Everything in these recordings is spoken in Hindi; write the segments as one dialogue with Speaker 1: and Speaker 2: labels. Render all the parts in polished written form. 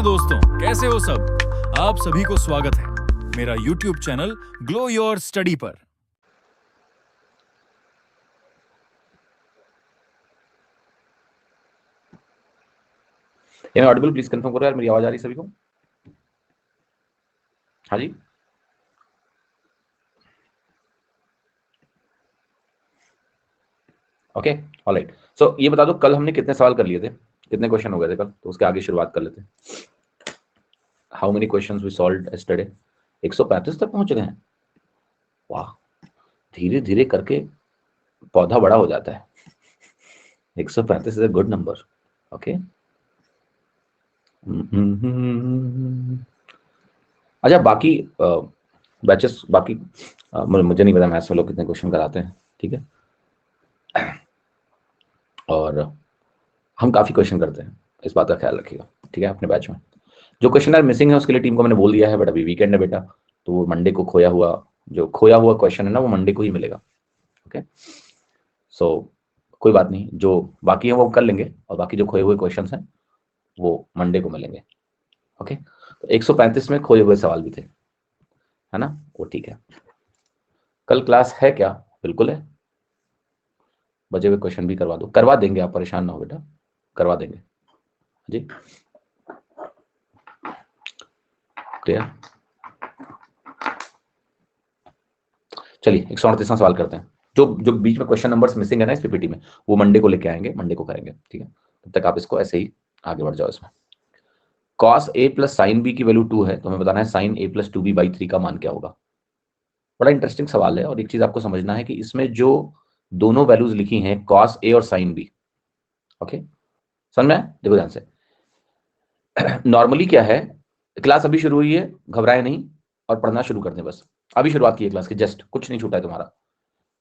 Speaker 1: नमस्ते दोस्तों, कैसे हो सब। आप सभी को स्वागत है मेरा YouTube channel glow your study पर।
Speaker 2: ऑडिबल प्लीज कंफर्म करो यार, मेरी आवाज आ रही है सभी को? हाँ जी, ओके, ऑलराइट। सो ये बता दो, कल हमने कितने सवाल कर लिए थे, कितने क्वेश्चन हो गए थे कल, तो उसके आगे शुरुआत कर लेते हैं। How many questions we solved yesterday? 135 तक पहुंच गए हैं। वाह, धीरे धीरे करके पौधा बड़ा हो जाता है। 135 is a good number. Okay, अच्छा, बाकी बैचेस, बाकी मुझे नहीं पता मैथ्स वालों कितने क्वेश्चन कराते हैं, ठीक है। और हम काफी क्वेश्चन करते हैं, इस बात का ख्याल रखिएगा, ठीक है। अपने बैच में जो क्वेश्चन यार मिसिंग है उसके लिए टीम को मैंने बोल दिया है, बट अभी वीकेंड है बेटा, तो वो मंडे को जो खोया हुआ क्वेश्चन है ना, वो मंडे को ही मिलेगा। ओके, सो कोई बात नहीं, जो बाकी है वो कर लेंगे, और बाकी जो खोए हुए क्वेश्चन हैं वो मंडे को मिलेंगे। ओके, तो 135 में खोए हुए सवाल भी थे, है ना, वो ठीक है। कल क्लास है क्या? बिल्कुल है, बचे हुए क्वेश्चन भी करवा दो, करवा देंगे, आप परेशान ना हो बेटा, करवा देंगे जी। क्लियर? चलिए 138वां सवाल करते हैं। जो जो बीच में क्वेश्चन नंबर्स मिसिंग है ना इस पीपीटी में, वो मंडे को लेके आएंगे, मंडे को करेंगे, ठीक है। तब तक आप इसको ऐसे ही आगे बढ़ जाओ। इसमें cos a plus sine B की वैल्यू 2 है, तो हमें बताना है साइन a प्लस 2b/3 का मान क्या होगा। बड़ा इंटरेस्टिंग सवाल है, और एक चीज आपको समझना है कि इसमें जो दोनों वैल्यूज लिखी हैं cos a और साइन b, ओके, समझ में आया? देखो ध्यान से। नॉर्मली क्या है, क्लास अभी शुरू हुई है, घबराए नहीं और पढ़ना शुरू कर दें बस। अभी शुरुआत की है क्लास की, जस्ट कुछ नहीं छूटा है तुम्हारा।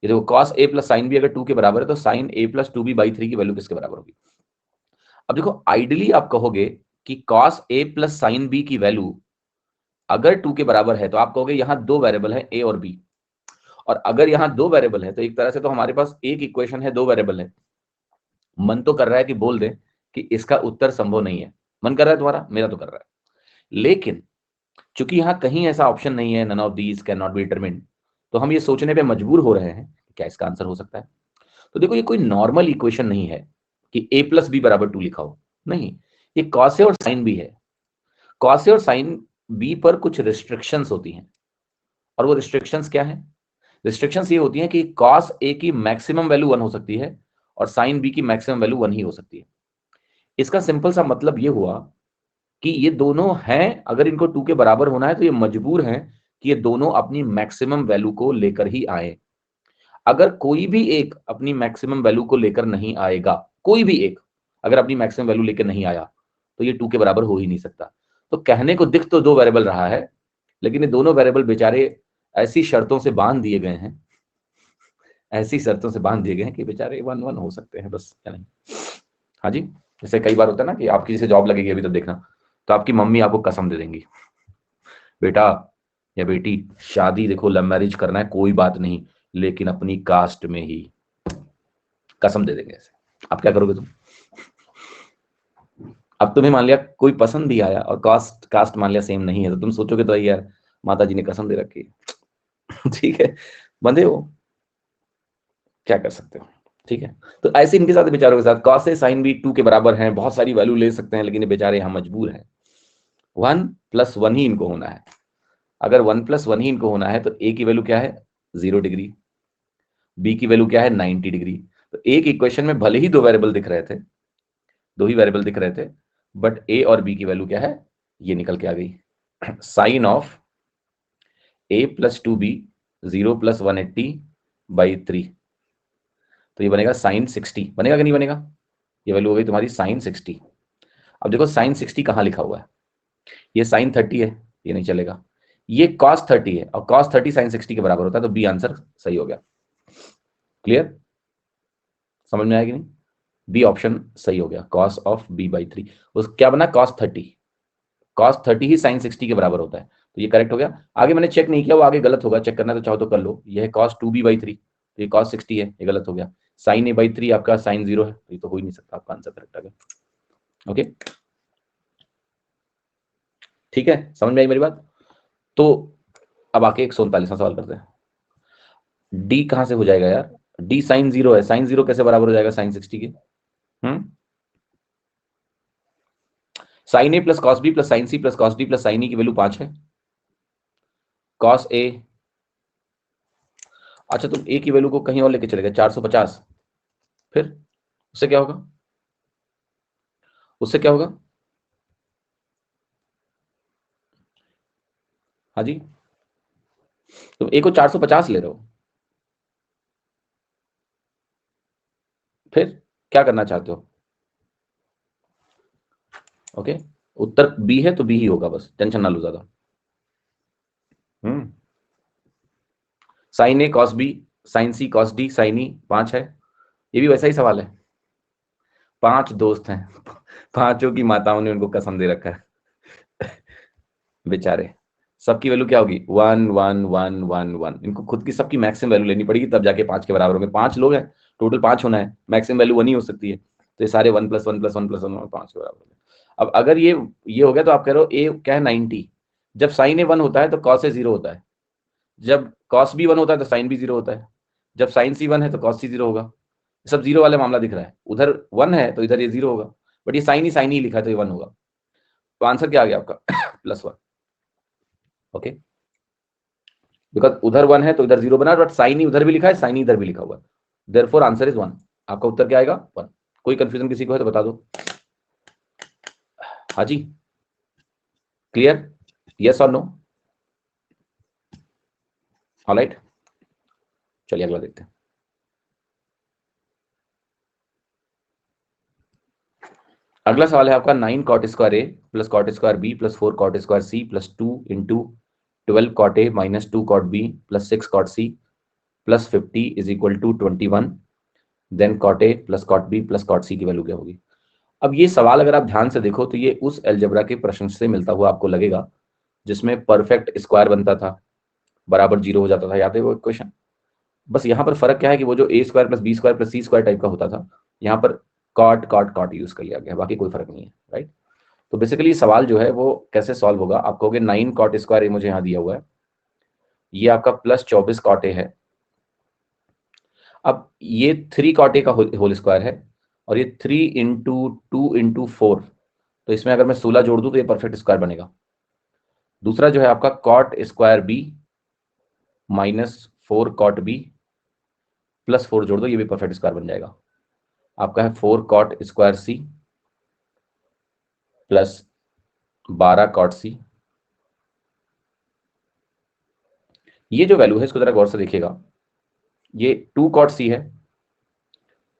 Speaker 2: ये देखो, cos a plus sine B अगर 2 के बराबर है, तो साइन a प्लस 2b/3 की वैल्यू किसके बराबर होगी? अब देखो, आइडियली आप कहोगे कि cos a plus sine B की वैल्यू अगर 2 के बराबर है, तो आप कहोगे यहां दो वेरिएबल है a और b, और अगर यहां दो वेरिएबल है तो एक तरह से तो हमारे पास एक इक्वेशन है, दो वेरिएबल है। मन तो कर रहा है कि बोल दे कि इसका उत्तर संभव नहीं है, मन कर रहा है तुम्हारा, मेरा तो कर रहा है, लेकिन चूंकि यहां कहीं ऐसा ऑप्शन नहीं है, none of these can not be determined, तो हम ये सोचने पे मजबूर हो रहे हैं कि क्या इसका आंसर हो सकता है। तो देखो, ये कोई नॉर्मल इक्वेशन नहीं है कि a प्लस बी बराबर 2 लिखा हो, नहीं, ये कॉस ए और साइन बी है। कॉस ए और साइन बी पर कुछ रिस्ट्रिक्शंस होती हैं, और वो रिस्ट्रिक्शंस क्या है? रिस्ट्रिक्शंस ये होती हैं कि कॉस ए की मैक्सिमम वैल्यू 1 हो सकती है और साइन बी की मैक्सिमम वैल्यू 1 ही हो सकती है। इसका सिंपल सा मतलब ये हुआ कि ये दोनों हैं, अगर इनको 2 के बराबर होना है तो ये मजबूर हैं कि ये दोनों अपनी मैक्सिमम वैल्यू को लेकर ही आए। अगर कोई भी एक अपनी मैक्सिमम वैल्यू को लेकर नहीं आएगा, कोई भी एक अगर अपनी मैक्सिमम वैल्यू लेकर नहीं आया, तो ये 2 के बराबर हो ही नहीं सकता। तो कहने को दिख तो दो वेरिएबल रहा है, लेकिन ये दोनों वेरिएबल बेचारे ऐसी शर्तों से बांध दिए गए हैं, ऐसी शर्तों से बांध दिए गए हैं कि बेचारे 1-1 हो सकते हैं बस, क्या नहीं। हाँ जी, जैसे कई बार होता है ना कि आपकी जैसे जॉब लगेगी अभी, तो देखना, तो आपकी मम्मी आपको कसम दे देंगी, बेटा या बेटी, शादी देखो लव मैरिज करना है कोई बात नहीं, लेकिन अपनी कास्ट में ही, कसम दे देंगे ऐसे। आप क्या करोगे तुम? अब तुम्हें मान लिया कोई पसंद भी आया और कास्ट कास्ट मान लिया सेम नहीं है, तो तुम सोचोगे तो यार माता जी ने कसम दे रखी है। ठीक है, बंधे हो, क्या कर सकते हो, ठीक है। तो ऐसे इनके साथ, बेचारों के साथ कॉस ए साइन भी 2 के बराबर हैं, बहुत सारी वैल्यू ले सकते हैं, लेकिन ये बेचारे यहाँ मजबूर हैं, 1+1 ही इनको होना है। अगर 1+1 ही इनको होना है, तो ए की वैल्यू क्या है? 0 डिग्री, बी की वैल्यू क्या है? 90 डिग्री। तो एक इक्वेशन में भले ही दो वेरिएबल दिख रहे थे, दो ही वेरिएबल दिख रहे थे, बट ए और बी की वैल्यू क्या है? ये निकल के आ गई, sign of a plus 2b 0+180/3, तो ये बनेगा साइन 60, बनेगा कि नहीं बनेगा? ये वैल्यू हो गई तुम्हारी साइन 60। अब देखो साइन 60 कहाँ लिखा हुआ है, ये साइन 30 है, ये नहीं चलेगा, ये कॉस 30 है, और कॉस 30 साइन 60 के बराबर होता है, तो बी आंसर सही हो गया। क्लियर, समझ में आया कि नहीं? बी ऑप्शन सही हो गया, कॉस ऑफ b/3, उस क्या बना? cos 30 ही साइन 60 के बराबर होता है, तो ये करेक्ट हो गया। आगे मैंने चेक नहीं किया, वो आगे गलत होगा, चेक करना तो चाहो तो कर लो, ये है cos 2b/3, तो ये cos 60 है, ये गलत हो गया। साइन a/3 आपका साइन 0 है, तो ये तो हो ही नहीं सकता, आपका आंसर करेक्ट आ गया। ओके, ठीक है, समझ में आई मेरी बात? तो अब आके 139वां सवाल करते हैं। डी कहां से हो जाएगा यार? डी साइन 0 है, साइन 0 कैसे बराबर हो जाएगा साइन 60 के? साइन ए plus cos b plus sine c plus cos d plus sine e की वैल्यू 5 है। कॉस ए, अच्छा तुम ए की वैल्यू को कहीं और लेके चले गए 450, फिर उससे क्या होगा? उससे क्या होगा? हाँ जी, तुम ए को 450 ले रहे हो, फिर क्या करना चाहते हो? ओके, उत्तर बी है तो बी ही होगा, बस टेंशन ना लो ज्यादा। Sign A cos B sign C cos D sign ई 5 है। ये भी वैसा ही सवाल है। 5 दोस्त हैं, पांचों की माताओं ने उनको कसम दे रखा है बेचारे। सबकी वैल्यू क्या होगी? 1 1 1 1 1। इनको खुद की सबकी मैक्सिमम वैल्यू लेनी पड़ेगी, तब जाके 5 के बराबर होंगे। 5 लोग हैं, टोटल 5 होना है, मैक्सिमम वैल्यू 1 ही हो सकती है, तो ये सारे 1 + 1 + 1 + 1 5 के बराबर होंगे। अब अगर ये हो गया तो आप कह रहे हो ए क्या है 90। जब साइन ए 1 होता है तो कॉस ए 0 होता है, जब कॉस बी 1 होता है तो साइन बी 0 होता है, जब साइन सी 1 है तो कॉस सी 0 होगा। सब 0 वाले मामला दिख रहा है, उधर 1 है तो इधर ये 0 होगा, बट ये साइन ही लिखा है तो ये 1 होगा। तो आंसर क्या आ गया आपका? +1। ओके, बिकॉज उधर 1 है तो इधर 0 बना, बट साइन ही उधर भी लिखा है, साइन ही इधर भी लिखा हुआ है, देयरफॉर आंसर इज 1। आपका उत्तर क्या आएगा? 1। कोई कंफ्यूजन किसी को है तो बता दो। हाँ जी, क्लियर? यस और नो? ऑलराइट, चलिए अगला देखते हैं। अगला सवाल है आपका 9 cot square A plus cot square B plus 4 cot square C plus 2 into 12 cot A minus 2 cot B plus 6 cot C plus 50 is equal to 21। Then cot A plus cot B plus cot C की वैल्यू क्या होगी? अब ये सवाल अगर आप ध्यान से देखो तो ये उस अलजेब्रा के प्रश्न से मिलता हुआ आपको लगेगा जिसमें परफेक्ट स्क्वायर बनता था, बराबर 0 हो जाता था, याद है वो इक्वेशन? बस यहाँ पर फर्क क्या है कि वो जो a square plus B square plus c square type का होता था, यहाँ पर कॉट कॉट कॉट यूज कर लिया गया, बाकी कोई फर्क नहीं है, राइट? तो बेसिकली सवाल जो है वो कैसे सॉल्व होगा, आप कहोगे 9 cot स्क्वायर ए मुझे यहाँ दिया हुआ है, ये आपका प्लस 24 cot ए है। अब ये 3 cot ए का होल स्क्वायर है, और ये 3 इंटू 2 इंटू 4, तो इसमें अगर मैं 16 जोड़ दूं तो ये परफेक्ट स्क्वायर बनेगा। दूसरा जो है आपका cot square B minus 4 cot B plus 4 जोड़ दो, ये भी परफेक्ट स्क्वायर बन जाएगा। आपका है 4 cot square C plus 12 cot C. ये जो वैल्यू है इसको जरा गौर से देखिएगा, ये 2 cot सी है,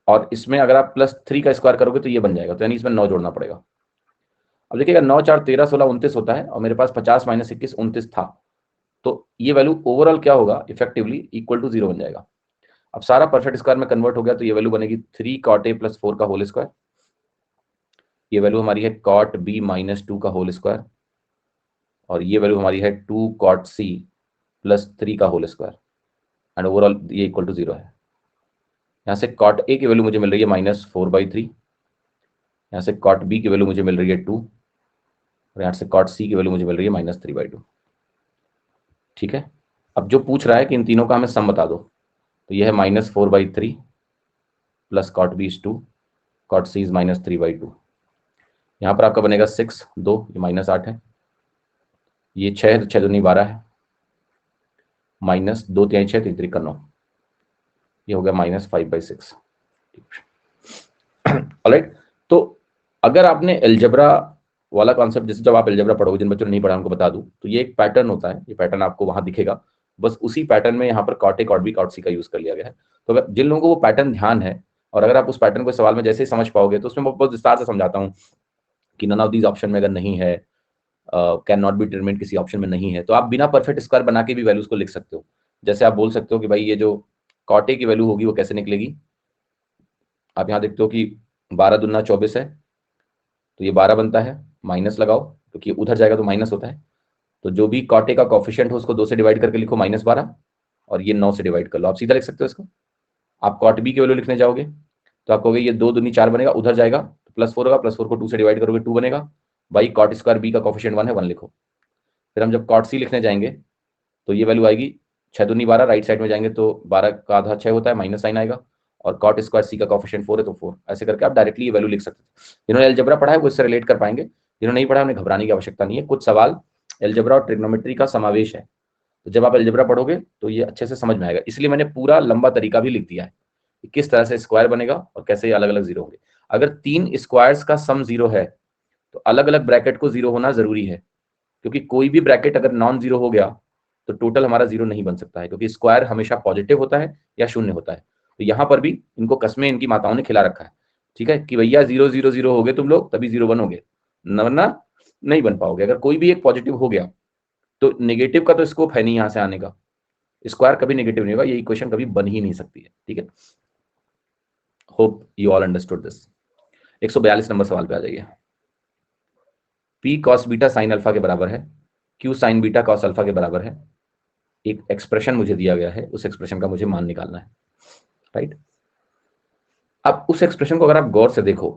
Speaker 2: और इसमें अगर आप प्लस 3 का स्क्वायर करोगे तो ये बन जाएगा, तो यानी इसमें 9 जोड़ना पड़ेगा। अब देखिएगा 9 4 13 16 29 होता है, और मेरे पास 50 माइनस 21 29 था, तो ये वैल्यू ओवरऑल क्या होगा? इफेक्टिवली इक्वल टू 0 बन जाएगा। अब सारा परफेक्ट स्क्वायर में कन्वर्ट हो गया, तो ये वैल्यू बनेगी 3 cot ए प्लस 4 का होल स्क्वायर, ये वैल्यू हमारी है cot बी माइनस 2 का होल स्क्वायर, और ये वैल्यू हमारी है 2 cot सी प्लस 3 का होल स्क्वायर, एंड ओवरऑल ये इक्वल टू 0 है। यहाँ से cot ए की वैल्यू मुझे मिल रही है -4/3, यहाँ से cot बी की वैल्यू मुझे मिल रही है 2, और यहाँ से cot सी की वैल्यू मुझे मिल रही है -3/2। ठीक है, अब जो पूछ रहा है कि इन तीनों का हमें सम बता दो, तो ये है -4/3 plus cot B is 2, cot C is -3/2। यहाँ पर आपका बनेगा 6 2, ये -8 है, ये 6 6 दूनी 12 है, -2 3 6 3 3 9, ये हो गया -5/6। ऑलराइट, तो अगर आपने अलजेब्रा वाला कॉन्सेप्ट, जैसे जब आप अलजेब्रा पढ़ोगे, जिन बच्चों ने नहीं पढ़ा उनको बता दूं, तो ये एक पैटर्न होता है, ये पैटर्न आपको वहां दिखेगा, बस उसी पैटर्न में यहाँ पर cot ए cot बी cot सी का यूज कर लिया गया है। तो अगर जिन लोगों को वो पैटर्न ध्यान है, और अगर आप उस पैटर्न को सवाल में जैसे ही समझ पाओगे, तो उसमें मैं बहुत विस्तार से समझाता हूँ कि नन ऑफ दीज ऑप्शन में अगर नहीं है, कैन नॉट बी डिटरमिन्ड किसी ऑप्शन में नहीं है, तो आप बिना परफेक्ट स्क्वायर बना के भी वैल्यूज को लिख सकते हो। जैसे आप बोल सकते हो कि भाई ये जो cot ए की वैल्यू होगी वो कैसे निकलेगी, आप यहाँ देखते हो कि 12 दूना 24 है, तो ये 12 बनता है, माइनस लगाओ क्योंकि उधर जाएगा तो माइनस होता है, तो जो भी cot ए का कोफिशिएंट हो उसको 2 से डिवाइड करके लिखो -12, और ये 9 से डिवाइड कर लो, आप सीधा लिख सकते हो इसको। आप cot बी की वैल्यू लिखने जाओगे तो आप कहोगे ये 2 दूनी 4 बनेगा, उधर जाएगा तो +4 होगा, +4 को 2 से डिवाइड करोगे 2 बनेगा, भाई कॉट स्क्वायर बी का कोफिशिएंट 1 है, 1 लिखो। फिर हम जब कॉट सी लिखने जाएंगे तो ये वैल्यू आएगी 6 दूनी 12, राइट साइड में जाएंगे तो 12 का आधा 6 होता है, माइनस साइन आएगा, और कॉट स्क्वायर सी का कोफिशिएंट 4 है तो 4। ऐसे करके आप डायरेक्टली ये वैल्यू लिख सकते हैं। जिन्होंने अलजेब्रा पढ़ा है वो इससे रिलेट कर पाएंगे, जिन्होंने नहीं पढ़ा उन्हें घबराने की आवश्यकता नहीं है। कुछ सवाल अलजेब्रा और ट्रिग्नोमेट्री का समावेश है, तो जब आप अलजेब्रा पढ़ोगे तो ये अच्छे से समझ में आएगा। इसलिए मैंने पूरा लंबा तरीका भी लिख दिया है कि किस तरह से स्क्वायर बनेगा और कैसे ये अलग अलग जीरो होंगे। अगर 3 स्क्वायर्स का सम 0 है तो अलग अलग ब्रैकेट को 0 होना जरूरी है, क्योंकि कोई भी ब्रैकेट अगर नॉन जीरो हो गया तो टोटल हमारा 0 नहीं बन सकता है, क्योंकि स्क्वायर हमेशा पॉजिटिव होता है या शून्य होता है। तो यहाँ पर भी इनको कसमें इनकी माताओं ने खिला रखा है, ठीक है, कि भैया 0 0 0 हो गए तुम लोग तभी 0 बनोगे, वरना नहीं बन पाओगे। अगर कोई भी एक पॉजिटिव हो गया तो नेगेटिव का तो स्कोप है नहीं यहाँ से आने का, स्क्वायर कभी नेगेटिव नहीं होगा, ये इक्वेशन कभी बन ही नहीं सकती है, ठीक है। Hope you all understood this. 142 number सवाल पे आ जाइए। P cos beta sine alpha के बराबर है, Q sine beta cos alpha के बराबर है। एक एक्सप्रेशन मुझे दिया गया है, उस एक्सप्रेशन का मुझे मान निकालना है, राइट। अब उस एक्सप्रेशन को अगर आप गौर से देखो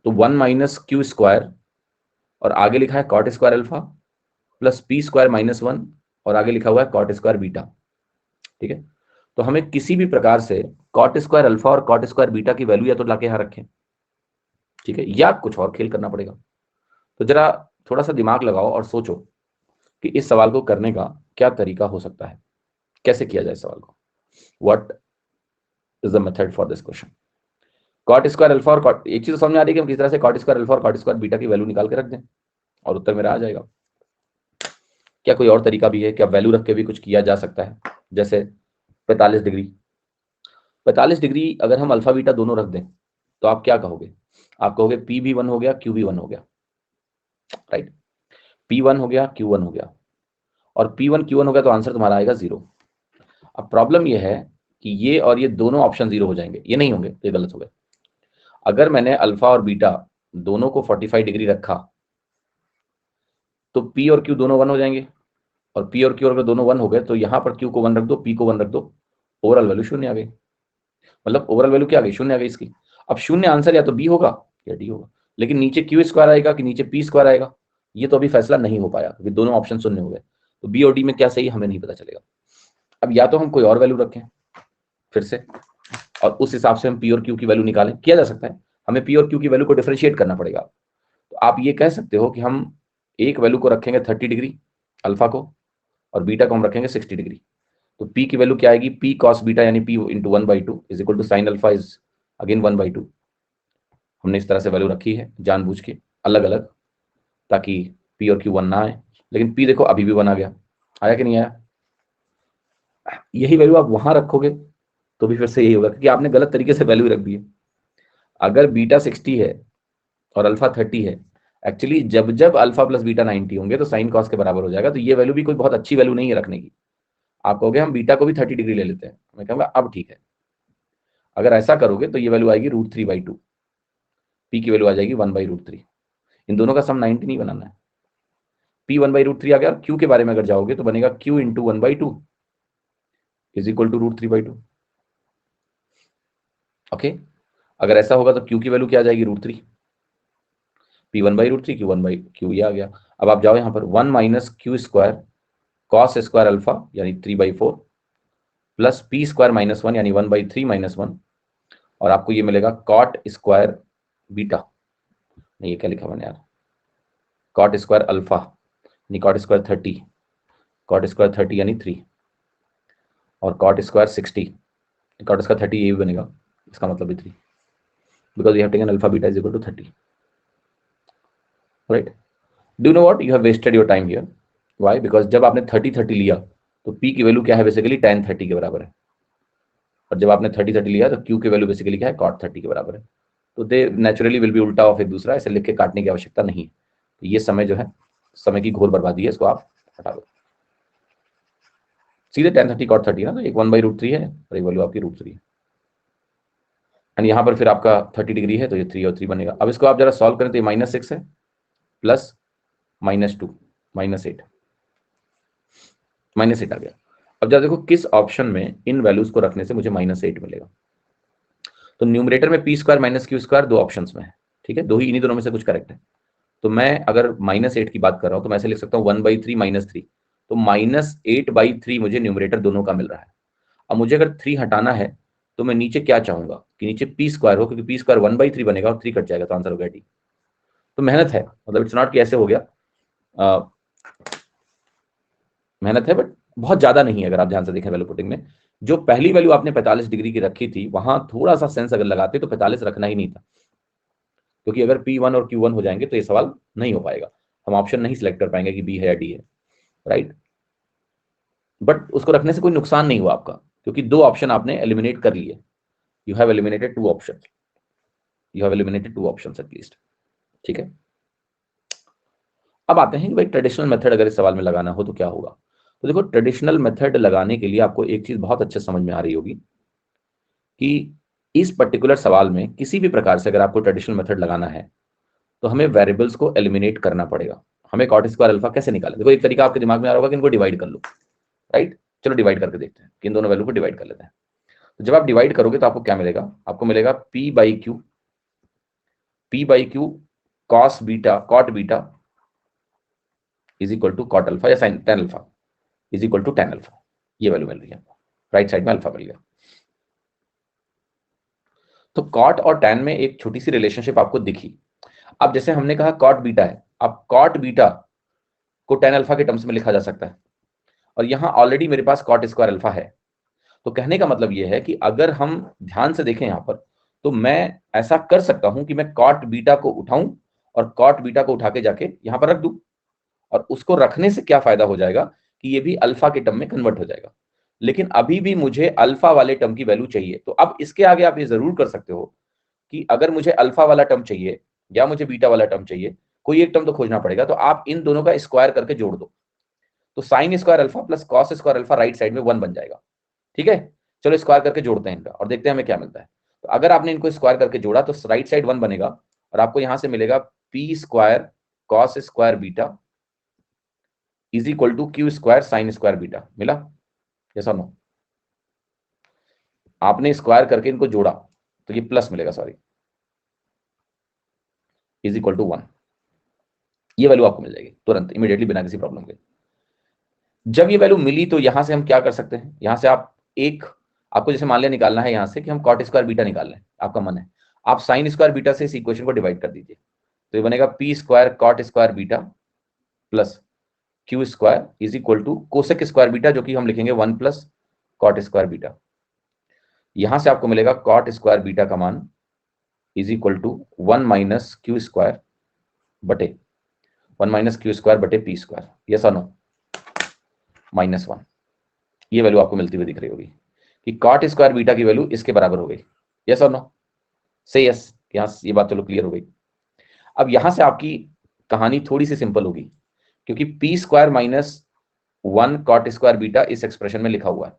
Speaker 2: तो 1 माइनस क्यू स्क्वायर और आगे लिखा है cot square alpha plus P square minus 1 और आगे लिखा हुआ है कॉट स्क्वायर बीटा, ठीक है। तो हमें किसी भी प्रकार से कॉट स्क्वायर अल्फा और कॉट स्क्वायर बीटा की वैल्यू या तो लाके यहां रखें, ठीक है, या कुछ और खेल करना पड़ेगा। तो जरा थोड़ा सा दिमाग लगाओ और सोचो कि इस सवाल को करने का क्या तरीका हो सकता है, कैसे किया जाए सवाल को। What is the method for this question. Cot square alpha और कॉट, एक चीज तो समझ में आ रही है कि हम किस तरह से कॉट स्क्वायर अल्फा और कॉट स्क्वायर बीटा की वैल्यू निकाल के रख दें और उत्तर मेरा आ जाएगा। क्या कोई और तरीका भी है, क्या वैल्यू रख के भी कुछ किया जा सकता है? जैसे 45 डिग्री, 45 डिग्री अगर हम अल्फा बीटा दोनों रख दें तो आप क्या कहोगे? आप कहोगे पी भी 1 हो गया, क्यू भी 1 हो गया, राइट। पी 1 हो गया, क्यू 1 हो गया, और पी 1 क्यू 1 हो गया तो आंसर तुम्हारा आएगा 0। अब प्रॉब्लम ये है कि ये और ये दोनों ऑप्शन 0 हो जाएंगे, ये नहीं होंगे, ये गलत हो गए। अगर मैंने अल्फा और बीटा दोनों को 45 डिग्री रखा तो पी और क्यू दोनों 1 हो जाएंगे, और पी और क्यू अगर दोनों 1 हो गए तो यहां पर क्यू को 1 रख दो, पी को 1 रख दो, ओवरऑल वैल्यू 0 आ गई। मतलब ओवरऑल वैल्यू क्या आ गई? 0 आ गई इसकी। अब 0 आंसर या तो बी होगा या डी होगा, लेकिन नीचे क्यू स्क्वायर आएगा कि नीचे पी स्क्वायर आएगा ये तो अभी फैसला नहीं हो पाया, क्योंकि दोनों ऑप्शन 0 हो गए। तो बी और डी में क्या सही हमें नहीं पता चलेगा। अब या तो हम कोई और वैल्यू रखें फिर से, और उस हिसाब से हम पी और क्यू की वैल्यू निकालें, किया जा सकता है। हमें पी और क्यू की वैल्यू को डिफरेंशिएट करना पड़ेगा। तो आप ये कह सकते हो कि हम एक वैल्यू को रखेंगे 30 डिग्री अल्फा को, और बीटा को हम रखेंगे 60 डिग्री। तो पी की वैल्यू क्या आएगी? पी कॉस बीटा यानी P into 1/2 is equal to sine alpha is again 1/2। हमने इस तरह से वैल्यू रखी है जानबूझ के अलग अलग, ताकि पी और क्यू 1 ना आए। लेकिन पी देखो अभी भी 1 आ गया, आया कि नहीं आया? यही वैल्यू आप वहां रखोगे तो भी फिर से यही होगा, क्योंकि आपने गलत तरीके से वैल्यू रख दी है। अगर बीटा 60 है और अल्फा 30 है, एक्चुअली जब जब अल्फा प्लस बीटा 90 होंगे तो साइन कॉस के बराबर हो जाएगा। तो ये वैल्यू भी कोई बहुत अच्छी वैल्यू नहीं है रखने की। आप कहोगे हम बीटा को भी 30 डिग्री ले लेते हैं, मैं कहूँगा अब ठीक है। अगर ऐसा करोगे तो ये वैल्यू आएगी √3/2, पी की वैल्यू आ जाएगी 1/√3। इन दोनों का सम 90 नहीं बनाना है। पी 1/√3 आ गया, और क्यू के बारे में अगर जाओगे तो बनेगा Q into 1/2 is equal to √3/2। Okay, अगर ऐसा होगा तो क्यू की वैल्यू क्या आ जाएगी? √3, पी 1/√3, क्यू ये आ गया। अब आप जाओ यहाँ पर 1 minus Q square cos square alpha यानी 3/4 प्लस पी स्क्वायर माइनस 1 यानी 1/3 माइनस 1, और आपको ये मिलेगा कॉट स्क्वायर बीटा, नहीं ये क्या लिखा मैंने यार, कॉट स्क्वायर अल्फा यानी कॉट स्क्वायर 30, कॉट स्क्वायर 30 यानी 3, और कॉट स्क्वायर 60, कॉट स्क्वायर 30 ये भी बनेगा, इसका मतलब भी 3, because you have taken alpha beta is equal to 30, right. Do no what, you have wasted your time here. Why? Because जब आपने 30 लिया तो पी की वैल्यू क्या है? बेसिकली tan 30 के बराबर है, और जब आपने 30 लिया तो क्यू की वैल्यू बेसिकली क्या है? cot 30 के बराबर है। तो दे नेचुरली विल बी उल्टा ऑफ एक दूसरा, ऐसे लिख के काटने की आवश्यकता नहीं है। तो ये समय जो है समय की घोर बर्बादी है, इसको आप हटा दो। सीधे tan 30 cot 30 ना, तो एक 1/√3 है और एक वैल्यू आपकी √3 है, एंड यहाँ पर फिर आपका 30 डिग्री है तो ये 3 और 3 बनेगा। अब इसको आप जरा सॉल्व करें तो ये -6 है प्लस -2 -8, -8 आ गया। अब जरा देखो किस ऑप्शन में इन वैल्यूज को रखने से मुझे -8 मिलेगा। तो न्यूमरेटर में P square minus Q square दो ऑप्शंस में है, ठीक है, दो ही, इन्हीं दोनों में से कुछ करेक्ट है। तो मैं अगर -8 की बात कर रहा हूं तो मैं ऐसे लिख सकता हूँ 1/3 -3, तो -8/3 मुझे न्यूमरेटर दोनों का मिल रहा है। अब मुझे अगर 3 हटाना है तो मैं नीचे क्या चाहूंगा कि नीचे पी स्क्वायर हो, क्योंकि पी स्क्वायर 1/3 बनेगा और 3 कट जाएगा, तो आंसर हो गया डी। तो मेहनत है, मतलब इट्स नॉट कि ऐसे हो गया, मेहनत है बट बहुत ज्यादा नहीं है। अगर आप ध्यान से देखें वैल्यू पुटिंग में, जो पहली वैल्यू आपने 45 डिग्री की रखी थी वहां थोड़ा सा सेंस अगर लगाते तो 45 रखना ही नहीं था, क्योंकि अगर P1 और Q1 हो जाएंगे तो ये सवाल नहीं हो पाएगा, हम ऑप्शन नहीं सिलेक्ट कर पाएंगे कि बी है या डी है, राइट। बट उसको रखने से कोई नुकसान नहीं हुआ आपका, क्योंकि 2 ऑप्शन आपने एलिमिनेट कर लिए। You have eliminated 2 option, you have eliminated 2 option at least, ठीक है। अब आते हैं कि भाई ट्रेडिशनल मेथड अगर इस सवाल में लगाना हो तो क्या होगा। तो देखो, ट्रेडिशनल मेथड लगाने के लिए आपको एक चीज बहुत अच्छे समझ में आ रही होगी कि इस पर्टिकुलर सवाल में किसी भी प्रकार से अगर आपको ट्रेडिशनल मेथड लगाना है तो हमें वेरिएबल्स को एलिमिनेट करना पड़ेगा। हमें कॉट स्क्वायर अल्फा कैसे निकालें? देखो, एक तरीका आपके दिमाग में आ रहा होगा कि इनको डिवाइड कर लो, राइट। चलो डिवाइड करके देखते हैं कि इन दोनों वैल्यू को डिवाइड कर लेते हैं। तो जब आप डिवाइड करोगे तो आपको क्या मिलेगा? आपको मिलेगा p/q cos beta cot beta is equal to cot alpha या sine tan alpha is equal to tan alpha. ये वैल्यू मिल रही है आपको, राइट साइड में अल्फा मिल गया। तो कॉट और tan में एक छोटी सी रिलेशनशिप आपको दिखी। अब जैसे हमने कहा कॉट बीटा है, अब कॉट बीटा को tan अल्फा के टर्म्स में लिखा जा सकता है, और यहां ऑलरेडी मेरे पास कॉट स्क्वायर अल्फा है। तो कहने का मतलब यह है कि अगर हम ध्यान से देखें यहां पर, तो मैं ऐसा कर सकता हूं कि मैं कॉट बीटा को उठाऊं और कॉट बीटा को उठा के जाके यहां पर रख दूं, और उसको रखने से क्या फायदा हो जाएगा कि ये भी अल्फा के टर्म में कन्वर्ट हो जाएगा। लेकिन अभी भी मुझे अल्फा वाले टर्म की वैल्यू चाहिए। तो अब इसके आगे आप ये जरूर कर सकते हो कि अगर मुझे अल्फा वाला टर्म चाहिए या मुझे बीटा वाला टर्म चाहिए, कोई एक टर्म तो खोजना पड़ेगा। तो आप इन दोनों का स्क्वायर करके जोड़ दो, तो sine square alpha plus cos square alpha right side में 1 बन जाएगा, ठीक है। चलो स्क्वायर करके जोड़ते हैं इनका और देखते हैं हमें क्या मिलता है। तो अगर आपने इनको स्क्वायर करके जोड़ा तो राइट साइड 1 बनेगा, और आपको यहां से मिलेगा P square cos square beta is equal to Q square sine square beta. मिला? यस और नो? आपने स्क्वायर करके इनको जोड़ा तो ये प्लस मिलेगा, सॉरी, इज इक्वल टू 1। ये वैल्यू आपको मिल जाएगी तुरंत, इमीडिएटली, बिना किसी प्रॉब्लम के। जब ये वैल्यू मिली तो यहां से हम क्या कर सकते हैं? यहां से आप एक, आपको जैसे मान लिया निकालना है यहां से कि हम कॉट स्क्वायर बीटा निकाल लें, आपका मन है, आप साइन स्क्वायर बीटा से इस इक्वेशन को डिवाइड कर दीजिए। तो ये बनेगा P square cot square beta plus Q square is equal to cosec square beta, जो कि हम लिखेंगे 1 प्लस कॉट स्क्वायर बीटा। यहां से आपको मिलेगा कॉट स्क्वायर बीटा का मान is equal to 1 minus Q square बटे 1 माइनस क्यू स्क्वायर बटे पी स्क्वायर। यस और नो? -1। ये वैल्यू आपको मिलती हुई दिख रही होगी कि कॉट स्क्वायर बीटा की वैल्यू इसके बराबर हो गई। यस और नो? से यस, यहां ये बात चलो क्लियर हो गई। अब यहां से आपकी कहानी थोड़ी सी सिंपल होगी, क्योंकि P square minus 1 cot square beta इस एक्सप्रेशन में लिखा हुआ है।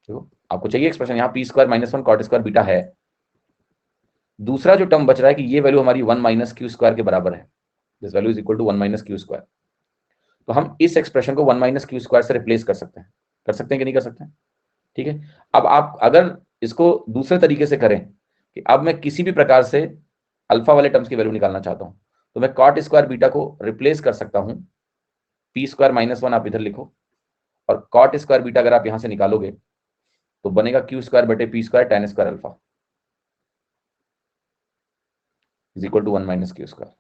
Speaker 2: देखो, आपको चाहिए एक्सप्रेशन, यहां P square minus 1 cot square beta है। दूसरा जो टर्म बच रहा है कि ये वैल्यू हमारी 1 माइनस क्यू स्क्वायर के बराबर है, this value is equal to 1 minus Q square. तो हम इस एक्सप्रेशन को 1 माइनस क्यू स्क्वायर से रिप्लेस कर सकते हैं। कर सकते हैं कि नहीं कर सकते हैं? ठीक है। अब आप अगर इसको दूसरे तरीके से करें कि अब मैं किसी भी प्रकार से अल्फा वाले टर्म्स की वैल्यू निकालना चाहता हूं, तो मैं कॉट स्क्वायर बीटा को रिप्लेस कर सकता हूं पी स्क्वायर माइनस 1, आप इधर लिखो, और कॉट स्क्वायर बीटा अगर आप यहां से निकालोगे तो बनेगा क्यू स्क्वायर बटे P square tan square alpha is equal to 1 minus Q square.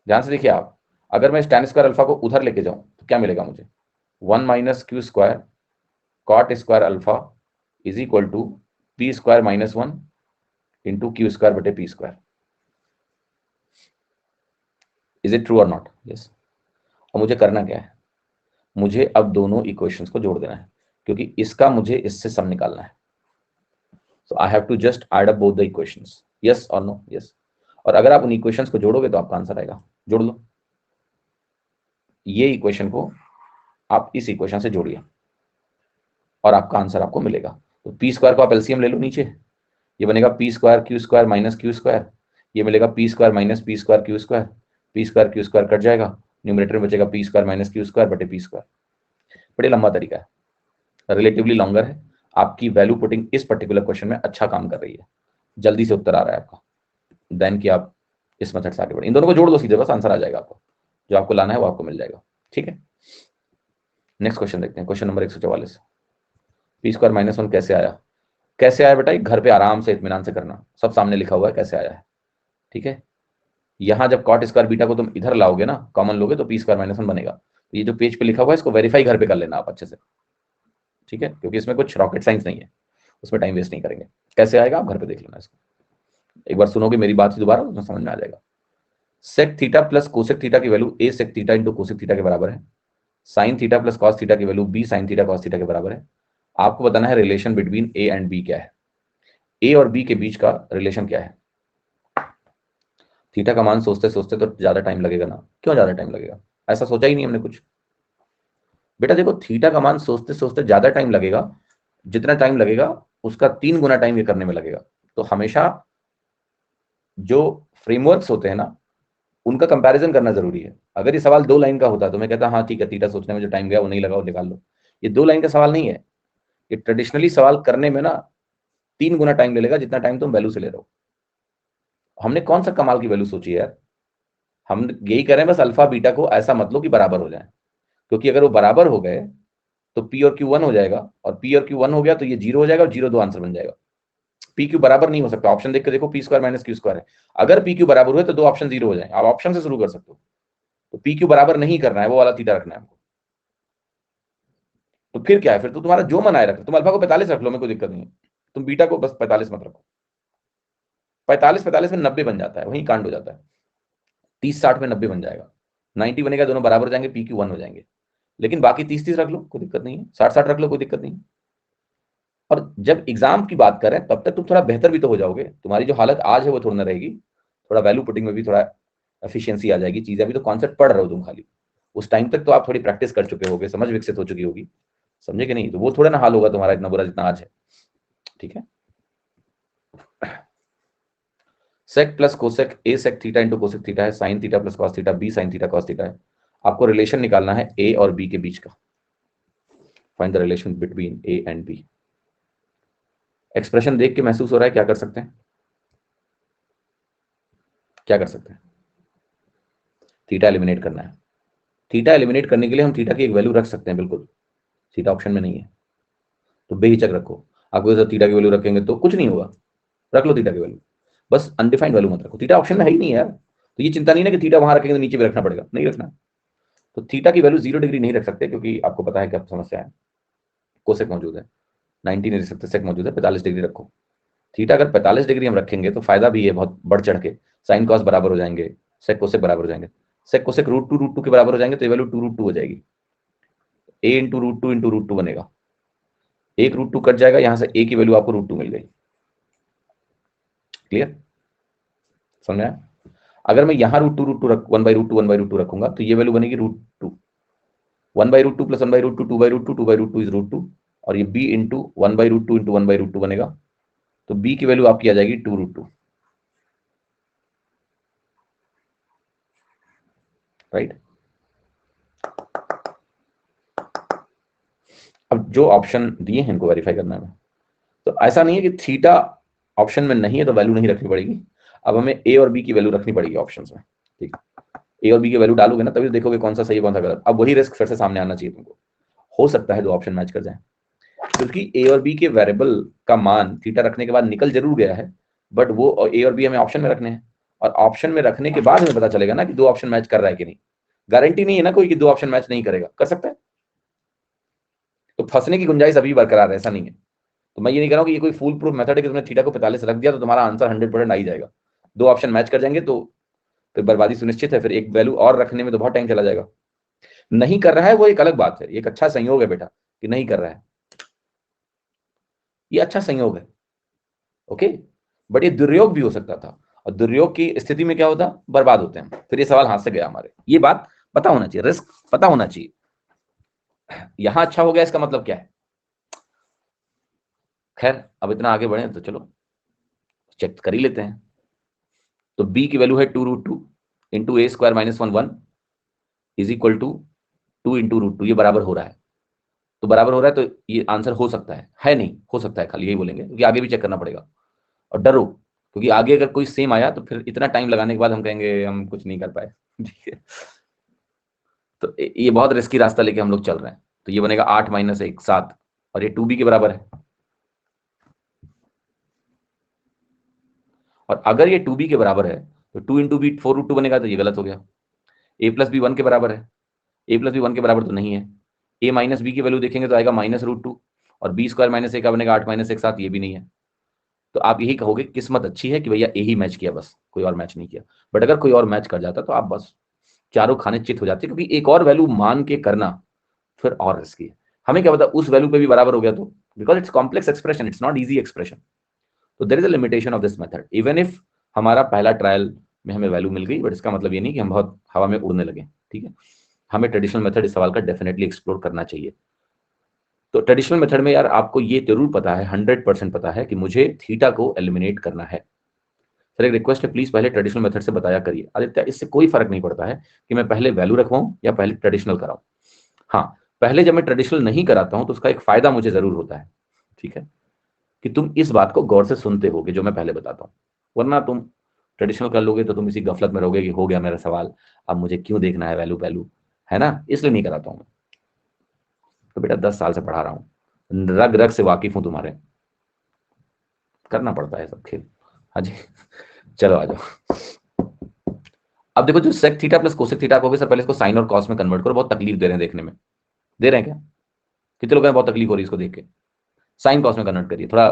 Speaker 2: ध्यान से देखिए आप, अगर मैं इस tan स्क्वायर अल्फा को उधर लेके जाऊं तो क्या मिलेगा मुझे? 1 minus Q square cot square alpha is equal to p square minus 1 into q square बटे P square. Is it true और नॉट? यस। और मुझे करना क्या है? मुझे अब दोनों इक्वेशंस को जोड़ देना है, क्योंकि इसका मुझे इससे सम निकालना है। So I have to just add up both the equations. Yes और नो? यस। और अगर आप उन इक्वेशंस को जोड़ोगे तो आपका आंसर आएगा। जोड़ लो, ये इक्वेशन को आप इस इक्वेशन से जोड़िए और आपका आंसर आपको मिलेगा। तो पी स्क्वायर को आप एलसीएम ले लो नीचे, ये बनेगा P square Q square minus Q square, ये मिलेगा P square minus P square Q square, P square Q square cut जाएगा, न्यूमरेटर में बचेगा P square minus Q square बटे पी स्क्वायर। बड़े लंबा तरीका है, रिलेटिवली लॉन्गर है। आपकी वैल्यू पुटिंग इस पर्टिकुलर क्वेश्चन में अच्छा काम कर रही है, जल्दी से उत्तर आ रहा है आपका, देन कि आप इस मेथड से आगे बढ़े, इन दोनों को जोड़ दो सीधे, बस आंसर आ जाएगा आपको, जो आपको लाना है वो आपको मिल जाएगा। ठीक है, नेक्स्ट क्वेश्चन देखते हैं, question number 144। P square minus 1 कैसे आया? कैसे आया बेटा? एक घर पे आराम से इत्मीनान से करना, सब सामने लिखा हुआ है कैसे आया है। ठीक है, यहां जब कॉट स्क्वायर बीटा को तुम इधर लाओगे ना, कॉमन लोगे, तो पी स्क्वायर माइनस 1 बनेगा। तो ये जो पेज पे लिखा हुआ है इसको वेरीफाई घर पे कर लेना आप अच्छे से। ठीक है, क्योंकि इसमें कुछ रॉकेट साइंस नहीं है, उसमें टाइम वेस्ट नहीं करेंगे। कैसे आएगा आप घर पे देख लेना इसको, एक बार सुनोगे मेरी बात दोबारा तो समझ में आ जाएगा। Sec theta plus cosec theta की value A sec theta into cosec theta के बराबर है। Sine theta plus cos theta की value B sine theta cos theta के बराबर है। आपको बताना है relation between A and B क्या है, ए और बी के बीच का रिलेशन क्या है। थीटा का मान सोचते सोचते तो ज्यादा टाइम लगेगा ना, क्यों ज्यादा टाइम लगेगा? ऐसा सोचा ही नहीं हमने कुछ। बेटा देखो, थीटा का मान सोचते सोचते ज्यादा टाइम लगेगा, जितना टाइम लगेगा उसका 3 गुना टाइम ये करने में लगेगा। तो हमेशा जो फ्रेमवर्क्स होते हैं ना, उनका कंपैरिजन करना जरूरी है। अगर ये सवाल 2 लाइन का होता तो मैं कहता हाँ ठीक है, थीटा सोचने में जो टाइम गया वो नहीं लगा, वो निकाल लो। ये 2 लाइन का सवाल नहीं है, ये ट्रेडिशनली सवाल करने में ना 3 गुना टाइम ले लेगा जितना टाइम तुम वैल्यू से ले रहे हो। हमने कौन सा कमाल की वैल्यू सोची है यार, हम यही करें बस अल्फा बीटा को ऐसा मत लो कि बराबर हो जाए, क्योंकि अगर वो बराबर हो गए तो पी और क्यू 1 हो जाएगा, और पी और क्यू 1 हो गया तो ये 0 हो जाएगा, और 0 2 आंसर बन जाएगा। पी क्यू बराबर नहीं हो सकता, ऑप्शन देख के देखो, P square minus Q square है। अगर पी क्यू बराबर हुए तो 2 ऑप्शन 0 हो जाए, आप ऑप्शन से शुरू कर सकते हो। तो पी क्यू बराबर नहीं करना है, वो वाला थीटा रखना है हमको। तो फिर क्या है, फिर तो तुम्हारा जो मन आए रखो, तुम अल्फा को 45 रख लो, मेरे को दिक्कत नहीं है, तुम बीटा को बस 45 मत रखो। 45 में 90 बन जाता है, वही कांड हो जाता है। 30-60 में 90 बन जाएगा, 90 बनेगा, दोनों बराबर हो जाएंगे, पी क्यू 1 हो जाएंगे। लेकिन बाकी 30-30 रख लो, कोई दिक्कत नहीं है, 60-60 रख लो, कोई दिक्कत नहीं। और जब एग्जाम की बात करें तब तक तुम थोड़ा बेहतर भी तो हो जाओगे, तुम्हारी जो हालत आज है वो थोड़ी ना रहेगी, थोड़ा वैल्यू पुटिंग में भी थोड़ा एफिशिएंसी आ जाएगी, चीजें अभी तो कॉन्सेप्ट पढ़ रहे हो तुम खाली, उस टाइम तक तो आप थोड़ी प्रैक्टिस कर चुके होगे, समझ विकसित हो चुकी होगी, समझे कि नहीं? तो वो थोड़ा ना हाल होगा तुम्हारा इतना बुरा जितना आज है। ठीक है, sec plus cosec A sec theta into cosec theta है, sine theta plus cos theta B sine theta cos theta है। आपको रिलेशन निकालना है ए और बी के बीच का, find the relation between A and B. Expression देख के महसूस हो रहा है क्या कर सकते हैं, क्या कर सकते हैं? थीटा एलिमिनेट करना है। थीटा एलिमिनेट करने के लिए हम थीटा की एक वैल्यू रख सकते हैं, बिल्कुल, थीटा ऑप्शन में नहीं है तो बेहिचक रखो। आपको जब थीटा की वैल्यू रखेंगे तो कुछ नहीं होगा, रख लो थीटा की वैल्यू, बस अनडिफाइंड वैल्यू मत रखो, थीटा ऑप्शन में है ही नहीं यार, तो ये चिंता नहीं ना कि थीटा वहां रखेंगे तो नीचे भी रखना पड़ेगा, नहीं रखना। तो थीटा की वैल्यू 0 डिग्री नहीं रख सकते, क्योंकि आपको पता है क्या समस्या है, कोसेक मौजूद है, 90 नहीं रख सकते, सेक मौजूद है, 45 डिग्री रखो। थीटा अगर 45 डिग्री हम रखेंगे तो फायदा भी है बहुत बढ़ चढ़ के, साइन कॉस बराबर हो जाएंगे, सेक कोसेक बराबर हो जाएंगे, सेक कोसेक √2 के बराबर हो जाएंगे, तो ये वैल्यू 2√2 हो जाएगी, ए इंटू √2 इंटू √2 बनेगा, एक √2 कट जाएगा, यहां से ए की वैल्यू आपको √2 मिल गई। क्लियर, समझ में आया? अगर मैं यहाँ √2 रख 1/√2 रखूंगा तो ये वैल्यू बनेगी √2, 1/√2 प्लस 1/√2 2/√2 2/√2 इज √2, और ये b इंटू 1/√2 इंटू 1/√2 बनेगा, तो b की वैल्यू आपकी आ जाएगी 2√2, राइट। अब जो ऑप्शन दिए हैं इनको वेरीफाई करना है, तो ऐसा नहीं है कि थीटा ऑप्शन में नहीं है तो वैल्यू नहीं रखनी पड़ेगी, अब हमें ए और बी की वैल्यू रखनी पड़ेगी ऑप्शंस में। ठीक, ए और बी की वैल्यू डालोगे ना तभी देखोगे कौन सा सही है कौन सा गलत। अब वही रिस्क फिर से सामने आना चाहिए तुमको, हो सकता है 2 ऑप्शन मैच कर जाए, क्योंकि ए और बी के वेरिएबल का मान थीटा रखने के बाद निकल जरूर गया है, बट वो ए और बी हमें ऑप्शन में रखने हैं, और ऑप्शन में रखने के बाद हमें पता चलेगा ना कि 2 ऑप्शन मैच कर रहा है कि नहीं। गारंटी नहीं है ना कोई कि 2 ऑप्शन मैच नहीं करेगा, कर सकता है, तो फंसने की गुंजाइश अभी बरकरार है, ऐसा नहीं है। तो मैं ये नहीं कह रहा हूँ कि ये कोई फुल प्रूफ मेथड है कि तुमने थीटा को 45 रख दिया तो तुम्हारा आंसर 100% आ ही जाएगा, 2 ऑप्शन मैच कर जाएंगे तो फिर बर्बादी सुनिश्चित है, फिर एक वैल्यू और रखने में तो बहुत टाइम चला जाएगा। नहीं कर रहा है वो एक अलग बात है, एक अच्छा संयोग है बेटा कि नहीं कर रहा है, ये अच्छा संयोग है, ओके, बट ये दुर्योग भी हो सकता था, और दुर्योग की स्थिति में क्या होता, बर्बाद होते हैं, फिर ये सवाल हाथ से गया हमारे, ये बात पता होना चाहिए, रिस्क पता होना चाहिए। यहां अच्छा हो गया इसका मतलब क्या है? खैर अब इतना आगे बढ़े तो चलो चेक कर ही लेते हैं। तो b की वैल्यू है 2√2 into A square minus 1 is equal to 2 into √2, ये बराबर हो रहा है, तो बराबर हो रहा है तो ये आंसर हो सकता है नहीं हो सकता है, खाली यही बोलेंगे क्योंकि आगे भी चेक करना पड़ेगा। और डरो क्योंकि आगे अगर कोई सेम आया तो फिर इतना टाइम लगाने के बाद हम कहेंगे हम कुछ नहीं कर पाए। ठीक है, तो ये बहुत रिस्की रास्ता लेके हम लोग चल रहे हैं। तो ये बनेगा 8 माइनस 1 7, और ये 2b के बराबर है। और अगर ये 2b के बराबर है तो 2 इंटू बी 4√2 बनेगा, तो ये गलत हो गया। a प्लस बी 1 के बराबर है, a प्लस बी 1 के बराबर तो नहीं है। a माइनस बी की वैल्यू देखेंगे तो आएगा -√2, और बी स्क्वायर माइनस ए का बनेगा 8 माइनस 1 7, ये भी नहीं है। तो आप यही कहोगे किस्मत अच्छी है कि भैया ए ही मैच किया, बस कोई और मैच नहीं किया। बट अगर कोई और मैच कर जाता तो आप बस चारों खाने चित हो जाते, क्योंकि एक और वैल्यू मान के करना फिर और रिस्की है। हमें क्या पता उस वैल्यू पे भी बराबर हो गया तो, because it's complex expression, it's not easy expression. तो there is a limitation of this method, even if हमारा पहला ट्रायल में हमें वैल्यू मिल गई, बट इसका मतलब ये नहीं कि हम बहुत हवा में उड़ने लगे। ठीक है, हमें ट्रेडिशनल मेथड इस सवाल का डेफिनेटली एक्सप्लोर करना चाहिए। तो ट्रेडिशनल मेथड में यार आपको ये जरूर पता है, 100% पता है कि मुझे थीटा को एलिमिनेट करना है। सर एक रिक्वेस्ट है, प्लीज पहले ट्रेडिशनल मेथड से बताया करिए। आदित्य, इससे कोई फर्क नहीं पड़ता है कि मैं पहले वैल्यू रखवाऊं या पहले ट्रेडिशनल कराऊं। हाँ, पहले जब मैं ट्रेडिशनल नहीं कराता हूं तो उसका एक फायदा मुझे जरूर होता है, ठीक है, कि तुम इस बात को गौर से सुनते होगे जो मैं पहले बताता हूँ। वरना तुम ट्रेडिशनल कर लोगे तो तुम इसी गफलत में रहोगे कि हो गया मेरा सवाल, अब मुझे क्यों देखना है वैल्यू वैल्यू, है ना, इसलिए नहीं कराता हूँ। तो बेटा 10 साल से पढ़ा रहा हूँ, रग रग से वाकिफ हूँ तुम्हारे, करना पड़ता है सब खेल। हाँ जी, चलो आ जाओ। अब देखो, जो sec theta plus cosec theta को सर पहले इसको साइन और कॉस में कन्वर्ट करो। बहुत तकलीफ दे रहे हैं देखने में, दे रहे हैं क्या? कितने लोगों को बहुत तकलीफ हो रही है इसको देख के? साइन कॉस में कन्वर्ट करिए, थोड़ा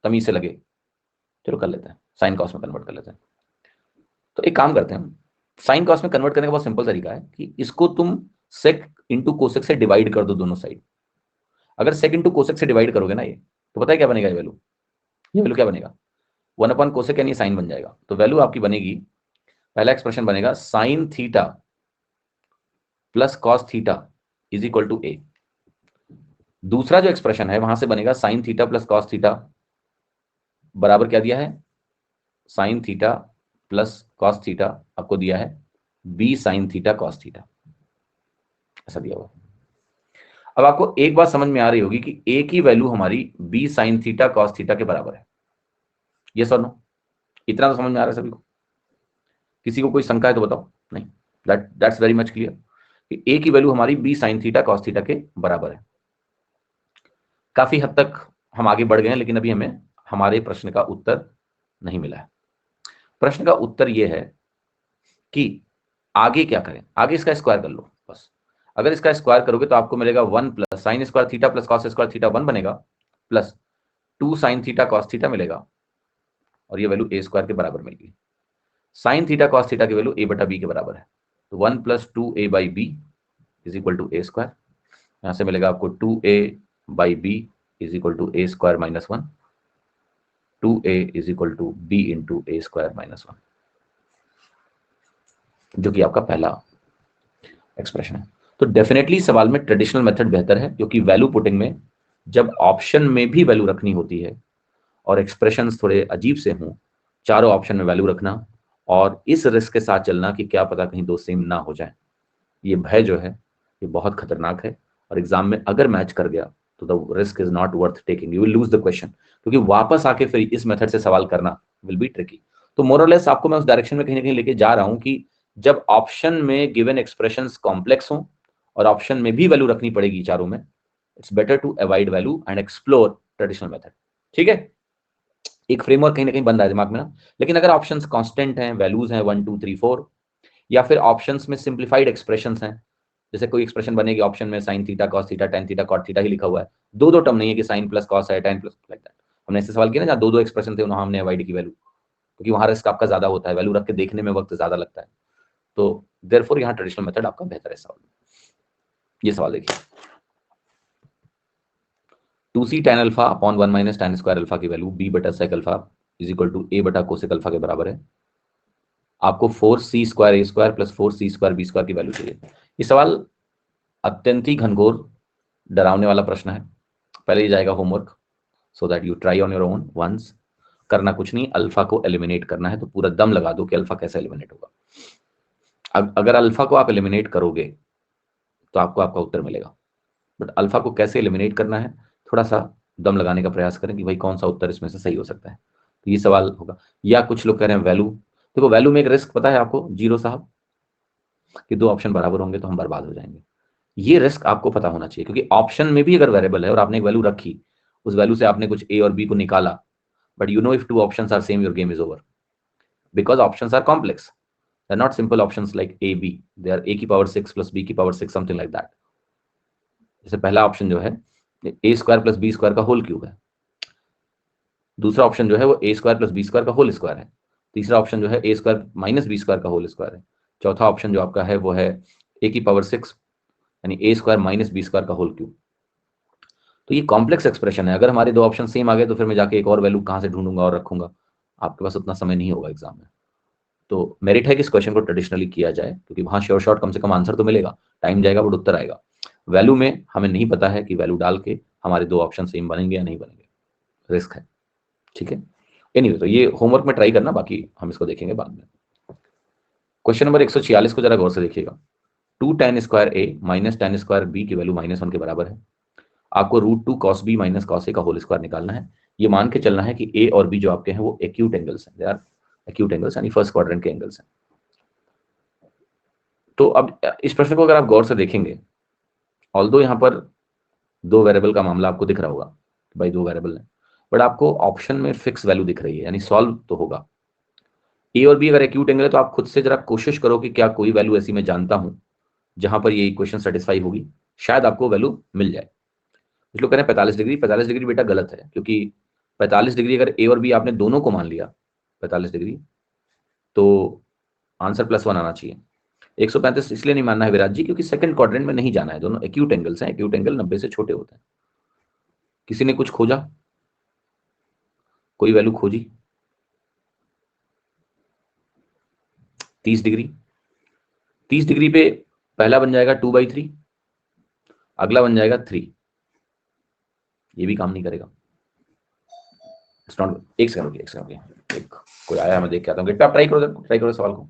Speaker 2: तमीज से लगे। चलो कर लेते हैं, साइन कॉस में कन्वर्ट कर लेते हैं। तो एक काम करते हैं, साइन कॉस में कन्वर्ट करने का बहुत सिंपल तरीका है कि इसको तुम सेक इंटू कोसेक से डिवाइड कर दो दोनों साइड। अगर सेक इंटू कोसेक से डिवाइड करोगे ना ये, तो पता है क्या बनेगा? ये वैल्यू क्या बनेगा? 1 अपॉन कोसेक, यानी साइन बन जाएगा। तो वैल्यू आपकी बनेगी, पहला एक्सप्रेशन बनेगा sine theta plus cos theta is equal to A. दूसरा जो एक्सप्रेशन है वहां से बनेगा sine theta plus cos theta बराबर क्या दिया है? Sine theta plus cos theta आपको दिया है B sine theta cos theta, ऐसा दिया हुआ। अब आपको एक बात समझ में आ रही होगी कि ए की वैल्यू हमारी B sine theta cos theta के बराबर है। यस और नो? इतना तो समझ में आ रहा है सभी को? किसी को कोई शंका है तो बताओ। नहीं, दैट्स वेरी मच क्लियर कि ए की वैल्यू हमारी B sine theta cos theta के बराबर है। काफी हद तक हम आगे बढ़ गए हैं, लेकिन अभी हमें हमारे प्रश्न का उत्तर नहीं मिला है। प्रश्न का उत्तर यह है कि आगे क्या करें। आगे इसका स्क्वायर कर लो बस। अगर इसका स्क्वायर करोगे तो आपको मिलेगा 1 plus sine square theta plus cos square theta 1 बनेगा, plus 2 sine theta cos theta मिलेगा, और ये वैल्यू ए स्क्वायर के बराबर मिलेगी। साइन थीटा कॉस थीटा की वैल्यू ए बटा बी के बराबर है, तो 1 plus 2a by B is equal to A square. यहां से मिलेगा आपको 2a by B is equal to A square minus 1, 2a is equal to be into A square minus 1, जो कि आपका पहला एक्सप्रेशन है। तो डेफिनेटली सवाल में ट्रेडिशनल मेथड बेहतर है, क्योंकि वैल्यू पुटिंग में जब ऑप्शन में भी वैल्यू रखनी होती है और एक्सप्रेशंस थोड़े अजीब से हों, चारों ऑप्शन में वैल्यू रखना और इस रिस्क के साथ चलना कि क्या पता कहीं दो सेम ना हो जाए, ये भय जो है ये बहुत खतरनाक है। और एग्जाम में अगर मैच कर गया तो the risk is not worth taking, you will lose the question, क्योंकि वापस आके फिर इस मेथड से सवाल करना विल बी ट्रिकी। तो मोरलेस आपको मैं उस डायरेक्शन में कहीं ना कहीं लेके जा रहा हूं कि जब ऑप्शन में गिवन एक्सप्रेशंस कॉम्प्लेक्स हों और ऑप्शन में भी वैल्यू रखनी पड़ेगी चारों में, it's better to avoid value and explore traditional method. ठीक है, एक फ्रेमवर्क कहीं ना कहीं बन रहा है दिमाग में ना। लेकिन अगर ऑप्शंस कांस्टेंट हैं, वैल्यूज हैं 1 2 3 4, या फिर ऑप्शंस में सिंप्लीफाइड एक्सप्रेशंस हैं, जैसे कोई एक्सप्रेशन बनेगी ऑप्शन में sine theta cos theta tan theta cot theta ही लिखा हुआ है, दो दो टर्म नहीं है कि साइन प्लस कॉस है टेन प्लस, लाइक दैट। हमने ऐसे सवाल किया ना जहाँ दो दो एक्सप्रेशन थे, वहां हमने अवॉइड की वैल्यू, क्योंकि वहां रिस्क आपका ज्यादा होता है, वैल्यू रख के देखने में वक्त ज्यादा लगता है। तो देयरफॉर यहाँ ट्रेडिशनल मेथड आपका बेहतर है सवाल। ये सवाल देखिए, 2c tan alpha upon 1 minus tan square alpha की वैल्यू b बटा sec alpha is equal to a बटा कोसेक अल्फा के बराबर है। आपको 4c square a square plus 4c square b square की वैल्यू चाहिए। ये सवाल अत्यंत ही घनघोर डरावने वाला प्रश्न है। पहले ही जाएगा homework, so that you try on your own once. करना कुछ नहीं, अल्फा को एलिमिनेट करना है, तो पूरा दम लगा दो कि अल्फा कैसे एलिमिनेट होगा। अगर अल्फा को आप एलिमिनेट करोगे तो आपको आपका उत्तर मिलेगा, बट अल्फा को कैसे एलिमिनेट करना है, थोड़ा सा दम लगाने का प्रयास करें कि भाई कौन सा उत्तर इसमें से सही हो सकता है। तो ये सवाल होगा। या कुछ लोग कह रहे हैं वैल्यू, देखो वैल्यू में एक रिस्क पता है आपको जीरो साहब, कि दो ऑप्शन बराबर होंगे तो हम बर्बाद हो जाएंगे। ये रिस्क आपको पता होना चाहिए, क्योंकि ऑप्शन में भी अगर वेरिएबल है और आपने एक वैल्यू रखी, उस वैल्यू से आपने कुछ ए और बी को निकाला, but you know if two options are same your game is over, because options are complex, they are not simple options like A B, they are A की पावर 6 प्लस बी की पावर 6, समथिंग लाइक दैट। जैसे पहला ऑप्शन जो है A square plus B square का होल क्यूब है, दूसरा ऑप्शन जो है वो A square plus B square का होल स्क्वायर है, तीसरा ऑप्शन जो है A square minus b square का होल स्क्वायर है, चौथा ऑप्शन जो आपका है वो है ए की पावर 6 यानी ए स्क्वायर माइनस बी स्क्वायर का होल क्यूब। तो ये कॉम्प्लेक्स एक्सप्रेशन है, अगर हमारे दो ऑप्शन सेम आ गए तो फिर मैं जाके एक और वैल्यू कहाँ से ढूंढूंगा और रखूंगा, आपके पास उतना समय नहीं होगा एग्जाम में। तो मेरिट है कि इस क्वेश्चन को ट्रेडिशनली किया जाए, क्योंकि वहां श्योर शॉर्ट कम से कम आंसर तो मिलेगा, टाइम जाएगा बट उत्तर आएगा। वैल्यू में हमें नहीं पता है कि वैल्यू डाल के हमारे दो ऑप्शन सेम बनेंगे या नहीं बनेंगे, रिस्क है, ठीक है। एनीवे, तो ये होमवर्क में ट्राई करना, बाकी हम इसको देखेंगे बाद में। क्वेश्चन नंबर 146 को जरा गौर से देखिएगा। 2 tan स्क्वायर ए माइनस tan स्क्वायर बी की वैल्यू -1 के बराबर है। आपको √2 cos b minus cos a का होल स्क्वायर निकालना है। ये मान के चलना है कि a और b जो आपके हैं वो एक्यूट एंगल्स हैं, दे आर एक्यूट एंगल्स यानी फर्स्ट क्वाड्रेंट के एंगल्स हैं। तो अब इस प्रश्न को अगर आप गौर से देखेंगे, ऑल्दो यहाँ पर दो वेरिएबल का मामला आपको दिख रहा होगा, भाई दो वेरिएबल है, बट आपको ऑप्शन में फिक्स वैल्यू दिख रही है, यानी सॉल्व तो होगा। ए और बी अगर एक्यूट एंगल है तो आप खुद से जरा कोशिश करो कि क्या कोई वैल्यू ऐसी मैं जानता हूं जहां पर ये इक्वेशन सेटिस्फाई होगी, शायद आपको वैल्यू मिल जाए। कुछ लोग कह रहे हैं 45 डिग्री, 45 डिग्री बेटा गलत है, क्योंकि 45 डिग्री अगर ए और बी आपने दोनों को मान लिया 45 डिग्री, तो आंसर +1 आना चाहिए। 135 इसलिए नहीं मानना है विराट जी, क्योंकि सेकंड क्वाड्रेंट में नहीं जाना है, दोनों एक्यूट एंगल्स हैं, एक्यूट एंगल 90 से छोटे होते हैं। किसी ने कुछ खोजा, कोई वैल्यू खोजी? 30 डिग्री, 30 डिग्री पे पहला बन जाएगा 2/3, अगला बन जाएगा 3, ये भी काम नहीं करेगा। इट्स नॉट, एक सेकंड रुकिए, एक सेकंड रुकिए, एक कोई आया, मैं देख के आता हूँ। गेट पे आप ट्राई करो सवाल को।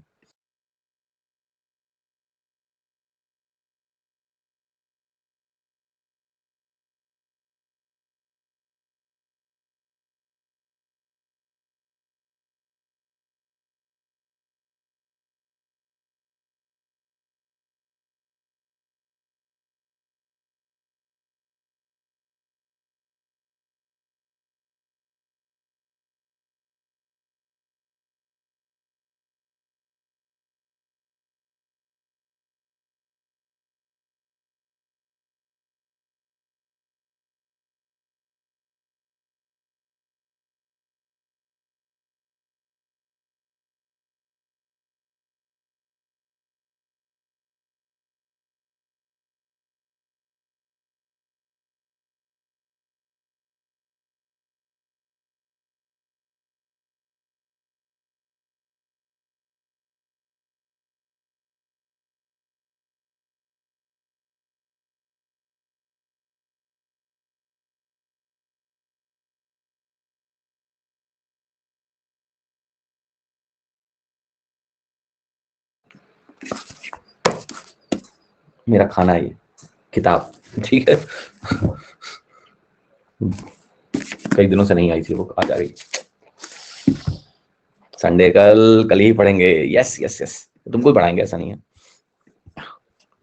Speaker 2: मेरा खाना है ये किताब, ठीक है। कई दिनों से नहीं आई थी वो, आज आ गई। संडे कल कल ही पढ़ेंगे, यस यस यस, तुमको ही पढ़ाएंगे, ऐसा नहीं है।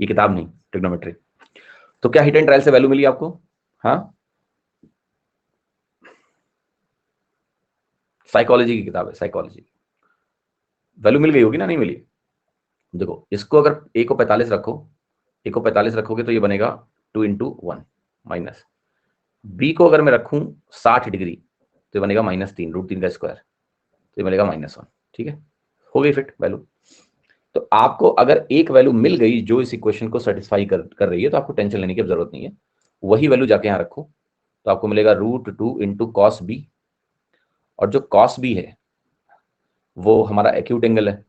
Speaker 2: ये किताब नहीं, ट्रिग्नोमेट्री। तो क्या हिट एंड ट्रायल से वैल्यू मिली आपको? हाँ, साइकोलॉजी की किताब है, साइकोलॉजी। वैल्यू मिल गई होगी ना, नहीं मिली? देखो इसको अगर ए को 45 रखो, ए को 45 रखोगे तो ये बनेगा 2 × 1 माइनस, बी को अगर मैं रखूं 60 डिग्री तो ये बनेगा -3, √3 का स्क्वायर, तो ये बनेगा -1, ठीक है, हो गई फिट वैल्यू। तो आपको अगर एक वैल्यू मिल गई जो इस इक्वेशन को सेटिस्फाई कर रही है, तो आपको टेंशन लेने की जरूरत नहीं है, वही वैल्यू जाके यहां रखो, तो आपको मिलेगा √2 × cos b, और जो cos b है वो हमारा एक्यूट एंगल है,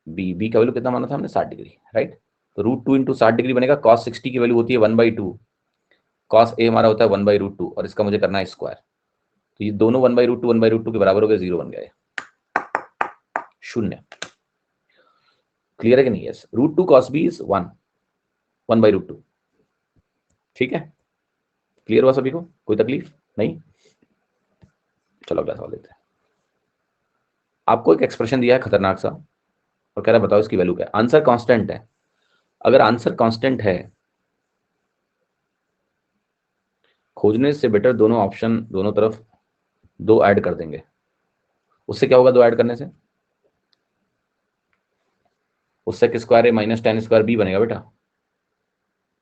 Speaker 2: बी का वैल्यू कितना माना था हमने? 60 डिग्री, राइट। तो √2 × 60 डिग्री बनेगा, cos 60 की वैल्यू होती है 1/2, cos a हमारा होता है 1/√2, और इसका मुझे करना है स्क्वायर, तो ये दोनों 1/√2 के बराबर हो गए, 0 बन गए, शून्य। क्लियर है कि नहीं? यस, √2 cos b इज 1/√2, ठीक है। क्लियर हुआ सभी को? कोई तकलीफ नहीं? चलो अगला सवाल लेते हैं। आपको एक एक्सप्रेशन दिया है खतरनाक सा और कह रहा है बताओ इसकी वैल्यू क्या है। आंसर कांस्टेंट है। अगर आंसर कांस्टेंट है, खोजने से बेटर दोनों ऑप्शन, दोनों तरफ 2 ऐड कर देंगे। उससे क्या होगा 2 ऐड करने से? उससे कि स्क्वायर ए माइनस टेन स्क्वायर बी बनेगा बेटा।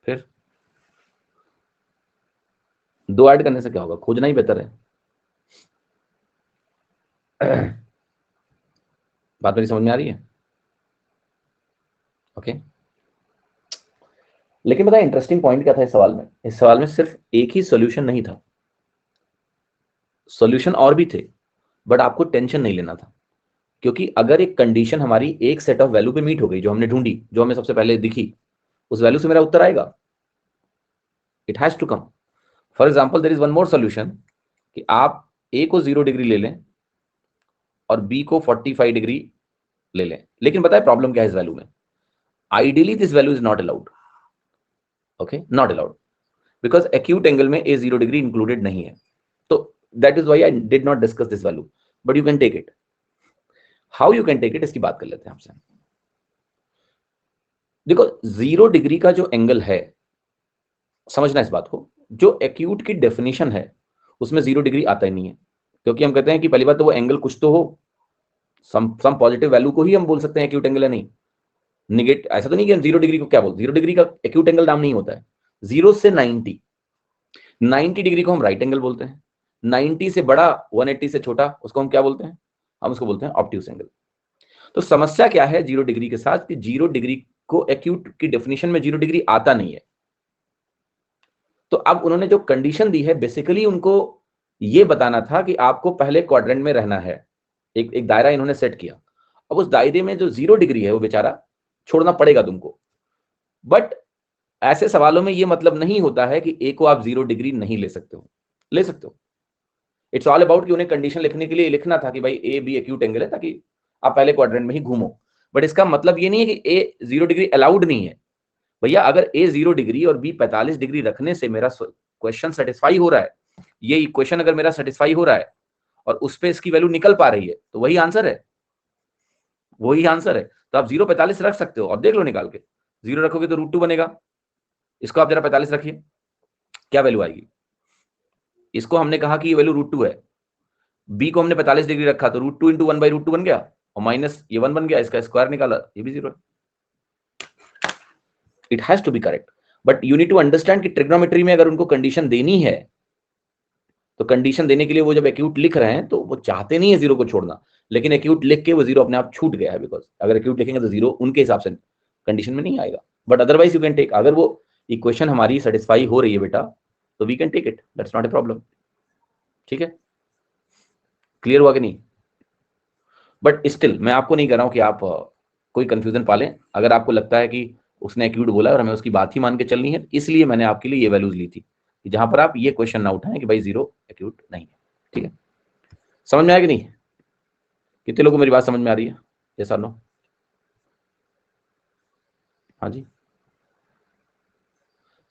Speaker 2: फिर 2 ऐड करने से क्या होगा? खोजना ही बेहतर है। बात मेरी समझ में आ रही है? ओके। लेकिन पता है इंटरेस्टिंग पॉइंट क्या था इस सवाल में? इस सवाल में सिर्फ एक ही सॉल्यूशन नहीं था, सॉल्यूशन और भी थे, बट आपको टेंशन नहीं लेना था। क्योंकि अगर एक कंडीशन हमारी एक सेट ऑफ वैल्यू पे मीट हो गई, जो हमने ढूंढी, जो हमें सबसे पहले दिखी, उस वैल्यू से मेरा उत्तर आएगा। It has to come. For example there is one more solution कि आप ए को 0 डिग्री ले लें और बी को 45 डिग्री ले लें। लेकिन बताए प्रॉब्लम क्या है इस वैल्यू में? Ideally this value is not allowed. Okay, not allowed, because acute angle में ए 0 डिग्री इंक्लूडेड नहीं है। तो that is why I did not discuss this value, but you can take it. How you can take it, इसकी बात कर लेते हैं आपसे। देखो 0 डिग्री का जो एंगल है, समझना इस बात को, जो एक्यूट की डेफिनेशन है उसमें 0 डिग्री आता ही नहीं है। क्योंकि हम कहते हैं कि पहली बात तो वो एंगल कुछ तो हो, सम पॉजिटिव वैल्यू को ही हम बोल सकते हैं एक्यूट एंगल है, नहीं निगेट। ऐसा तो नहीं कि हम 0 डिग्री को क्या बोलते, 0 डिग्री का एक्यूट एंगल नाम नहीं होता है। 0 से 90 डिग्री को हम राइट एंगल बोलते हैं। 90 से बड़ा, 180 से छोटा, उसको हम क्या बोलते हैं? हम उसको बोलते हैं ऑब्ट्यूस एंगल। तो समस्या क्या है 0 डिग्री के साथ कि 0 डिग्री को एक्यूट की डेफिनेशन में 0 डिग्री आता नहीं है। तो अब उन्होंने जो कंडीशन दी है, बेसिकली उनको यह बताना था कि आपको पहले क्वाड्रेंट में रहना है। एक दायरा इन्होंने सेट किया। अब उस दायरे में जो 0 डिग्री है वो बेचारा छोड़ना पड़ेगा तुमको। बट ऐसे सवालों में यह मतलब नहीं होता है कि ए को आप 0 डिग्री नहीं ले सकते हो, ले सकते हो। इट्स ऑल अबाउट कि उन्हें कंडीशन लिखने के लिए लिखना था कि भाई ए बी एक्यूट एंगल है, ताकि आप पहले क्वाड्रेंट में ही घूमो। बट इसका मतलब ये नहीं है कि ए 0 डिग्री अलाउड नहीं है। भैया अगर ए 0 डिग्री और बी 45 डिग्री रखने से मेरा क्वेश्चन सेटिस्फाई हो रहा है, ये इक्वेशन अगर मेरा सेटिस्फाई हो रहा है और उस पे इसकी वैल्यू निकल पा रही है, तो वही आंसर है, वही आंसर है। तो आप 0 45 रख सकते हो और देख लो निकाल के। 0 रखोगे तो √2 बनेगा। इसको आप जरा 45 रखिए, क्या वैल्यू आएगी? इसको हमने कहा कि ये वैल्यू √2 है। बी को हमने 45 डिग्री रखा तो √2 इंटू 1/√2 बन गया, और माइनस ये 1 बन गया, इसका स्क्वायर निकाला, ये भी 0 है। It has to be correct, but you need to understand कि ट्रिग्नोमेट्री में अगर उनको कंडीशन देनी है, तो कंडीशन देने के लिए वो जब एक्यूट लिख रहे हैं तो वो चाहते नहीं है 0 को छोड़ना, लेकिन एक्यूट लिख के वो 0 अपने आप छूट गया है। बिकॉज अगर एक्यूट लिखेंगे तो 0 उनके हिसाब से कंडीशन में नहीं आएगा। But otherwise you can take, अगर वो इक्वेशन हमारी सेटिस्फाई हो रही है बेटा, तो we can take it, that's not a problem. ठीक है, क्लियर हुआ कि नहीं? बट स्टिल मैं आपको नहीं कह रहा हूं कि आप कोई कंफ्यूजन पालें। अगर आपको लगता है कि उसने एक्यूट बोला और हमें उसकी बात ही मान के चलनी है, इसलिए मैंने आपके लिए ये वैल्यूज ली थी, जहां पर आप ये क्वेश्चन ना उठाएं कि भाई 0 एक्यूट नहीं है। ठीक है, समझ में आया कि नहीं? कितने लोगों को मेरी बात समझ में आ रही है? ये सर नो? हाँ जी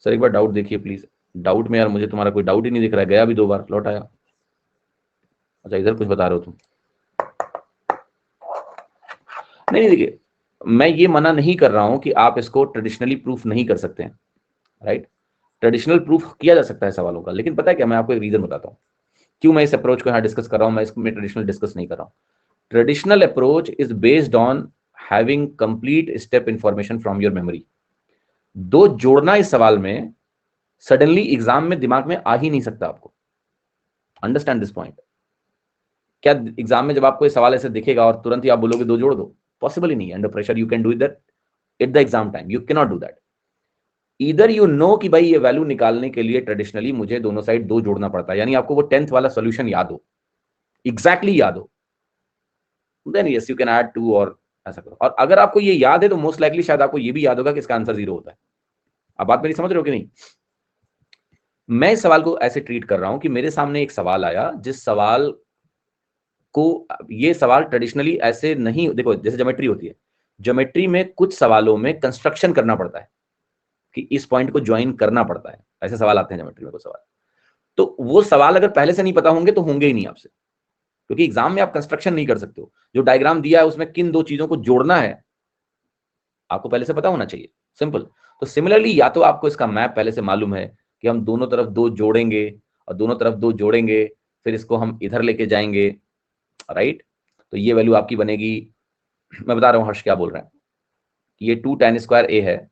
Speaker 2: सर, एक बार डाउट देखिए प्लीज। डाउट में यार मुझे तुम्हारा कोई डाउट ही नहीं दिख रहा है, गया भी 2 बार लौट आया। अच्छा इधर कुछ बता रहे हो तुम? नहीं देखिए, मैं ये मना नहीं कर रहा हूं कि आप इसको ट्रेडिशनली प्रूफ नहीं कर सकते हैं, राइट? ट्रेडिशनल प्रूफ किया जा सकता है सवालों का, लेकिन पता है क्या, मैं आपको एक रीजन बताता हूं क्यों मैं इस अप्रोच को यहाँ डिस्कस कर रहा हूं। मैं इसमें ट्रेडिशनल डिस्कस नहीं कर रहा हूं। Traditional approach is based on having complete step information from your memory. 2 जोड़ना इस सवाल में सडनली एग्जाम में दिमाग में आ ही नहीं सकता आपको। Understand this point. क्या एग्जाम में जब आपको ये सवाल ऐसे दिखेगा और तुरंत ही आप बोलोगे 2 जोड़ दो? पॉसिबल ही नहीं है। Under pressure you can do that, at the exam time you can not do that. इधर यू नो कि भाई ये वैल्यू निकालने के लिए ट्रेडिशनली मुझे दोनों साइड 2 जोड़ना पड़ता है, यानी आपको वो 10th वाला सॉल्यूशन याद हो, एग्जैक्टली याद हो, then yes you can add 2 और ऐसा करो। और अगर आपको ये याद है तो मोस्ट लाइकली शायद आपको ये भी याद होगा कि इसका आंसर 0 होता है। अब बात मेरी समझ रहे हो कि नहीं? मैं इस सवाल को ऐसे ट्रीट कर रहा हूं कि मेरे सामने एक सवाल आया, जिस सवाल को, ये सवाल ट्रेडिशनली ऐसे नहीं, देखो जैसे ज्योमेट्री होती है, ज्योमेट्री में कुछ सवालों में कंस्ट्रक्शन करना पड़ता है कि इस पॉइंट को ज्वाइन करना पड़ता है, ऐसे सवाल आते हैं ज्योमेट्री में कुछ सवाल। तो वो सवाल अगर पहले से नहीं पता होंगे तो होंगे ही नहीं आपसे। क्योंकि एग्जाम में आप कंस्ट्रक्शन नहीं कर सकते हो। जो डायग्राम दिया है उसमें किन दो चीजों को जोड़ना है आपको पहले से पता होना चाहिए, सिंपल। तो सिमिलरली या तो आपको इसका मैप पहले से मालूम है कि हम दोनों तरफ दो जोड़ेंगे और दोनों तरफ दो जोड़ेंगे, फिर इसको हम इधर लेके जाएंगे, राइट। तो ये वैल्यू आपकी बनेगी, मैं बता रहा हूं हर्ष क्या बोल रहे हैं, ये 2 tan स्क्वायर ए है,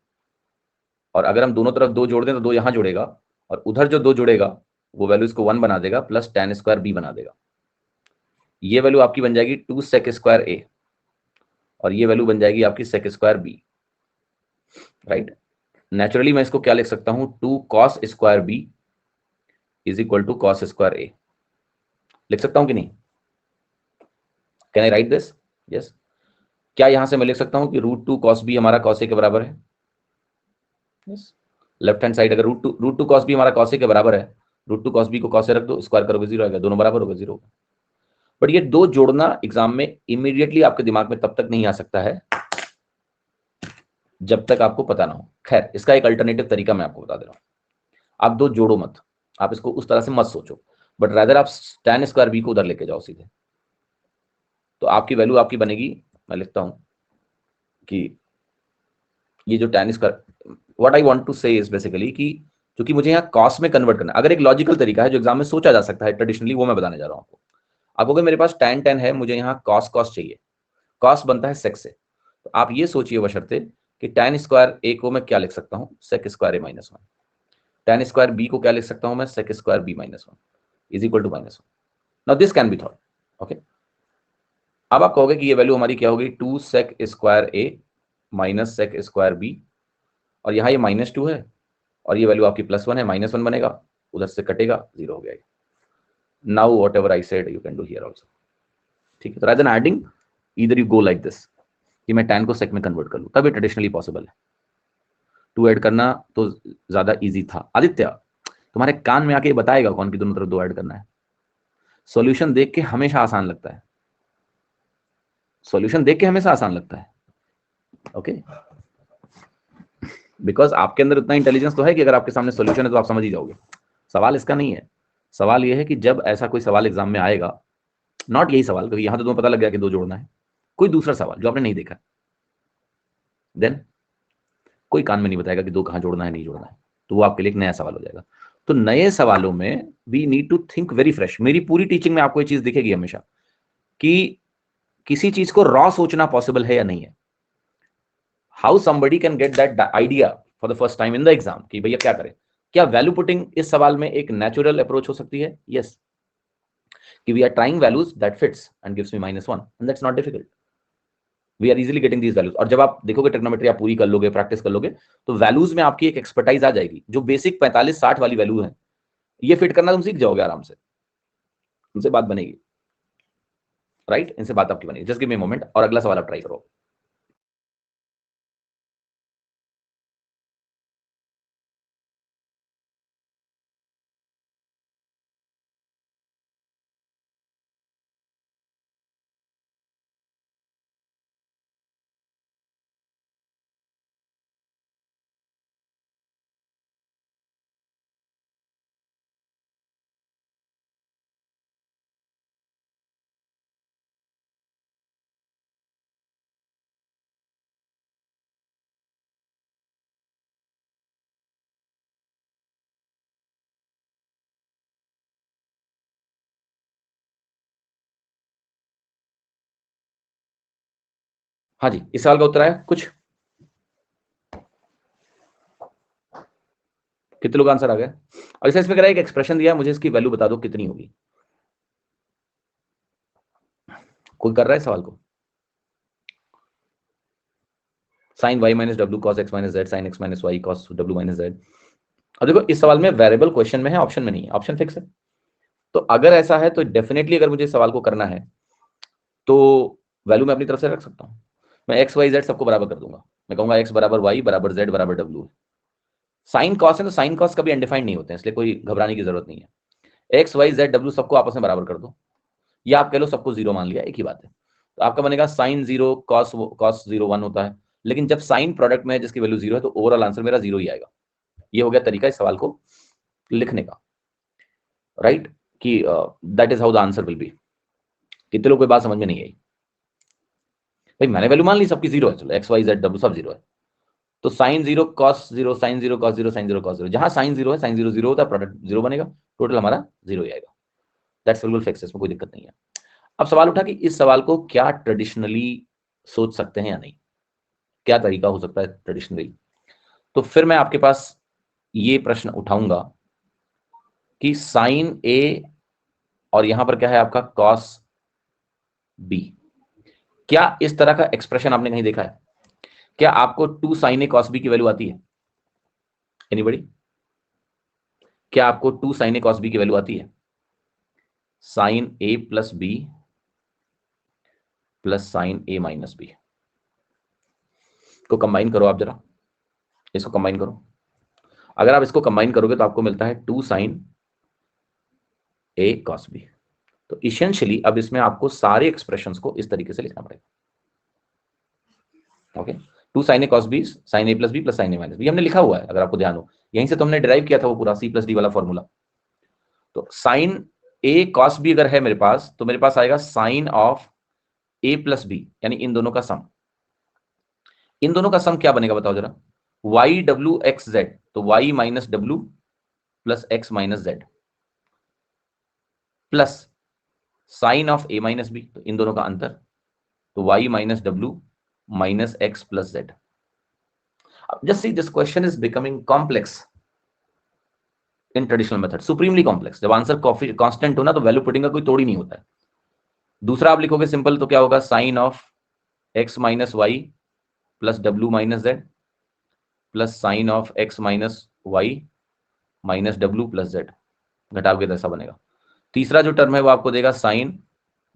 Speaker 2: और अगर हम दोनों तरफ दो जोड़ दें तो दो यहां जुड़ेगा, और उधर जो दो जुड़ेगा वो वैल्यू इसको 1 बना देगा, प्लस tan स्क्वायर बी बना देगा। ये वैल्यू आपकी बन जाएगी 2 sec स्क्वायर ए, और ये वैल्यू बन जाएगी आपकी sec square B, right. Naturally मैं इसको क्या लिख सकता हूं, 2 cos square B is equal to cos square A, लिख सकता हूं कि नहीं? Can I write this? Yes. क्या यहां से मैं लिख सकता हूं कि √2 cos b हमारा cos a के बराबर है? यस। लेफ्ट हैंड साइड अगर √2 cos b हमारा cos a के बराबर है, √2 cos b को cos a रख दो, स्क्वायर करोगे 0 आएगा, दोनों बराबर होगा 0। बट ये दो जोड़ना एग्जाम में इमीडिएटली आपके दिमाग में तब तक नहीं आ सकता है जब तक आपको पता ना हो। खैर, इसका एक अल्टरनेटिव तरीका मैं आपको बता दे रहा हूं। आप दो जोड़ो मत, आप इसको उस तरह से मत सोचो, बट रादर आप tan स्क्वायर बी को उधर लेके जाओ सीधे। तो आपकी वैल्यू आपकी बनेगी, मैं लिखता हूं कि ये जो tan square, what I want to say is basically कि क्योंकि मुझे यहाँ कॉस में कन्वर्ट करना, अगर एक लॉजिकल तरीका है जो एग्जाम में सोचा जा सकता है ट्रेडिशनली, वो मैं बताने जा रहा हूं आपको। आपको मेरे पास tan है, मुझे यहाँ cos चाहिए, cos बनता है sec से, तो आप ये सोचिए बशर्ते कि tan स्क्वायर ए को मैं क्या लिख सकता हूँ, sec square A -1, tan square B को क्या लिख सकता हूँ मैं, sec square B -1 is equal to -1। Now this can be thought, okay. अब आप कहोगे कि ये वैल्यू हमारी क्या होगी, 2 sec स्क्वायर ए माइनस sec स्क्वायर बी, और यहाँ ये -2 है, और ये वैल्यू आपकी +1 है, -1 बनेगा, उधर से कटेगा, 0 हो गया। Now what ever I said you can do here also, ठीक है। तो rather than adding, either you go like this कि मैं tan को sec में कन्वर्ट कर लूं, तब ये ट्रेडिशनली पॉसिबल है। 2 ऐड करना तो ज्यादा इजी था। आदित्य, तुम्हारे कान में आके बताएगा कौन कि दोनों तरफ 2 ऐड करना है? सॉल्यूशन देख के हमेशा आसान लगता है, सॉल्यूशन देख के हमेशा आसान लगता है, ओके। बिकॉज आपके अंदर इतना इंटेलिजेंस तो है कि अगर आपके सामने सॉल्यूशन है तो आप समझ ही जाओगे। सवाल इसका नहीं है, सवाल यह है कि जब ऐसा कोई सवाल एग्जाम में आएगा, नॉट यही सवाल, क्योंकि यहां तो तुम्हें पता लग गया कि 2 जोड़ना है, कोई दूसरा सवाल जो आपने नहीं देखा, देन कोई कान में नहीं बताएगा कि 2 कहां जोड़ना है, नहीं जोड़ना है, तो वो आपके लिए एक नया सवाल हो जाएगा। तो नए सवालों में we need to think very fresh. मेरी पूरी टीचिंग में आपको ये चीज दिखेगी हमेशा कि किसी चीज को रॉ सोचना पॉसिबल है या नहीं है। How somebody can get that idea for the first time in the exam कि भैया क्या करें। क्या वैल्यू पुटिंग इस सवाल में एक नेचुरल अप्रोच हो सकती है? यस, कि we are trying values that fits and gives me -1 and that's not difficult, we are easily getting these values. और जब आप देखोगे ट्रिग्नोमेट्री आप पूरी कर लोगे, प्रैक्टिस कर लोगे, तो वैल्यूज में आपकी एक एक्सपर्टाइज आ जाएगी। जो बेसिक 45-60 वाली वैल्यू है, ये फिट करना तुम सीख जाओगे आराम से, उनसे बात बनेगी, राइट, इनसे बात आपकी बनेगी। Just give me a moment, और अगला सवाल आप ट्राई करो। हाँ जी, इस सवाल का उत्तर है कुछ, कितने लोग आंसर आ गए? और इसमें कह रहा है एक एक्सप्रेशन दिया, मुझे इसकी वैल्यू बता दो कितनी होगी। कोई कर रहा है सवाल को? sin y - w cos x - z sin x - y cos w - z। और देखो इस सवाल में वेरिएबल क्वेश्चन में है, ऑप्शन में नहीं है, ऑप्शन फिक्स है। तो अगर ऐसा है तो डेफिनेटली अगर मुझे सवाल को करना है तो वैल्यू मैं अपनी तरफ से रख सकता हूं। मैं x y z सबको बराबर कर दूंगा, मैं कहूंगा x बराबर y बराबर z बराबर w। साइन कॉस है तो साइन कॉस कभी अनडिफाइंड नहीं होते हैं, इसलिए कोई घबराने की जरूरत नहीं है। x y z w सबको आपस में बराबर कर दो, या आप कह लो सबको 0 मान लिया, एक ही बात है। तो आपका बनेगा साइन 0 कॉस 0 1 होता है, लेकिन जब साइन प्रोडक्ट में है जिसकी वैल्यू 0 है तो ओवरऑल आंसर मेरा 0 ही आएगा। ये हो गया तरीका इस सवाल को लिखने का, राइट, कि that is how the answer will be. कितने लोग को बात समझ में नहीं आई? भाई मैंने वैल्यू मान ली सबकी जीरो है, चलो एक्स वाई जेड डब्ल्यू सब जीरो है, तो sine zero cos zero sine zero cos zero sine zero cos zero, जहां साइन जीरो है साइन जीरो जीरो होता है, प्रोडक्ट जीरो बनेगा, टोटल हमारा जीरो ही आएगा। दैट्स बिल्कुल फिक्स, इसमें कोई दिक्कत नहीं है। अब सवाल उठा कि इस सवाल को क्या ट्रेडिशनली सोच सकते हैं या नहीं, क्या तरीका हो सकता है ट्रेडिशनली। तो फिर मैं आपके पास ये प्रश्न उठाऊंगा कि साइन ए और यहां पर क्या है आपका कॉस बी, क्या इस तरह का एक्सप्रेशन आपने कहीं देखा है? क्या आपको two sine A cos B की वैल्यू आती है? एनीबॉडी? क्या आपको two sine A cos B की वैल्यू आती है? Sine A plus B plus sine A minus B को कंबाइन करो आप जरा, इसको कंबाइन करो। अगर आप इसको कंबाइन करोगे तो आपको मिलता है two sine A cos B. तो इसेंशियली अब इसमें आपको सारे एक्सप्रेशंस को इस तरीके से लिखना पड़ेगा। Okay, two sine A cos B sine A plus B plus sine A minus B हमने लिखा हुआ है, अगर आपको ध्यान हो, यहीं से तो हमने डिराइव किया था वो पूरा सी प्लस डी वाला फॉर्मूला। तो साइन ए कॉस बी अगर है मेरे पास, तो मेरे पास आएगा sine of A plus B, यानी इन दोनों का सम। इन दोनों का सम क्या बनेगा बताओ जरा? वाई डब्ल्यू एक्स जेड, तो Y minus W plus X minus Z plus sine of A minus B, तो इन दोनों का अंतर, तो Y minus W minus X plus Z. Just see this question is becoming complex in traditional method, supremely complex. जब आंसर कांस्टेंट हो ना तो वैल्यू पुटिंग का कोई तोड़ ही नहीं होता है। दूसरा आप लिखोगे सिंपल, तो क्या होगा? Sine of X minus Y plus W minus Z plus sine of X minus Y minus W plus Z, घटाओगे तो ऐसा बनेगा। तीसरा जो टर्म है वो आपको देगा sine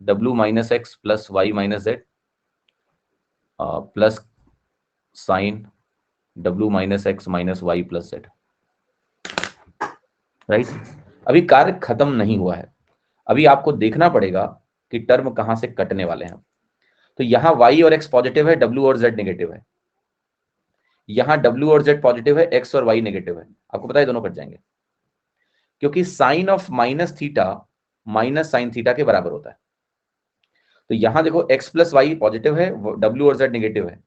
Speaker 2: W minus X plus Y minus Z plus sine W minus X minus Y plus Z. Right, अभी कार्य खत्म नहीं हुआ है, अभी आपको देखना पड़ेगा कि टर्म कहां से कटने वाले हैं। तो यहां y और x पॉजिटिव है, w और z नेगेटिव है, यहां w और z पॉजिटिव है, x और y नेगेटिव है। आपको पता है दोनों कट जाएंगे, क्योंकि sine of minus theta minus sine theta के बराबर होता है। तो यहां देखो x प्लस वाई पॉजिटिव है, w और z नेगेटिव है,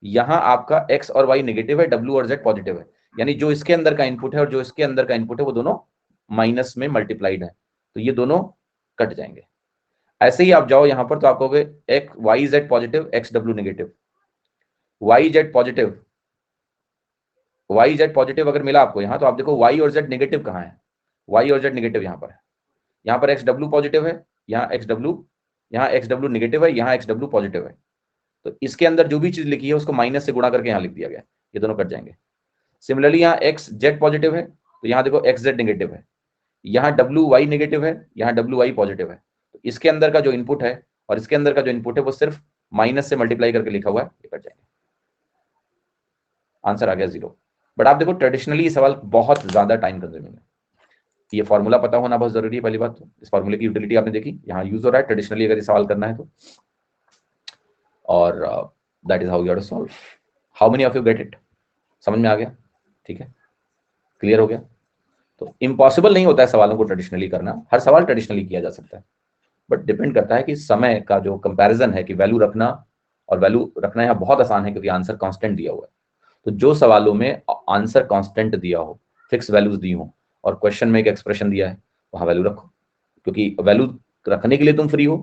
Speaker 2: यहां आपका x और y नेगेटिव है, w और z पॉजिटिव है, यानी जो इसके अंदर का इनपुट है और जो इसके अंदर का इनपुट है वो दोनों माइनस में मल्टीप्लाइड है, तो ये दोनों कट जाएंगे। ऐसे ही आप जाओ यहां पर, तो आप कहोगे x y z positive x डब्ल्यू negative, y z positive y z positive अगर मिला आपको यहां, तो आप देखो वाई और जेड नेगेटिव कहां है? वाई और जेड नेगेटिव यहां पर है, यहां पर एक्स डब्ल्यू पॉजिटिव है, यहाँ एक्स डब्ल्यू नेगेटिव है, यहाँ एक्स डब्ल्यू पॉजिटिव है। तो इसके अंदर जो भी चीज लिखी है उसको माइनस से गुणा करके यहाँ लिख दिया गया, ये दोनों कट जाएंगे। सिमिलरली यहाँ एक्स जेड पॉजिटिव है, तो यहाँ देखो एक्स जेड नेगेटिव है, यहाँ डब्ल्यू वाई नेगेटिव है, यहाँ डब्ल्यू वाई पॉजिटिव है। तो इसके अंदर का जो इनपुट है और इसके अंदर का जो इनपुट है वो सिर्फ माइनस से मल्टीप्लाई करके लिखा हुआ है, ये कट जाएंगे। आंसर आ गया 0। बट आप देखो ट्रेडिशनली ये सवाल बहुत ज्यादा टाइम कंज्यूमिंग है, ये फॉर्मूला पता होना बहुत जरूरी है। पहली बात तो इस फॉर्मूले की यूटिलिटी आपने देखी, यहाँ यूज हो रहा है ट्रेडिशनली अगर ये सवाल करना है तो, और that is how you have to solve. How many of you get it? समझ में आ गया? ठीक है, क्लियर हो गया? तो इम्पॉसिबल नहीं होता है सवालों को ट्रेडिशनली करना, हर सवाल ट्रेडिशनली किया जा सकता है, बट डिपेंड करता है कि समय का जो कंपैरिजन है कि वैल्यू रखना, और वैल्यू रखना यहाँ बहुत आसान है क्योंकि आंसर कांस्टेंट दिया हुआ है। तो जो सवालों में आंसर कांस्टेंट दिया हो, फिक्स वैल्यूज दी हो, और क्वेश्चन में एक एक्सप्रेशन दिया है, वहां वैल्यू रखो, क्योंकि वैल्यू रखने के लिए तुम फ्री हो,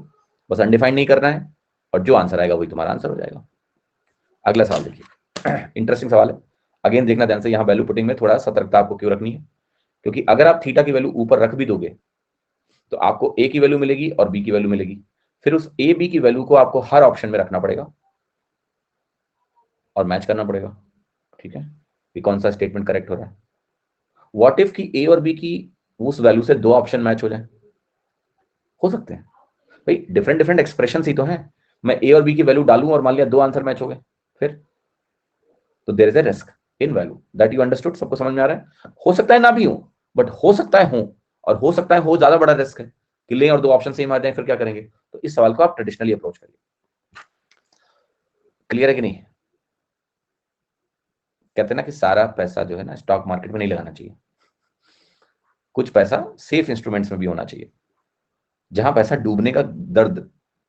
Speaker 2: बस अनडिफाइंड नहीं करना है, और जो आंसर आएगा वही तुम्हारा आंसर हो जाएगा। अगला सवाल देखिए, इंटरेस्टिंग सवाल है, अगेन देखना ध्यान से। यहाँ वैल्यू पुटिंग में थोड़ा सतर्कता आपको क्यों रखनी है, क्योंकि अगर आप थीटा की वैल्यू ऊपर रख भी दोगे तो आपको ए की वैल्यू मिलेगी और बी की वैल्यू मिलेगी, फिर उस ए बी की वैल्यू को आपको हर ऑप्शन में रखना पड़ेगा और मैच करना पड़ेगा। ठीक है, कि कौन सा स्टेटमेंट करेक्ट हो रहा है। व्हाट इफ की ए और बी की उस वैल्यू से दो ऑप्शन मैच हो जाए? हो सकते हैं भाई, डिफरेंट डिफरेंट एक्सप्रेशन ही तो है। मैं ए और बी की वैल्यू डालूं और मान लिया दो आंसर मैच हो गए, फिर तो there is a risk in value, that you understood. सबको समझ में आ रहा है? हो सकता है ना भी हो, बट हो सकता है हो, और हो सकता है हो ज्यादा बड़ा रिस्क है कि लें और दो ऑप्शन सेम आ जाए, फिर क्या करेंगे? तो इस सवाल को आप ट्रेडिशनली अप्रोच करिए। क्लियर है कि नहीं? कहते हैं ना कि सारा पैसा जो है ना स्टॉक मार्केट में नहीं लगाना चाहिए, कुछ पैसा सेफ इंस्ट्रूमेंट्स में भी होना चाहिए, जहां पैसा डूबने का दर्द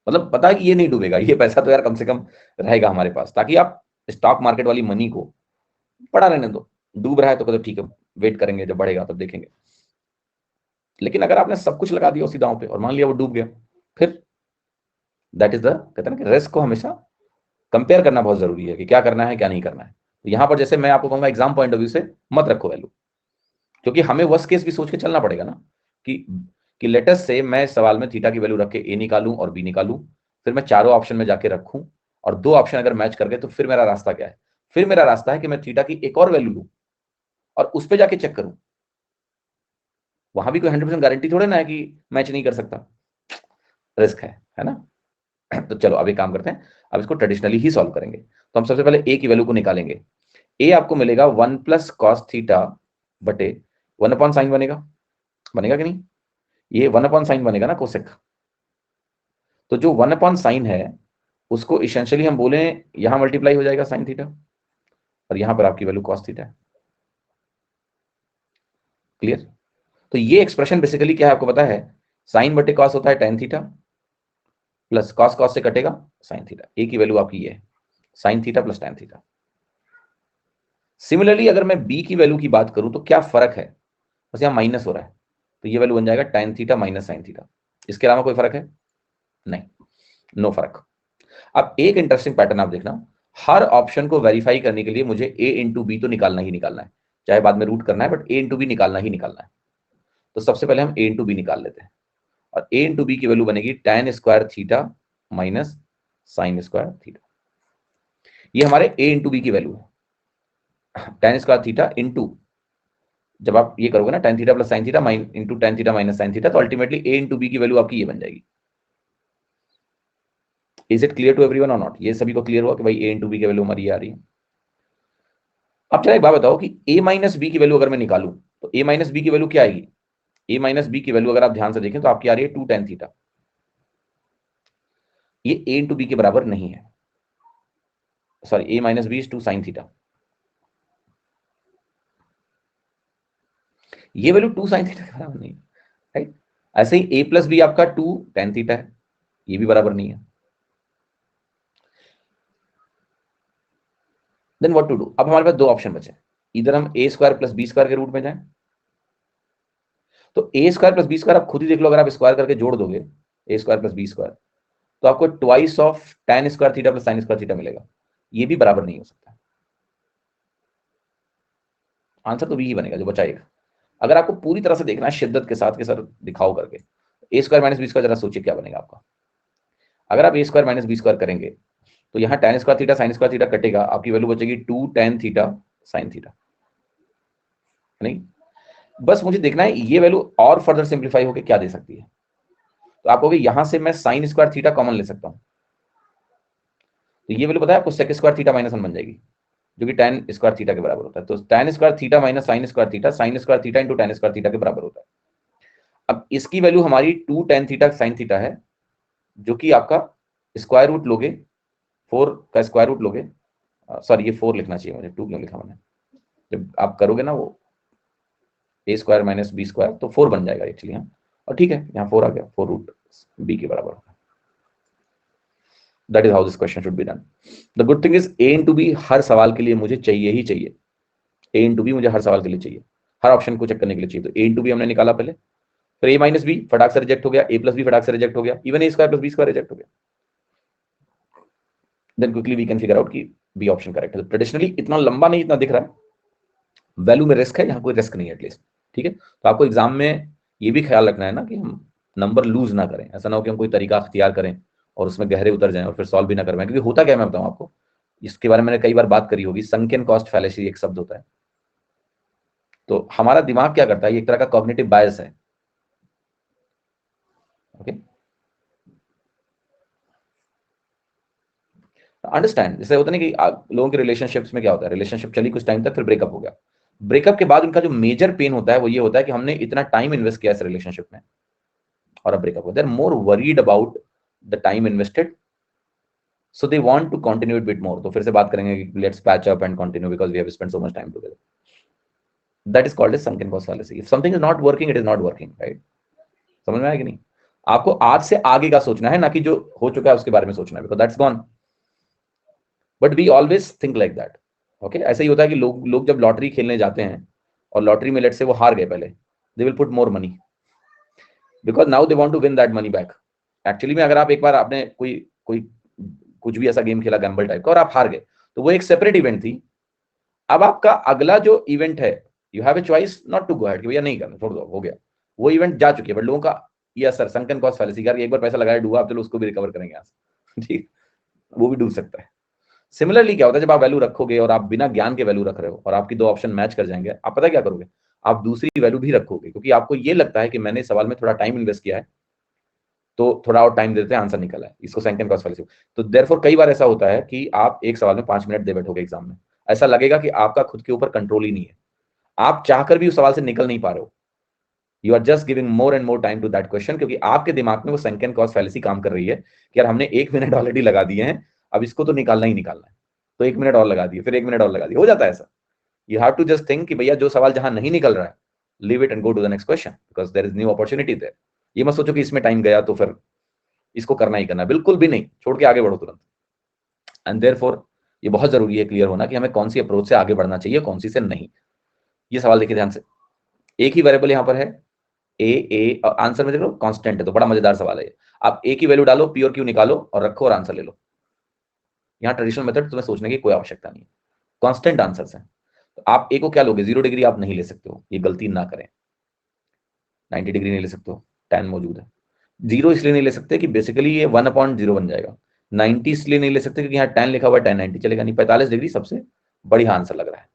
Speaker 2: मतलब पता है कि ये नहीं डूबेगा, ये पैसा तो यार कम से कम रहेगा हमारे पास, ताकि आप स्टॉक मार्केट वाली मनी को पड़ा रहने दो। डूब रहा है तो ठीक है, वेट करेंगे, जब बढ़ेगा तब देखेंगे। लेकिन अगर आपने सब कुछ लगा दिया उसी दांव पे और मान लिया वो डूब गया, फिर दैट इज द, कहते हैं ना कि रिस्क को हमेशा कंपेयर करना बहुत जरूरी है कि क्या करना है क्या नहीं करना है। तो यहां पर जैसे मैं आपको कहूंगा एग्जाम पॉइंट ऑफ व्यू से मत रखो वैल्यू, क्योंकि हमें वर्स्ट केस भी सोच के चलना पड़ेगा ना कि कि लेटेस्ट से मैं इस सवाल में थीटा की वैल्यू रख के ए निकालूं और बी निकालूं, फिर मैं चारों ऑप्शन में जाके रखूं और दो ऑप्शन अगर मैच कर गए तो फिर मेरा रास्ता क्या है? फिर मेरा रास्ता है कि मैं थीटा की एक और वैल्यू लूं और उस पर जाके चेक करूं। वहां भी कोई 100% गारंटी थोड़े ना है कि मैच नहीं कर सकता, रिस्क है ना। तो चलो अब एक काम करते हैं, अब इसको ट्रेडिशनली ही सॉल्व करेंगे। तो हम सबसे पहले ए की वैल्यू को निकालेंगे। ए आपको मिलेगा 1 प्लस कॉस थीटा बटे 1 अपॉन साइन बनेगा, बनेगा कि नहीं? ये 1 अपॉन साइन बनेगा ना कोसेक। तो जो 1 अपॉन साइन है उसको इसेंशियली हम बोले यहां मल्टीप्लाई हो जाएगा साइन थीटा और यहां पर आपकी वैल्यू कॉस थीटा है। क्लियर? तो ये एक्सप्रेशन बेसिकली क्या है आपको पता है, साइन बटे कॉस होता है ten theta plus cos cos से कटेगा साइन थीटा। ए की वैल्यू आपकी ये है sine theta plus tan theta. Similarly अगर मैं बी की वैल्यू की बात करूं तो क्या फर्क है, बस यहां माइनस हो रहा है, तो ये वैल्यू बन जाएगा ten theta minus sine theta. इसके अलावा कोई फर्क है? नहीं, नो फर्क। अब एक इंटरेस्टिंग पैटर्न आप देखना, हर ऑप्शन को वेरीफाई करने के लिए मुझे ए इंटू बी तो निकालना ही निकालना है, चाहे बाद में रूट करना है, बट ए इंटू बी निकालना ही निकालना है। तो सबसे पहले हम ए इंटू बी निकाल लेते हैं और ए इंटू बी की वैल्यू बनेगी tan square theta minus sine square theta. ये हमारे ए इंटू बी की वैल्यू है, टेन स्क्वायर थीटा इंटू, जब आप ये करोगे ना tan theta plus sine theta into tan theta minus sine theta, तो अल्टीमेटली ए इंटू बी की वैल्यू आपकी ये बन जाएगी। Is it clear to everyone और नॉट? ये सभी को क्लियर हुआ कि भाई ए इंटू बी की वैल्यू हमारी आ रही है। अब चलो एक बात बताओ कि a माइनस बी की वैल्यू अगर मैं निकालूं तो a माइनस बी की वैल्यू क्या आएगी? a माइनस बी की वैल्यू अगर आप ध्यान से देखें तो आपकी आ रही है टू टेन थीटा। ये a इंटू बी के बराबर नहीं है, sorry, a minus b is two sine theta. ये वैल्यू टू साइन थीटा के बराबर नहीं है, राइट? ऐसे ही a प्लस बी आपका टू टेन थीटा है, ये भी बराबर नहीं है। Then what to do? अब हमारे पास दो ऑप्शन बचे, इधर हम a square plus B square के रूट में जाएं, तो a square plus B square आप खुद ही देख लो, अगर आप स्क्वायर करके जोड़ दोगे a square plus B square तो आपको twice of tan square theta plus sine square theta मिलेगा। ये भी बराबर नहीं हो सकता, आंसर तो बी ही बनेगा जो बचाएगा। अगर आपको पूरी तरह से देखना है शिद्दत के साथ सर दिखाओ करके, a square minus b square जरा सोचिए क्या बनेगा आपका। अगर आप a square minus b square करेंगे तो यहाँ tan square theta sine square theta कटेगा, आपकी वैल्यू बचेगी two tan theta sine theta. नहीं, बस मुझे देखना है ये वैल्यू और फर्दर सिंप्लीफाई होकर क्या दे सकती है। तो आप कहोगे यहां से मैं साइन स्क्वायर थीटा कॉमन ले सकता हूं, तो ये वैल्यू पता है आपको sec square theta minus one बन जाएगी, जो कि tan स्क्वायर थीटा के बराबर होता है। तो tan square theta minus sine square theta, sine square theta into tan square theta के बराबर होता है। अब इसकी वैल्यू हमारी two tan theta sine theta है, जो कि आपका स्क्वायर रूट लोगे, फोर का स्क्वायर रूट लोगे, सॉरी ये फोर लिखना चाहिए मुझे, टू क्यों लिखा मैंने, जब आप करोगे ना वो A square minus b square तो फोर बन जाएगा एक्चुअली। हाँ, और ठीक है यहाँ फोर आ गया, फोर रूट बी के बराबर होगा। That is how this question should be done. The good thing is A into B हर सवाल के लिए मुझे चाहिए ही चाहिए, ए इंटू बी मुझे हर सवाल के लिए चाहिए, हर ऑप्शन को चेक करने के लिए चाहिए। तो ए इंटू बी हमने निकाला पहले, फिर ए माइनस बी फटाक से रिजेक्ट हो गया, ए प्लस बी फटाक से रिजेक्ट हो गया, even a square plus B square reject हो गया। Then quickly we can figure out कि बी ऑप्शन करेक्ट है। तो ट्रेडिशनली इतना लंबा नहीं इतना दिख रहा है, वैल्यू में रिस्क है, यहाँ कोई रिस्क नहीं है एटलीस्ट। ठीक है, तो आपको एग्जाम में ये भी ख्याल रखना है ना कि हम नंबर लूज ना करें, ऐसा ना हो कि हम कोई तरीका अख्तियार करें और उसमें गहरे उतर जाएं और फिर सॉल्व भी ना कर पाए। क्योंकि होता क्या है मैं बताऊं आपको, इसके बारे में मैंने कई बार बात करी होगी, संकेन कॉस्ट फैलेसी एक शब्द होता है। तो हमारा दिमाग क्या करता है, ये एक तरह का कॉग्निटिव बायस है। ओके, अंडरस्टैंड, जैसे होता नहीं कि लोगों के रिलेशनशिप्स में क्या होता है, रिलेशनशिप चली कुछ टाइम तक, फिर ब्रेकअप हो गया। ब्रेकअप के बाद उनका जो मेजर पेन होता है वो ये होता है कि हमने इतना टाइम इन्वेस्ट किया इस रिलेशनशिप में और अब ब्रेकअप हो, they are more worried about the time invested, so they want to continue it bit more. तो फिर से बात करेंगे कि let's patch up and continue because we have spent so much time together. That is called as sunken cost fallacy। If something is not working, it is not working, right? समझ में आया कि नहीं? आपको आज से आगे का सोचना है, ना कि जो हो चुका है उसके बारे में सोचना है, because that's gone. But we always think like that. Okay, ऐसा ही होता है कि लोग जब लॉटरी खेलने जाते हैं और लॉटरी में लेट से वो हार गए, पहले they will put more money because now they want to win that money back. Actually में अगर आप एक बार आपने कोई कोई कुछ भी ऐसा गेम खेला गैम्बल टाइप का और आप हार गए, तो वो एक सेपरेट इवेंट थी। अब आपका अगला जो इवेंट है, you have a choice not to go ahead कि भैया नहीं करना, छोड़ दो, हो गया, वो इवेंट जा चुकी है। बट लोगों का ये सर संकन कॉस्ट फैलेसी, एक बार पैसा लगाया डूबा, आप चलो उसको भी रिकवर करेंगे यहाँ से ठीक, वो भी डूब सकता है। सिमिलरली क्या होता है, जब आप वैल्यू रखोगे और आप बिना ज्ञान के वैल्यू रख रहे हो और आपकी दो ऑप्शन मैच कर जाएंगे, आप पता क्या करोगे, आप दूसरी वैल्यू भी रखोगे, क्योंकि आपको ये लगता है कि मैंने सवाल में थोड़ा टाइम इन्वेस्ट किया है, तो थोड़ा और टाइम देते हैं, आंसर निकला है। इसको सेकंड कॉस्ट फैलेसी। तो देयरफॉर कई बार ऐसा होता है कि आप एक सवाल में 5 मिनट दे बैठोगे एग्जाम में, ऐसा लगेगा कि आपका खुद के ऊपर कंट्रोल ही नहीं है, आप चाहकर भी उस सवाल से निकल नहीं पा रहे हो। You are just giving more and more time to that question, क्योंकि आपके दिमाग में वो सेकंड कॉस्ट फैलेसी काम कर रही है कि यार हमने 1 मिनट ऑलरेडी लगा दिए हैं, अब इसको तो निकालना ही निकालना है, तो 1 मिनट और लगा दिए, फिर 1 मिनट और लगा दिए, हो जाता है ऐसा। You have to just think कि भैया जो सवाल जहां नहीं निकल रहा है, leave it and go to the next question, because there is new opportunity there. ये मत सोचो कि इसमें टाइम गया तो फिर इसको करना ही करना, बिल्कुल भी नहीं, छोड़ के आगे बढ़ो तुरंत। एंड देयरफॉर ये बहुत जरूरी है क्लियर होना कि हमें कौन सी अप्रोच से आगे बढ़ना चाहिए, कौन सी से नहीं। ये सवाल देखिए ध्यान से, एक ही वेरिएबल यहाँ पर है ए आंसर में देख लो कांस्टेंट है, तो बड़ा मजेदार सवाल है। आप ए की वैल्यू डालो, पी और क्यू निकालो और रखो और आंसर ले लो। यहाँ ट्रेडिशनल मेथड तुम्हें सोचने की कोई आवश्यकता नहीं है, कांस्टेंट आंसर्स हैं। तो आप ए को क्या लोगे, 0 डिग्री आप नहीं ले सकते हो, ये गलती ना करें। 90 डिग्री नहीं ले सकते हो, tan मौजूद है। 0 इसलिए नहीं ले सकते कि बेसिकली ये 1/0 बन जाएगा। 90 इसलिए नहीं ले सकते क्योंकि यहाँ tan लिखा हुआ है, tan 90 चलेगा नहीं। 45 डिग्री सबसे बढ़िया आंसर लग रहा है।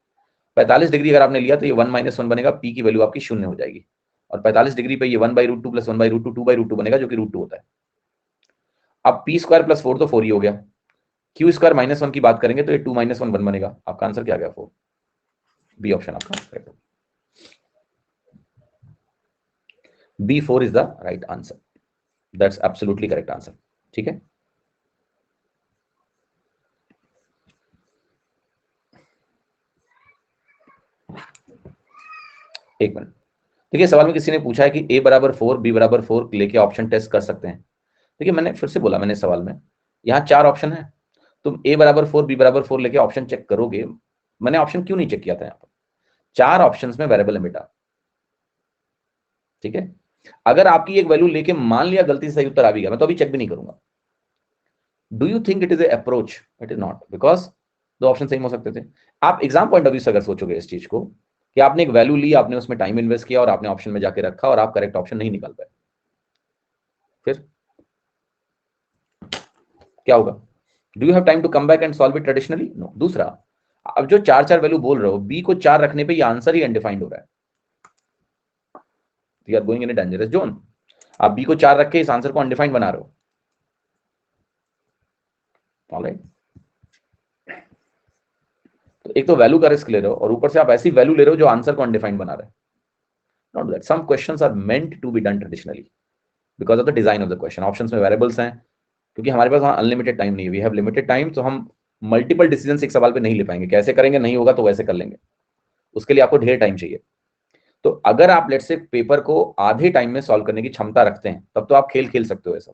Speaker 2: 45 डिग्री अगर आपने लिया तो ये 1 - 1 बनेगा, पी की वैल्यू आपकी 0 हो जाएगी, और 45 डिग्री पे ये 1/√2 + 1/√2 2/√2 बनेगा, जो कि √2 होता है। अब p² + 4 तो 4 ही हो गया। q² -1 की बात करेंगे तो ये 2 - 1 1 बनेगा। आपका आंसर क्या आ गया, 4। बी ऑप्शन आपका B4 is the right answer, that's absolutely correct answer. ठीक है, एक मिनट। देखिए सवाल में किसी ने पूछा है कि a = 4 b = 4 लेके ऑप्शन टेस्ट कर सकते हैं। देखिए मैंने फिर से बोला, मैंने सवाल में यहाँ 4 ऑप्शन है, तुम a = 4 b = 4 लेके ऑप्शन चेक करोगे। मैंने ऑप्शन क्यों नहीं चेक किया था, यहाँ पर 4 ऑप्शंस में वेरिएबल है बेटा। ठीक है, अगर आपकी एक वैल्यू लेके मान लिया गलती से सही उत्तर आ भी गया, मैं तो अभी चेक भी नहीं करूंगा। Do you think it is a approach? It is not, because दो ऑप्शन सही हो सकते थे। आप एग्जाम पॉइंट ऑफ व्यू से अगर सोचोगे इस चीज को कि आपने एक वैल्यू ली, आपने उसमें टाइम इन्वेस्ट किया और आपने ऑप्शन में जाके रखा और आप करेक्ट ऑप्शन नहीं निकाल पाए, फिर क्या होगा? Do you have time to come back and solve it traditionally? No. दूसरा, अब जो 4 वैल्यू बोल रहे हो, बी को 4 रखने पे ये आंसर ही अनडिफाइंड हो रहा है, you are going in a dangerous zone. आप बी को 4 रख के इस आंसर को अनडिफाइंड बना रहे हो। ऑलराइट, तो एक तो वैल्यू का रिस्क ले रहे हो और ऊपर से आप ऐसी वैल्यू ले रहे हो जो आंसर को अनडिफाइंड बना रहे हैं। Not that, some questions are meant to be done traditionally because of the design of the question. Options में वेरिएबल्स हैं, क्योंकि हमारे पास वहां अनलिमिटेड टाइम नहीं है, वी हैव लिमिटेड टाइम, तो हम मल्टीपल डिसीजन एक सवाल पे नहीं ले पाएंगे। कैसे करेंगे, नहीं होगा तो वैसे कर लेंगे, उसके लिए आपको ढेर टाइम चाहिए। तो अगर आप लेट से पेपर को आधे टाइम में सॉल्व करने की क्षमता रखते हैं, तब तो आप खेल खेल सकते हो ऐसा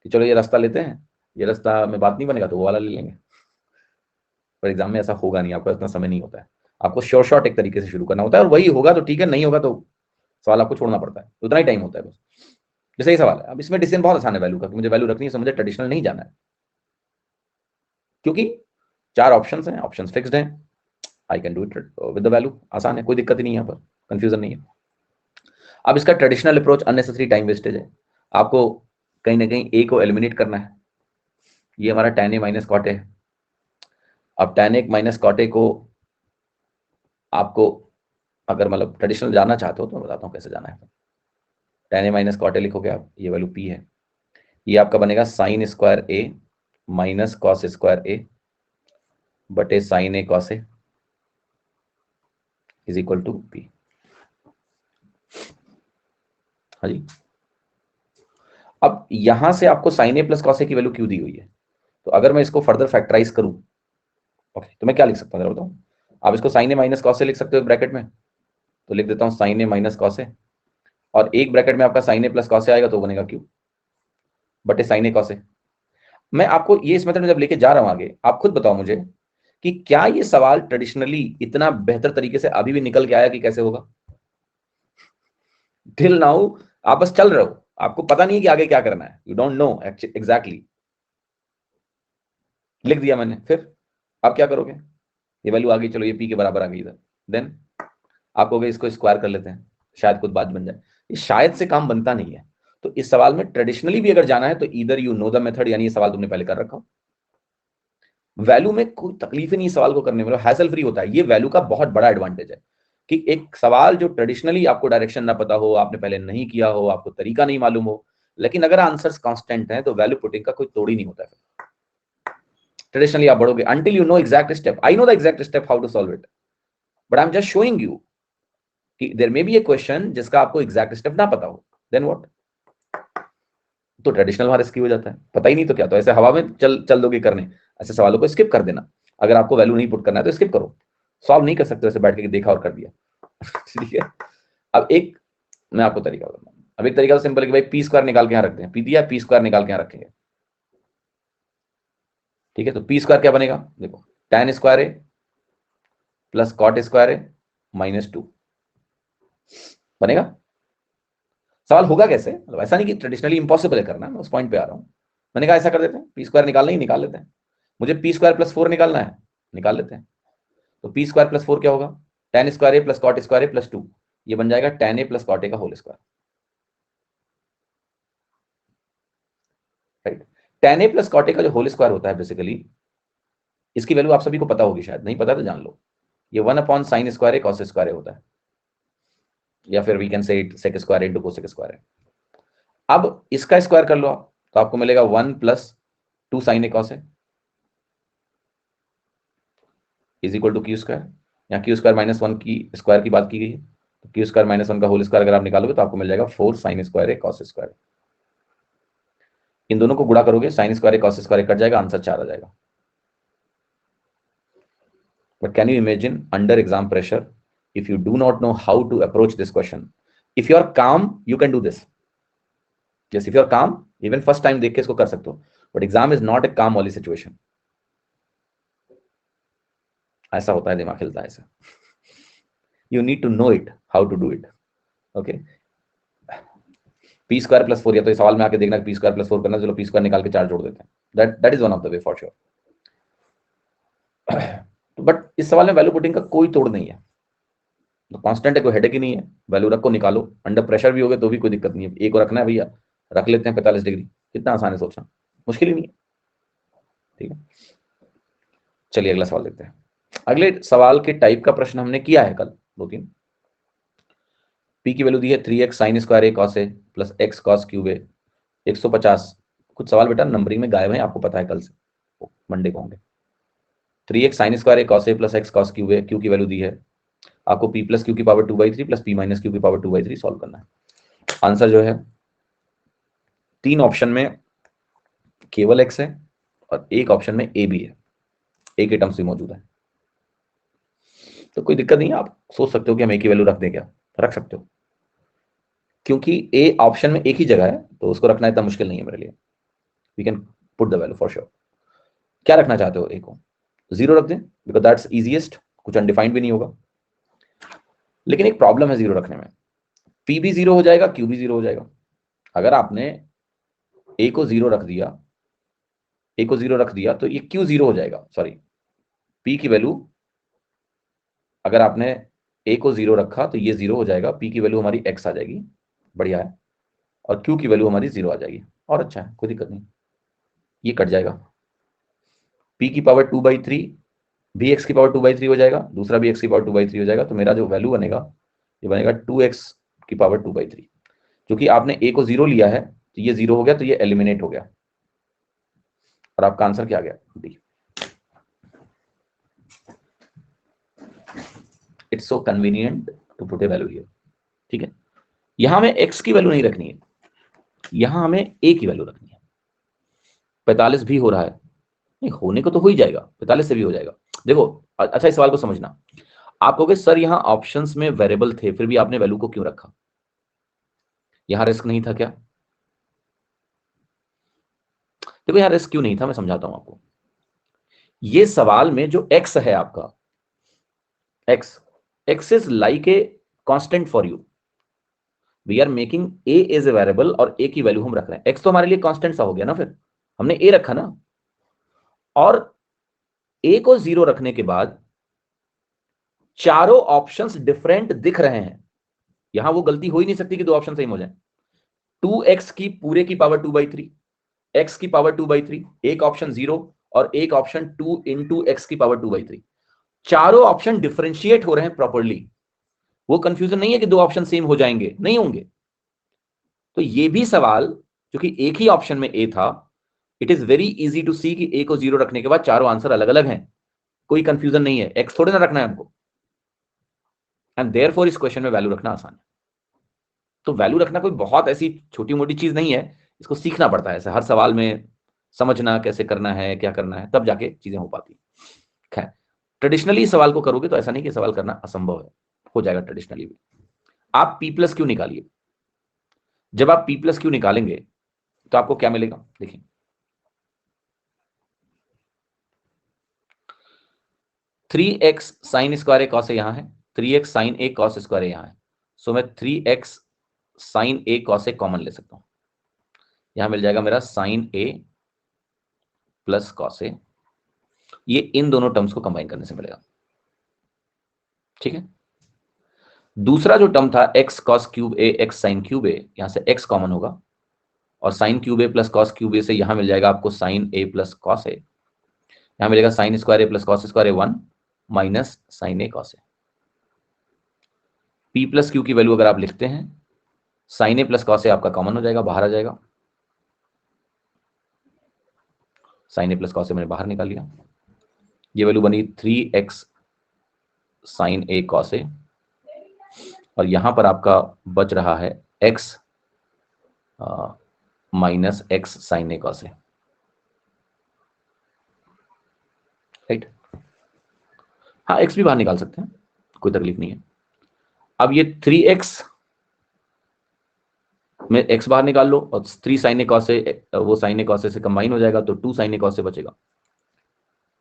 Speaker 2: कि चलो ये रास्ता लेते हैं, ये रास्ता में बात नहीं बनेगा तो वो वाला ले लेंगे। पर एग्जाम में ऐसा होगा नहीं, आपका इतना समय नहीं होता है। आपको श्योर शॉर्ट एक तरीके से शुरू करना होता है, और वही होगा तो ठीक है, नहीं होगा तो सवाल आपको छोड़ना पड़ता है, उतना ही टाइम होता है बस। जैसे ही सवाल है, अब इसमें डिसीजन बहुत आसान है वैल्यू का, कि मुझे वैल्यू रखनी है, मुझे ट्रेडिशनल नहीं जाना है, क्योंकि 4 ऑप्शंस हैं, ऑप्शंस फिक्स्ड हैं, I can do it with the value. आसान है, कोई दिक्कत ही नहीं है, यहाँ पर कंफ्यूजन नहीं है। अब इसका traditional approach unnecessary time wastage है। आपको कहीं ना कहीं ए को एलिमिनेट करना है। ये हमारा tan A - cot A है। अब tan A - cot A को आपको अगर मतलब ट्रेडिशनल जानना चाहते हो तो मैं बताता हूँ कैसे जाना है। tan A - cot A लिखोगे आप, ये वैल्यू p है, ये आपका बनेगा sin² A - cos² A बटे sin A cos A is equal to p। हाँ जी, अब यहां से आपको sin A + cos A की वैल्यू क्यों दी हुई है? तो अगर मैं इसको फर्दर फैक्टराइज करूं, ओके, तो मैं क्या लिख सकता हूं बताऊं? आप इसको sin A - cos A लिख सकते हो ब्रैकेट में, तो लिख देता हूं sin A - cos A, और एक ब्रैकेट में आपका sin A + cos A आएगा तो बनेगा q। बटे साइन ए कॉस ए। मैं आपको ये इस मेथड में जब लेके जा रहा हूं आगे, आप खुद बताओ मुझे कि क्या ये सवाल ट्रेडिशनली इतना बेहतर तरीके से अभी भी निकल के आया कि कैसे होगा? टिल नाउ आप बस चल रहे हो, आपको पता नहीं है कि आगे क्या करना है, यू डोंट नो एग्जैक्टली। लिख दिया मैंने, फिर आप क्या करोगे? ये वैल्यू आ गई, चलो ये पी के बराबर आ गई इधर, देन आप कहोगे इसको स्क्वायर कर लेते हैं, शायद खुद बात बन जाए। ये शायद से काम बनता नहीं है। तो इस सवाल में ट्रेडिशनली भी अगर जाना है तो इधर यू नो द मेथड, यानी ये सवाल तुमने पहले कर रखा हो। वैल्यू में कोई तकलीफ ही नहीं सवाल को करने में, हैसल फ्री होता है। ये वैल्यू का बहुत बड़ा एडवांटेज है कि एक सवाल जो ट्रेडिशनली आपको डायरेक्शन ना पता हो, आपने पहले नहीं किया हो, आपको तरीका नहीं मालूम हो, लेकिन अगर आंसर्स कांस्टेंट हैं तो वैल्यू पुटिंग का कोई तोड़ ही नहीं होता है। ट्रेडिशनली आप बढ़ोगे until you know exact step. I know the exact step how to solve it, but I'm just showing you कि there may be a question जिसका आपको exact step ना पता हो, then what? तो ट्रेडिशनल वहां रिस्की हो जाता है। पता ही नहीं तो क्या, तो ऐसे हवा में चल दोगे करने, ऐसे सवालों को स्किप कर देना। अगर आपको वैल्यू नहीं पुट करना है तो स्किप करो, सॉल्व नहीं कर सकते वैसे बैठ के देखा और कर दिया। ठीक है। अब एक मैं आपको तरीका बताऊंगा। अब एक तरीका तो सिंपल है कि भाई पी स्क्वायर निकाल के यहाँ रखते हैं, पी दिया, पी स्क्वायर निकाल के यहाँ रखेंगे। ठीक है, तो पी स्क्वायर क्या बनेगा? देखो, tan square A plus cot square ए -2 बनेगा। सवाल होगा कैसे, मतलब ऐसा नहीं कि ट्रेडिशनली इंपॉसिबल है करना, मैं उस पॉइंट पे आ रहा हूं। मैंने कहा ऐसा कर देते हैं, पी स्क्वायर निकालना ही निकाल लेते हैं। मुझे पी स्क्वायर प्लस 4 निकालना है, निकाल लेते हैं। तो पी स्क्वायर प्लस 4 क्या होगा? tan square A plus cot square A plus 2, ये बन जाएगा tan A plus cot A का whole square. Right. tan A plus cot A का जो होल स्क्वायर होता है बेसिकली, इसकी वैल्यू आप सभी को पता होगी, शायद नहीं पता तो जान लो, ये 1/sin square a cos square a होता है, या फिर we can say it sec square into cosec square है। अब इसका स्क्वायर कर लो आप, तो आपको मिलेगा 1 + 2 sin ए cos ए is equal to Q square. यहाँ क्यू स्क्वायर -1 की स्क्वायर की बात की गई है, तो क्यू स्क्वायर -1 का होल स्क्वायर अगर आप निकालोगे तो आपको मिल जाएगा 4 sin square a cos square. इन दोनों को गुणा करोगे, sin square a cos square cut जाएगा, आंसर 4 आ जाएगा। But can you imagine under exam pressure, if you do not know how to approach this question, if you are calm you can do this. Yes, if you are calm, even first time देख के इसको कर सकते हो, but exam is not a calm वाली situation. ऐसा होता है, दिमाग हिलता है ऐसा। You need to know it, how to do it. Okay. p square plus 4, या तो इस सवाल में आके देखना कि p स्क्वायर प्लस 4 करना, चलो p स्क्वायर निकाल के 4 जोड़ देते हैं। that is one of the way for sure. But इस सवाल में वैल्यू पुटिंग का कोई तोड़ नहीं है, तो कांस्टेंट है, कोई हेडेक ही नहीं है। वैल्यू रखो, निकालो, अंडर प्रेशर भी होगे तो भी कोई दिक्कत नहीं है। एक को रखना है भैया, रख लेते हैं 45 डिग्री, कितना आसान है सोचना, मुश्किल ही नहीं है। ठीक है, चलिए अगला सवाल देखते हैं। अगले सवाल के टाइप का प्रश्न हमने किया है कल 2-3। पी की वैल्यू दी है 3x sin square a cos A plus x cos cube ए 150। कुछ सवाल बेटा नंबरिंग में गायब है, आपको पता है, कल से मंडे को होंगे। 3x sin square a cos A plus x cos cube A, Q की वैल्यू दी है आपको, p प्लस क्यू की power 2/3 plus p minus Q की पावर 2/3 सॉल्व करना है। आंसर जो है 3 ऑप्शन में केवल x है और एक ऑप्शन में a भी है, a के टर्म्स भी मौजूद है। तो कोई दिक्कत नहीं है, आप सोच सकते हो कि हम a की वैल्यू रख दें, क्या रख सकते हो, क्योंकि a ऑप्शन में एक ही जगह है तो उसको रखना इतना मुश्किल नहीं है मेरे लिए। We can put the value for sure. क्या रखना चाहते हो? a को 0 रख दें, बिकॉज दैट्स इजीएस्ट, कुछ अनडिफाइंड भी नहीं होगा। लेकिन एक प्रॉब्लम है 0 रखने में, p भी 0 हो जाएगा, q भी 0 हो जाएगा। अगर आपने a को 0 रख दिया, a को 0 रख दिया तो ये q 0 हो जाएगा, सॉरी p की वैल्यू, अगर आपने a को 0 रखा तो ये 0 हो जाएगा, p की वैल्यू हमारी x आ जाएगी, बढ़िया है, और q की वैल्यू हमारी 0 आ जाएगी, और अच्छा है, कोई दिक्कत नहीं, ये कट जाएगा। p की पावर 2/3 भी x की पावर 2/3 हो जाएगा, दूसरा भी x की पावर 2/3 हो जाएगा, तो मेरा जो वैल्यू बनेगा ये बनेगा 2x की पावर 2/3। क्योंकि आपने a को 0 लिया है तो ये 0 हो गया, तो ये एलिमिनेट हो गया, और आपका आंसर क्या आ गया? D. It's so convenient to put a value here. ठीक है, यहां हमें x की वैल्यू नहीं रखनी है, यहां हमें a की वैल्यू रखनी है। 45 भी हो रहा है, नहीं होने को तो हो ही जाएगा, 45 से भी हो जाएगा। देखो अच्छा, इस सवाल को समझना, आप कहोगे सर यहां ऑप्शंस में वेरिएबल थे, फिर भी आपने वैल्यू को क्यों रखा? यहां रिस्क नहीं था क्या? देखो यहाँ रिस्क क्यों नहीं था, मैं समझाता हूं आपको। ये सवाल में जो x है आपका, x is like a constant for you. We are making a is a variable और a की वैल्यू हम रख रहे हैं। x तो हमारे लिए कांस्टेंट सा हो गया ना, फिर हमने a रखा ना, और a को 0 रखने के बाद चारों ऑप्शंस डिफरेंट दिख रहे हैं। यहां वो गलती हो ही नहीं सकती कि दो ऑप्शन सेम हो जाए। 2x की पूरे की पावर 2/3, x की पावर 2/3, एक ऑप्शन 0 और एक ऑप्शन 2 इंटू एक्स की पावर 2/3। चारों ऑप्शन डिफरेंशिएट हो रहे हैं प्रॉपर्ली। वो कंफ्यूजन नहीं है कि दो ऑप्शन सेम हो जाएंगे, नहीं होंगे। तो ये भी सवाल, जो कि एक ही ऑप्शन में ए था, it is very easy to see कि ए को 0 रखने के बाद चारों आंसर अलग अलग हैं। कोई कंफ्यूजन नहीं है, एक्स थोड़े ना रखना है हमको, एंड देयरफॉर इस क्वेश्चन में वैल्यू रखना आसान है। तो वैल्यू रखना कोई बहुत ऐसी छोटी मोटी चीज नहीं है, इसको सीखना पड़ता है। ऐसे हर सवाल में समझना कैसे करना है, क्या करना है, तब जाके चीजें हो पाती। खैर, ट्रेडिशनली सवाल को करोगे तो ऐसा नहीं कि सवाल करना असंभव है, हो जाएगा ट्रेडिशनली भी। आप P प्लस क्यू निकालिए। जब आप P प्लस क्यू निकालेंगे तो आपको क्या मिलेगा, देखिए। Three x sine square A cos A यहां है, 3x sign A cos square ए यहां है। सो मैं 3x sign A cos A common ले सकता हूं। यहां मिल जाएगा मेरा sign A plus cos A. ये इन दोनों टर्म्स को कंबाइन करने से मिलेगा, ठीक है। दूसरा जो टर्म था x कॉस क्यूब ए एक्स साइन क्यूब ए, यहां से x कॉमन होगा और sign cube A plus cos cube ए से यहां मिल जाएगा आपको sign A plus cos A. यहां मिलेगा sine square A plus cos square A 1 minus sign A cos A. P plus Q की वैल्यू अगर आप लिखते हैं, sign A plus cos A आपका कॉमन हो जाएगा, बाहर आ जाएगा। Sign A plus cos A मैंने बाहर निकाल लिया। ये वैल्यू बनी 3x sign A cos A, और यहां पर आपका बच रहा है x minus x sign A cos A, right. हाँ, x भी बाहर निकाल सकते हैं, कोई तकलीफ नहीं है। अब ये 3x में x बाहर निकाल लो और 3 साइन ए कॉस ए, वो साइन ए कॉस ए से कंबाइन हो जाएगा तो 2 साइन ए कॉस ए बचेगा।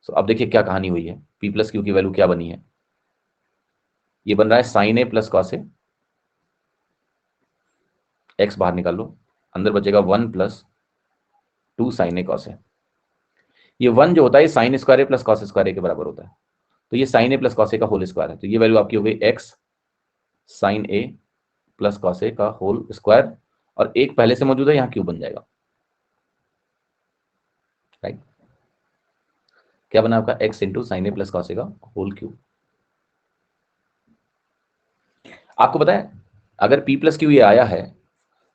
Speaker 2: सो अब देखिए क्या कहानी हुई है। P प्लस क्यू की वैल्यू क्या बनी है, ये बन रहा है sine A plus cos A, x बाहर निकाल लो, अंदर बचेगा 1 plus 2 sign A cos A. ये 1 जो होता है sine square A plus cos square ए के बराबर होता है, तो ये sign A plus cos A का होल स्क्वायर है। तो ये वैल्यू आपकी हो गई x sign A plus cos A का होल स्क्वायर, और एक पहले से मौजूद है, यहाँ क्यूब बन जाएगा, राइट। क्या बना आपका x into sine A plus cos A का होल क्यूब। आपको पता है अगर P प्लस क्यू ये आया है,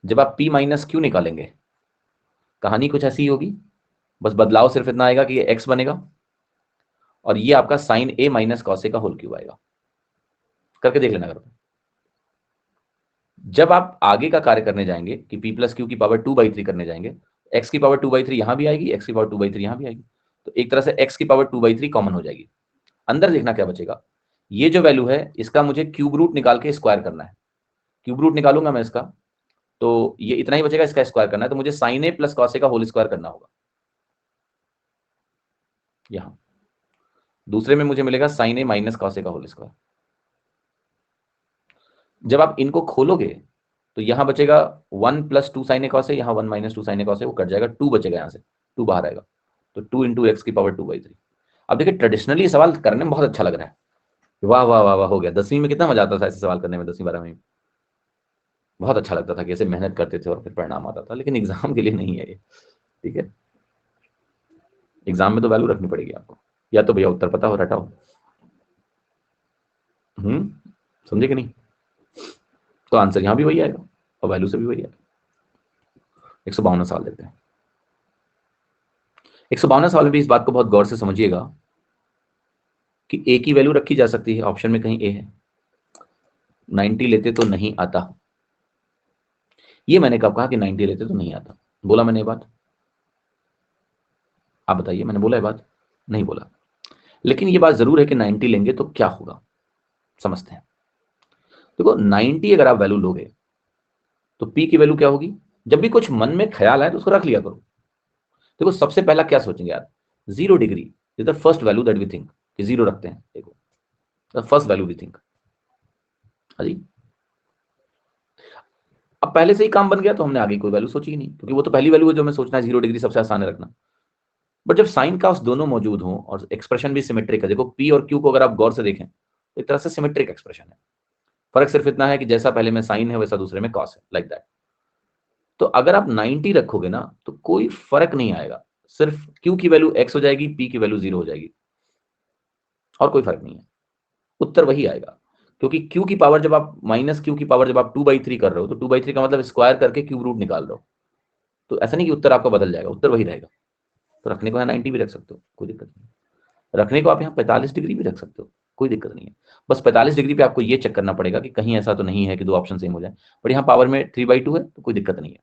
Speaker 2: जब आप P माइनस क्यू निकालेंगे कहानी कुछ ऐसी ही होगी, बस बदलाव सिर्फ इतना आएगा कि ये x बनेगा और ये आपका sign A minus cos A का होल क्यूब आएगा। करके देख लेना करो। जब आप आगे का कार्य करने जाएंगे कि P प्लस क्यू की पावर 2/3 करने जाएंगे, x की पावर 2/3 यहां भी आएगी, x की पावर 2/3 यहां भी आएगी, तो एक तरह से x की पावर 2/3 कॉमन हो जाएगी। अंदर देखना क्या बचेगा, ये जो वैल्यू है इसका मुझे क्यूब रूट निकाल के स्क्वायर करना है। क्यूब रूट निकालूंगा मैं इसका, तो ये इतना ही बचेगा, इसका स्क्वायर करना है, तो मुझे sign A plus cos A का होल स्क्वायर करना होगा। यहां दूसरे में मुझे मिलेगा sign A minus cos A का होल स्क्वायर। जब आप इनको खोलोगे तो यहां बचेगा 1 plus 2 sign A cos A, यहाँ 1 minus 2 sign A cos A, वो कट जाएगा, 2 बचेगा, यहाँ से 2 बाहर आएगा, तो 2 इंटू एक्स की पावर 2/3। अब देखिए ट्रेडिशनली सवाल करने में बहुत अच्छा लग रहा है, वाह वाह वाह वाह, हो गया। 10वीं में कितना मजा आता था ऐसे सवाल करने में, 10वीं 12वीं में बहुत अच्छा लगता था कि ऐसे मेहनत करते थे और फिर परिणाम आता था। लेकिन एग्जाम के लिए नहीं है ये, ठीक है। एग्जाम में तो वैल्यू रखनी पड़ेगी आपको, या तो भैया उत्तर पता हो रटाओ। समझे कि नहीं, तो आंसर यहां भी वही आएगा और वैल्यू से भी वही आएगा। 152 सवाल देते हैं। 152 सवाल में भी इस बात को बहुत गौर से समझिएगा कि ए की वैल्यू रखी जा सकती है, ऑप्शन में कहीं ए है। 90 लेते तो नहीं आता, ये मैंने कब कहा कि 90 लेते तो नहीं आता, बोला मैंने ये बात? आप बताइए, मैंने बोला ये बात? नहीं बोला। लेकिन ये बात जरूर है कि 90 लेंगे तो क्या होगा, समझते हैं। देखो 90 अगर आप वैल्यू लोगे तो P की वैल्यू क्या होगी, जब भी कुछ मन में ख्याल आए तो उसको रख लिया करो। देखो सबसे पहला क्या सोचेंगे यार, 0 degree is the first value that we think, कि 0 रखते हैं, देखो the first value we think. हाँ जी, अब पहले से ही काम बन गया तो हमने आगे कोई वैल्यू सोची ही नहीं, क्योंकि वो तो पहली वैल्यू है जो हमें सोचना है, 0 डिग्री सबसे आसान है रखना। बट जब साइन कॉस दोनों मौजूद हों और एक्सप्रेशन भी सिमेट्रिक है, देखो पी और क्यू को अगर आप गौर से देखें तो एक तरह से सिमेट्रिक एक्सप्रेशन है, फर्क सिर्फ इतना है कि जैसा पहले में साइन है वैसा दूसरे में कॉस है, लाइक दैट। तो अगर आप 90 रखोगे ना तो कोई फर्क नहीं आएगा, सिर्फ क्यू की वैल्यू एक्स हो जाएगी, पी की वैल्यू 0 हो जाएगी, और कोई फर्क नहीं है, उत्तर वही आएगा। क्योंकि क्यू की पावर जब आप माइनस क्यू की पावर जब आप 2/3 कर रहे हो, तो 2/3 का मतलब स्क्वायर करके क्यूब रूट निकाल रहे हो, तो ऐसा नहीं कि उत्तर आपका बदल जाएगा, उत्तर वही रहेगा। तो रखने को यहाँ 90 भी रख सकते हो, कोई दिक्कत नहीं। रखने को आप यहाँ 45 डिग्री भी रख सकते हो, कोई दिक्कत नहीं है। बस 45 डिग्री पे आपको ये चेक करना पड़ेगा कि कहीं ऐसा तो नहीं है कि दो ऑप्शन सेम हो जाए, बट यहाँ पावर में 3/2 है तो कोई दिक्कत नहीं है,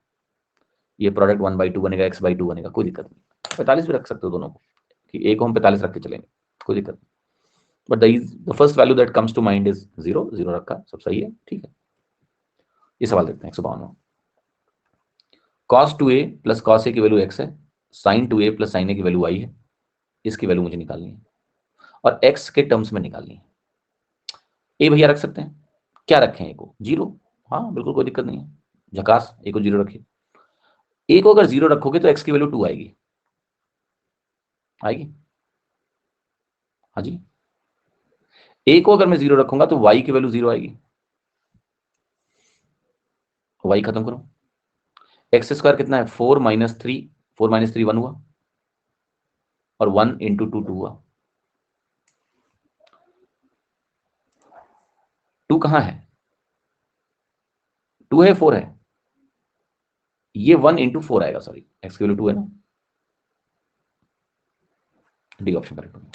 Speaker 2: ये प्रोडक्ट 1/2 बनेगा, x/2 बनेगा, कोई दिक्कत नहीं। 45 भी रख सकते हो दोनों को, कि एक को हम 45 रख के चलेंगे, कोई दिक्कत नहीं। But the first value that comes to mind is 0, 0 रखा, सब सही है, ठीक है। ये सवाल देखते हैं 152। cos 2a plus cos a की वैल्यू x है, sin 2a plus sin a की वैल्यू y है, इसकी वैल्यू मुझे निकालनी है और x के टर्म्स में निकालनी है। ए भैया रख सकते हैं, क्या रखें, ए को 0, हाँ बिल्कुल कोई दिक्कत नहीं है, झकास, ए को 0 रखिए। ए को अगर 0 रखोगे तो x की वैल्यू 2 आएगी, आएगी, हाँ जी। ए को अगर मैं 0 रखूंगा तो y की वैल्यू 0 आएगी, y खत्म करो, एक्स स्क्वायर कितना है 4 - 3, 4 - 3 1 हुआ, और 1 × 2 2 हुआ। 2 कहां है, 2 है 4 है, ये 1 × 4 आएगा, सॉरी एक्स की वैल्यू 2 है ना, डी ऑप्शन करेक्ट होगा।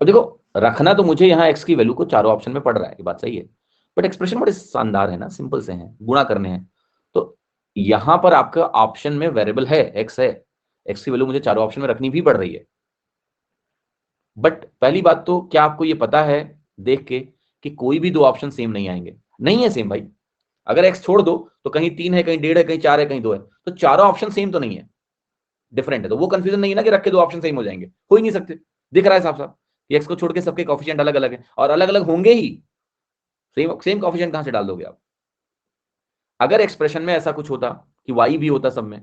Speaker 2: अब देखो रखना तो मुझे यहाँ x की वैल्यू को चारों ऑप्शन में पड़ रहा है, ये बात सही है, बट एक्सप्रेशन बड़े शानदार है ना, सिंपल से हैं, गुणा करने हैं, तो यहां पर आपका ऑप्शन में वेरिएबल है x है, x की वैल्यू मुझे चारों ऑप्शन में रखनी भी पड़ रही है। बट पहली बात तो क्या आपको ये पता है देख के कि कोई भी दो ऑप्शन सेम नहीं आएंगे, नहीं है सेम भाई। अगर x छोड़ दो तो कहीं 3 है, कहीं 1.5 है, कहीं 4 है, कहीं 2 है, तो चारों ऑप्शन सेम तो नहीं है, डिफरेंट है, तो वो कंफ्यूजन नहीं है ना कि रख के दो ऑप्शन सेम हो जाएंगे, हो ही नहीं सकते, दिख रहा है साफ साफ, एक्स को छोड़ के सबके कॉफिशिएंट अलग अलग है और अलग अलग होंगे ही, सेम सेम कॉफिशिएंट कहां से डाल दोगे आप। अगर एक्सप्रेशन में ऐसा कुछ होता कि वाई भी होता सब में,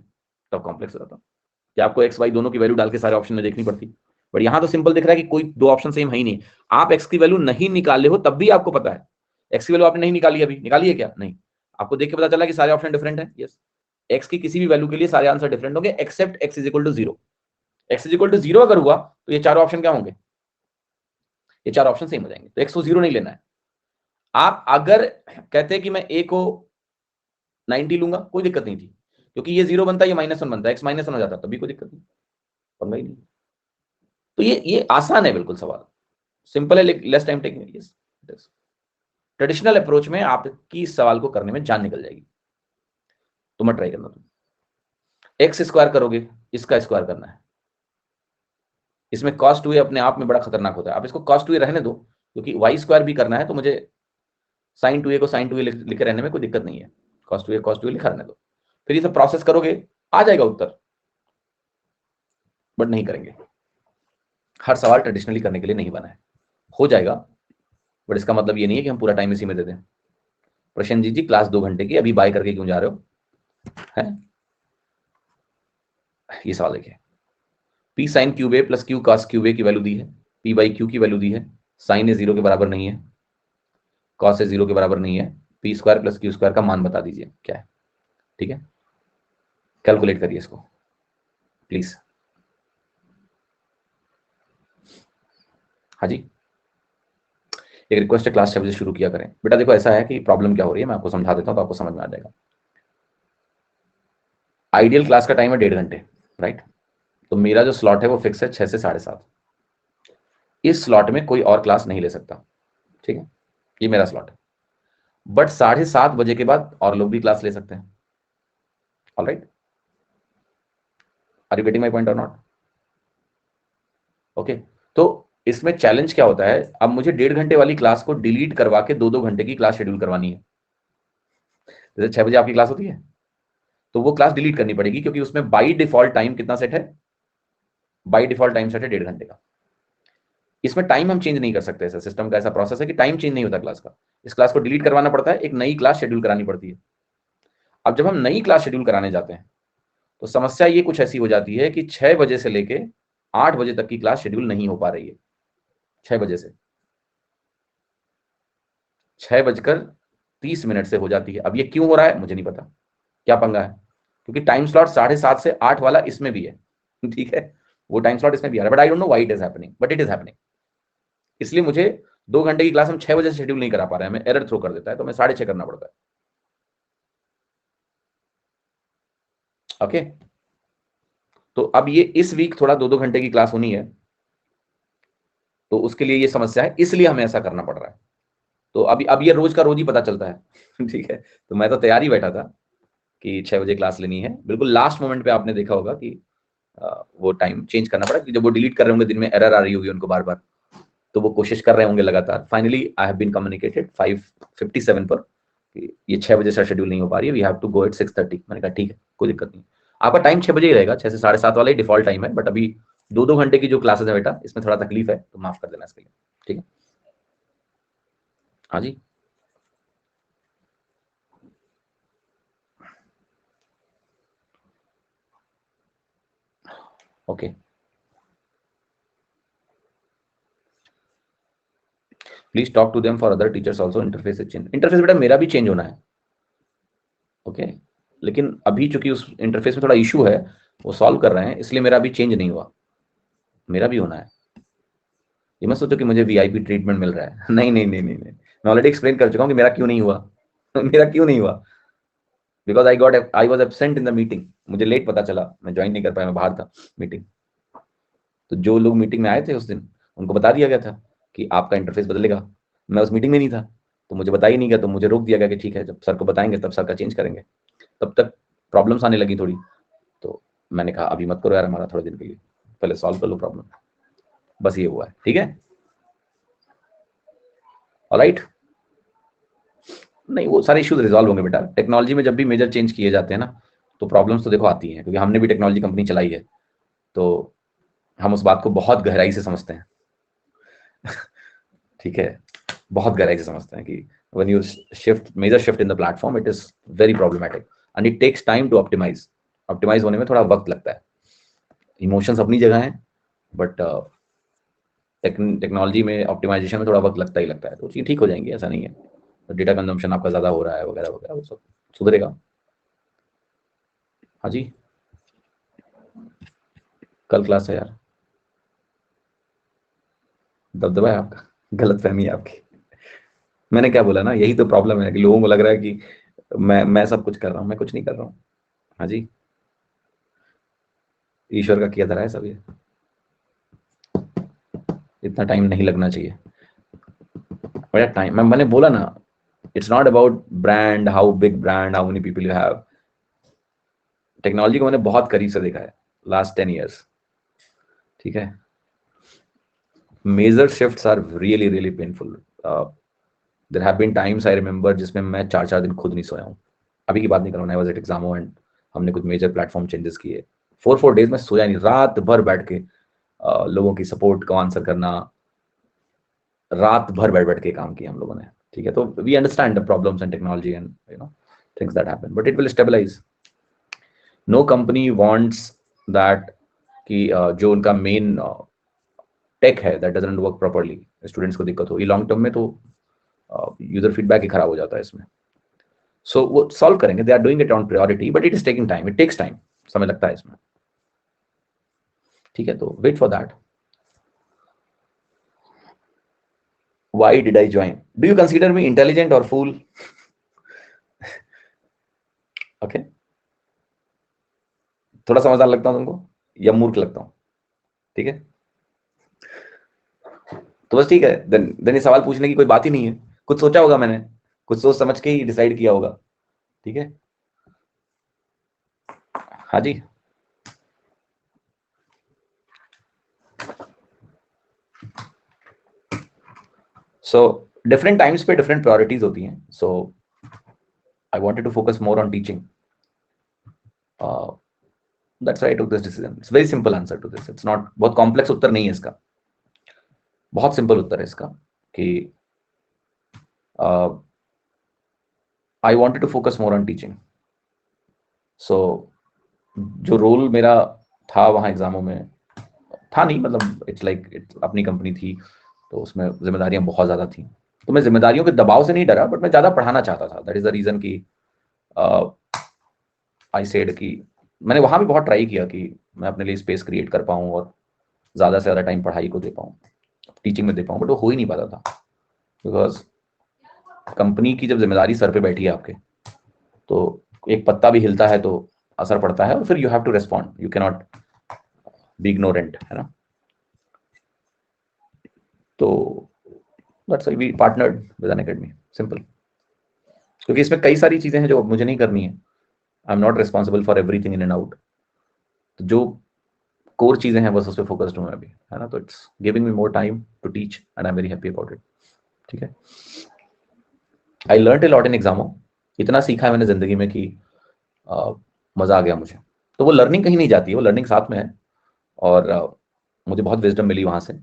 Speaker 2: तब कॉम्प्लेक्स रहता, कि आपको एक्स वाई दोनों की वैल्यू डाल के सारे ऑप्शन में देखनी पड़ती, बट यहां तो सिंपल दिख रहा है कि कोई दो ऑप्शन सेम है ही नहीं। आप एक्स की वैल्यू नहीं निकाले हो तब भी आपको पता है, एक्स की वैल्यू आपने नहीं निकाली, अभी निकाली है क्या, नहीं, आपको देख के पता चला कि सारे ऑप्शन डिफरेंट है, यस, एक्स की किसी भी वैल्यू के लिए सारे आंसर डिफरेंट होंगे एक्सेप्ट x = 0। x = 0 अगर हुआ तो ये चारों ऑप्शन क्या होंगे, ये चार ऑप्शन सेम हो जाएंगे, तो x को 0 नहीं लेना है। आप अगर कहते हैं कि मैं a को 90 लूंगा, कोई दिक्कत नहीं थी, क्योंकि ये 0 बनता है, ये -1 बनता है, x -1 हो जाता, तभी कोई दिक्कत नहीं, पंगा ही नहीं। तो ये आसान है बिल्कुल सवाल, सिंपल है, less time taking, yes. Traditional approach में आपकी इस सवाल को करने में जान निकल जाएगी, तो मैं ट्राई करना, तुम एक्स स्क्वायर करोगे, इसका स्क्वायर करना है, इसमें cos 2a अपने आप में बड़ा खतरनाक होता है, आप इसको cos 2a रहने दो, क्योंकि y स्क्वायर भी करना है, तो मुझे sin 2a को sin 2a लिखे रहने में कोई दिक्कत नहीं है, cos 2a लिखा रहने दो, फिर ये सब प्रोसेस करोगे आ जाएगा उत्तर, बट नहीं करेंगे, हर सवाल ट्रेडिशनली करने के लिए नहीं बना है, हो जाएगा, बट इसका मतलब ये नहीं है कि हम पूरा टाइम इसी में दे दें। प्रशांत जी क्लास 2 घंटे की, अभी बाय करके क्यों जा रहे हो, है ये सवाल देखिए, p sin cube a plus q cos cube a की वैल्यू दी है, p/q की वैल्यू दी है, sin a 0 के बराबर नहीं है, cos a 0 के बराबर नहीं है, p square plus q square का मान बता दीजिए क्या है, ठीक है, कैलकुलेट करिए इसको प्लीज। हाँ जी, एक रिक्वेस्ट है, क्लास 6 बजे शुरू किया करें बेटा। देखो ऐसा है कि प्रॉब्लम क्या हो रही है, मैं आपको समझा देता हूं तो आपको समझ में आ जाएगा। आइडियल क्लास का टाइम है 1.5 घंटे, राइट, तो मेरा जो स्लॉट है वो फिक्स है 6 से 7:30, इस स्लॉट में कोई और क्लास नहीं ले सकता, ठीक है, ये मेरा स्लॉट है, बट 7:30 बजे के बाद और लोग भी क्लास ले सकते हैं, alright, are you getting my point और नॉट, ओके। तो इसमें चैलेंज क्या होता है, अब मुझे 1.5 घंटे वाली क्लास को डिलीट करवा के 2-2 घंटे की क्लास शेड्यूल करवानी है, जैसे 6 बजे आपकी क्लास होती है, तो वो क्लास डिलीट करनी पड़ेगी, क्योंकि उसमें बाई डिफॉल्ट टाइम कितना सेट है, बाई डिफॉल्ट टाइम सेट है 1.5 घंटे का। इसमें टाइम हम चेंज नहीं कर सकते, ऐसा सिस्टम का ऐसा प्रोसेस है कि टाइम चेंज नहीं होता क्लास का। इस क्लास को डिलीट करवाना पड़ता है, एक नई क्लास शेड्यूल करानी पड़ती है। अब जब हम नई क्लास शेड्यूल कराने जाते हैं तो समस्या ये कुछ ऐसी हो जाती है कि 6 बजे से लेके 8 बजे तक की क्लास शेड्यूल नहीं हो पा रही है। 6 बजे से 6:30 से हो जाती है। अब ये क्यों हो रहा है मुझे नहीं पता, क्या पंगा है, क्योंकि टाइम स्लॉट 7:30 से 8 वाला इसमें भी है। ठीक है, वो टाइम स्लॉट इसमें भी आ रहा है, but I don't know why it is happening, but it is happening. इसलिए मुझे 2 घंटे की क्लास हम 6 बजे से शेड्यूल नहीं करा पा रहे हैं, हमें एरर थ्रो कर देता है, तो मैं 6:30 करना पड़ता है। ओके, तो अब ये इस वीक थोड़ा 2-2 घंटे की क्लास होनी है, तो उसके लिए ये समस्या है, इसलिए हमें ऐसा करना पड़ रहा है। तो अभी अब ये रोज का रोज ही पता चलता है। ठीक है, तो मैं तो तैयार ही बैठा था कि 6 बजे क्लास लेनी है। बिल्कुल लास्ट मोमेंट पे आपने देखा होगा कि वो टाइम चेंज करना पड़ा, कि जब वो डिलीट कर रहे होंगे दिन में एरर आ रही होगी उनको बार बार, तो वो कोशिश कर रहे होंगे लगातार। Finally I have been communicated 5:57 पर कि ये 6 बजे से शेड्यूल नहीं हो पा रही है, we have to go at 6:30। मैंने कहा ठीक है, कोई दिक्कत नहीं, आपका टाइम 6 बजे ही रहेगा, 6 से 7:30 वाला ही डिफॉल्ट टाइम है, बट अभी 2-2 घंटे की जो क्लासेस है बेटा, इसमें थोड़ा तकलीफ है, तो माफ कर देना इसके लिए। ठीक है, हाँ जी। Okay, please talk to them for other teachers also, interface change. Interface बेटा मेरा भी चेंज होना है, ओके, लेकिन अभी चूंकि उस इंटरफेस में थोड़ा इशू है, वो सॉल्व कर रहे हैं, इसलिए मेरा अभी चेंज नहीं हुआ, मेरा भी होना है। ये मत सोचो कि मुझे वीआईपी ट्रीटमेंट मिल रहा है। नहीं नहीं नहीं नहीं नहीं, मैं ऑलरेडी एक्सप्लेन कर चुका हूँ कि मेरा क्यों नहीं हुआ। मेरा क्यों नहीं हुआ, because I was absent in the meeting, मुझे लेट पता चला, मैं ज्वाइन नहीं कर पाया, मैं बाहर था मीटिंग। तो जो लोग मीटिंग में आए थे उस दिन, उनको बता दिया गया था कि आपका इंटरफेस बदलेगा। मैं उस मीटिंग में नहीं था, तो मुझे बता ही नहीं गया, तो मुझे रोक दिया गया कि ठीक है, जब सर को बताएंगे तब सर का चेंज करेंगे। तब तक प्रॉब्लम्स आने लगी थोड़ी, तो मैंने कहा अभी मत करो यार हमारा, थोड़े दिन के लिए पहले सॉल्व कर लो प्रॉब्लम। बस ये हुआ है, ठीक है, ऑलराइट। नहीं, वो सारे इश्यूज रिजॉल्व होंगे बेटा। टेक्नोलॉजी में जब भी मेजर चेंज किए जाते हैं ना, तो प्रॉब्लम्स तो देखो आती हैं, क्योंकि हमने भी टेक्नोलॉजी कंपनी चलाई है, तो हम उस बात को बहुत गहराई से समझते हैं। ठीक है, बहुत गहराई से समझते हैं कि when you shift major shift in the platform, it is very problematic and it takes time to optimize होने में थोड़ा वक्त लगता है। इमोशंस अपनी जगह हैं, बट टेक्नोलॉजी में ऑप्टिमाइजेशन में थोड़ा वक्त लगता ही लगता है, तो चीज़ ठीक हो जाएंगी, ऐसा नहीं है। तो डेटा कंजम्पशन आपका ज़्यादा हो रहा है वगैरह वगैरह, वो सब सुधरेगा। हाँ जी, कल क्लास है यार, दबदबा है आपका, गलत फहमी है आपकी। मैंने क्या बोला ना, यही तो प्रॉब्लम है कि लोगों को लग रहा है कि मैं सब कुछ कर रहा हूँ, मैं कुछ नहीं कर रहा हूँ। हाँ जी, ईश्वर का किया धरा है सब ये, इतना टाइम नहीं लगना चाहिए। बड़ा टाइम, मैंने बोला ना, it's not about brand, how big brand, how many people you have. Technology को मैंने बहुत करीब से देखा है लास्ट 10 years। ठीक है, major shifts are really really painful. There have been times I remember जिसमें मैं 4-4 दिन खुद नहीं सोया हूँ। अभी की बात नहीं कर रहा हूँ, आई वाज एट एग्जामो एंड हमने कुछ मेजर प्लेटफॉर्म चेंजेस किए। 4 डेज में सोया नहीं, रात भर बैठ के लोगों की सपोर्ट को आंसर करना, रात भर बैठ बैठ के काम किया हम लोगों ने। ठीक है, तो we understand the problems and technology and you know things that happen, but it will stabilize. No company wants that कि जो उनका मेन टेक है that doesn't work properly, students को दिक्कत होगी लॉन्ग टर्म में, तो यूजर फीडबैक ही खराब हो जाता है इसमें। सो वो सॉल्व करेंगे, they are doing it on priority, but it is taking time, it takes time, समय लगता है इसमें। ठीक है, तो wait for that. Why did I join? Do you consider me intelligent or fool? Okay, थोड़ा समझदार लगता हूं तुमको या मूर्ख लगता हूं? ठीक है, तो बस ठीक है, देन ये सवाल पूछने की कोई बात ही नहीं है। कुछ सोचा होगा मैंने, कुछ सोच समझ के ही डिसाइड किया होगा। ठीक है, हाँ जी। सो डिफरेंट टाइम्स पे डिफरेंट प्रायोरिटीज होती हैं, so I wanted to focus more on teaching. That's why I took this decision. It's very simple answer to this. It's not, बहुत कॉम्प्लेक्स उत्तर नहीं है इसका, बहुत सिंपल उत्तर है इसका कि I wanted to focus more on teaching. So जो रोल मेरा था वहाँ एग्जामों में था नहीं, मतलब इट्स लाइक अपनी कंपनी थी तो उसमें जिम्मेदारियां बहुत ज़्यादा थी, तो मैं जिम्मेदारियों के दबाव से नहीं डरा, बट मैं ज़्यादा पढ़ाना चाहता था. दैट इज़ द रीज़न कि आई सेड कि मैंने वहाँ भी बहुत ट्राई किया कि मैं अपने लिए स्पेस क्रिएट कर पाऊँ और ज़्यादा से ज़्यादा टाइम पढ़ाई को दे पाऊँ, टीचिंग में दे पाऊँ, बट वो हो ही नहीं पाता था. बिकॉज कंपनी की जब जिम्मेदारी सर पे बैठी है आपके, तो एक पत्ता भी हिलता है तो असर पड़ता है, और फिर you have to respond, you can not be ignorant, है ना. तो that's why we partnered with Unacademy, simple. क्योंकि इसमें कई सारी चीजें हैं जो मुझे नहीं करनी है. I am not responsible for everything in and out. तो जो कोर चीजें हैं बस उस पर फोकस्ड हूँ मैं अभी, है ना. तो it's giving me more time to teach and I am very happy about it. ठीक है. I learn a lot in एग्जामो. इतना सीखा है मैंने जिंदगी में कि मजा आ गया मुझे. तो वो लर्निंग कहीं नहीं जाती है, वो लर्निंग साथ में है, और मुझे बहुत विजडम मिली वहां से.